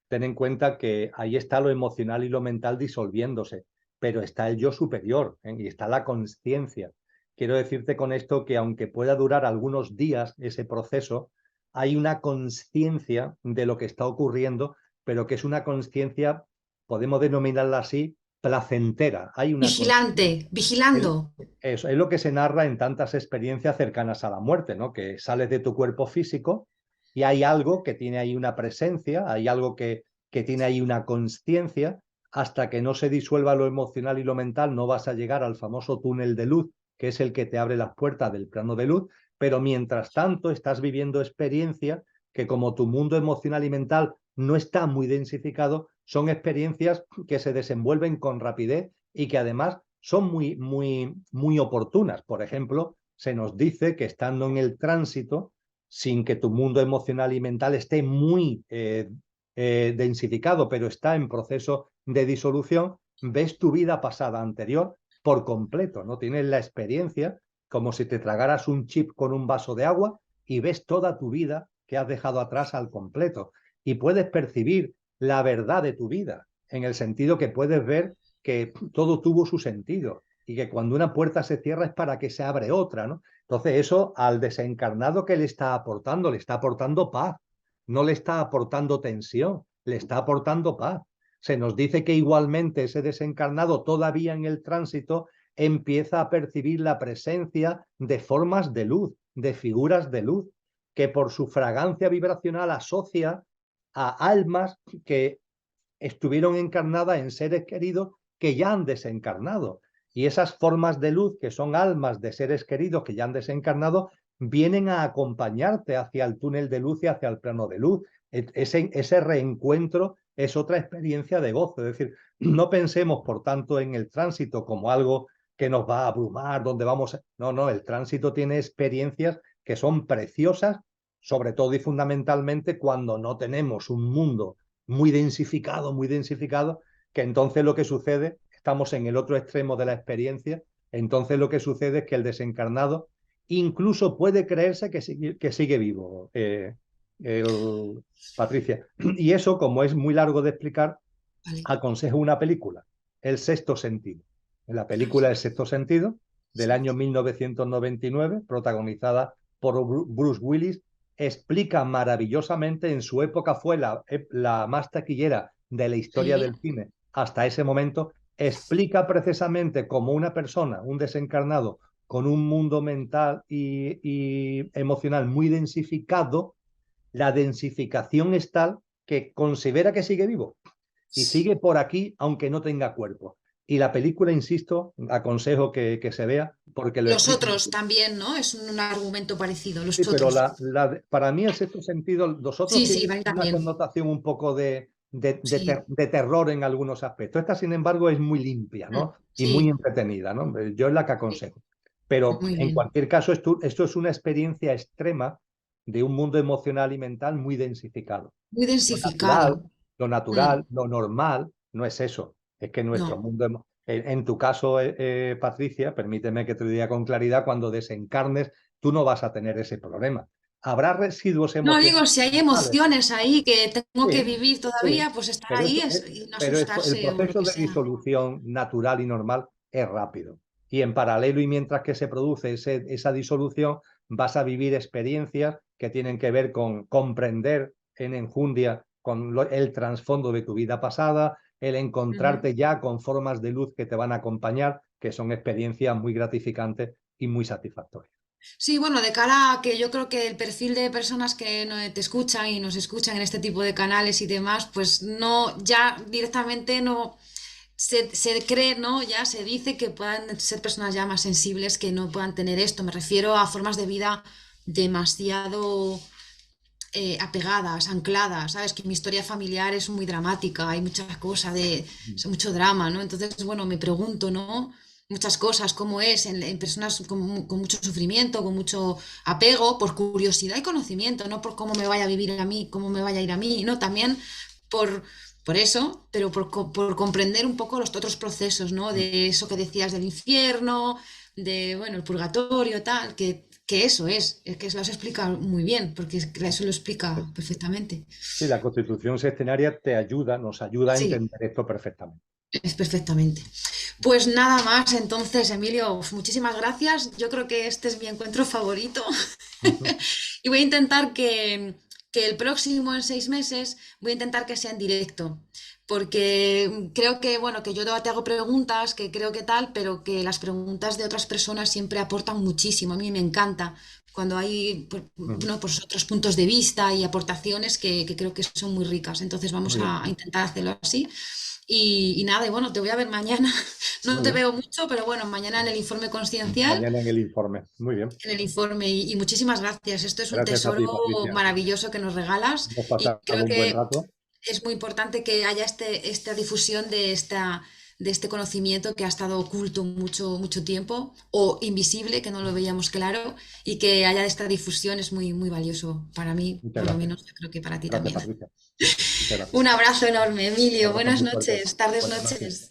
ten en cuenta que ahí está lo emocional y lo mental disolviéndose, pero está el yo superior, ¿eh? Y está la conciencia. Quiero decirte con esto que aunque pueda durar algunos días ese proceso, hay una conciencia de lo que está ocurriendo, pero que es una conciencia, podemos denominarla así, placentera. Hay una Vigilante, es, vigilando. eso es lo que se narra en tantas experiencias cercanas a la muerte, ¿no? Que sales de tu cuerpo físico y hay algo que tiene ahí una presencia, hay algo que tiene ahí una conciencia, hasta que no se disuelva lo emocional y lo mental, no vas a llegar al famoso túnel de luz, que es el que te abre las puertas del plano de luz, pero mientras tanto estás viviendo experiencias que, como tu mundo emocional y mental no está muy densificado, son experiencias que se desenvuelven con rapidez y que además son muy oportunas. Por ejemplo, se nos dice que estando en el tránsito, sin que tu mundo emocional y mental esté muy densificado, pero está en proceso de disolución, ves tu vida pasada anterior por completo, ¿no? Tienes la experiencia como si te tragaras un chip con un vaso de agua y ves toda tu vida que has dejado atrás al completo. Y puedes percibir la verdad de tu vida, en el sentido que puedes ver que todo tuvo su sentido y que cuando una puerta se cierra es para que se abre otra, ¿no? Entonces eso al desencarnado, que le está aportando paz, no le está aportando tensión, le está aportando paz. Se nos dice que igualmente ese desencarnado todavía en el tránsito empieza a percibir la presencia de formas de luz, de figuras de luz, que por su fragancia vibracional asocia a almas que estuvieron encarnadas en seres queridos que ya han desencarnado. Y esas formas de luz, que son almas de seres queridos que ya han desencarnado, vienen a acompañarte hacia el túnel de luz y hacia el plano de luz. Ese reencuentro es otra experiencia de gozo. Es decir, no pensemos, por tanto, en el tránsito como algo que nos va a abrumar, donde vamos. No, no, el tránsito tiene experiencias que son preciosas, sobre todo y fundamentalmente cuando no tenemos un mundo muy densificado, que entonces lo que sucede, estamos en el otro extremo de la experiencia, entonces lo que sucede es que el desencarnado incluso puede creerse que sigue vivo, Patricia. Y eso, como es muy largo de explicar, Vale. aconsejo una película, El Sexto Sentido. En la película El Sexto Sentido, del Sí. año 1999, protagonizada por Bruce Willis, explica maravillosamente, en su época fue la más taquillera de la historia Sí. del cine hasta ese momento, explica precisamente cómo una persona, un desencarnado, con un mundo mental y emocional muy densificado, la densificación es tal que considera que sigue vivo y sigue por aquí aunque no tenga cuerpo. Y la película, insisto, aconsejo que se vea porque lo Los explica. otros también, ¿no? Es un argumento parecido, Sí, los pero otros. para mí el sexto sentido, los otros Sí, sí, tienen vale una también. connotación un poco Sí. de terror en algunos aspectos. Esta, sin embargo, es muy limpia, ¿no? Y muy Sí, entretenida, ¿no? Yo es la que sí, aconsejo. Pero muy en bien. cualquier caso, esto es una experiencia extrema de un mundo emocional y mental muy densificado. Muy Lo densificado. natural, lo Mm, natural, lo normal, no es eso. Es que nuestro no. mundo, en tu caso, Patricia, permíteme que te diga con claridad, cuando desencarnes, tú no vas a tener ese problema. Habrá residuos No, digo, emocionales. si hay Vale, emociones ahí que tengo que sí, vivir sí, todavía, pues estar pero, ahí eso, y no el asustarse o lo proceso que de sea. disolución natural y normal es rápido. Y en paralelo, y mientras que se produce esa disolución, vas a vivir experiencias que tienen que ver con comprender en enjundia con el trasfondo de tu vida pasada, el Ujú. encontrarte ya con formas de luz que te van a acompañar, que son experiencias muy gratificantes y muy satisfactorias. Sí, bueno, de cara a que yo creo que el perfil de personas que te escuchan y nos escuchan en este tipo de canales y demás, pues no, ya directamente no se cree, ¿no? Ya se dice que puedan ser personas ya más sensibles que no puedan tener esto. Me refiero a formas de vida demasiado apegadas, ancladas, ¿sabes? Que mi historia familiar es muy dramática, hay muchas cosas mucho drama, ¿no? Entonces, bueno, me pregunto, ¿no? Muchas cosas, cómo es en personas con mucho sufrimiento, con mucho apego, por curiosidad y conocimiento, no por cómo me vaya a vivir a mí, cómo me vaya a ir a mí, ¿no? También por, por eso, pero por comprender un poco los otros procesos, ¿no? De eso que decías del infierno, de, bueno, el purgatorio, tal, que que eso es que lo has explicado muy bien, porque es que eso lo explica perfectamente. Sí, la constitución sextenaria te ayuda, nos ayuda a Sí, entender esto perfectamente. es perfectamente. Pues nada más, entonces, Emilio, muchísimas gracias. Yo creo que este es mi encuentro favorito. Ujú. Y voy a intentar que el próximo en 6 meses, voy a intentar que sea en directo. Porque creo que, bueno, que yo te hago preguntas, que creo que tal, pero que las preguntas de otras personas siempre aportan muchísimo. A mí me encanta cuando hay, pues, Ujú. no, pues otros puntos de vista y aportaciones que creo que son muy ricas. Entonces vamos Muy bien, a intentar hacerlo así. Y nada, y bueno, te voy a ver mañana. No muy te bien. veo mucho, pero bueno, mañana en el informe consciencial, Mañana en el informe. Muy bien. en el informe. Y muchísimas gracias. Esto es un Gracias a tesoro ti, Patricia. maravilloso que nos regalas Hemos y pasado creo un buen que rato. es muy importante que haya esta difusión de este conocimiento que ha estado oculto mucho, mucho tiempo o invisible, que no lo veíamos claro, y que haya esta difusión es muy, muy valioso para mí, Muchas por lo gracias. menos yo creo que para ti Gracias, también. Patricia. Muchas gracias. Un abrazo enorme, Un Emilio. abrazo Buenas muy fuerte. noches, tardes, Buenas noches. noches.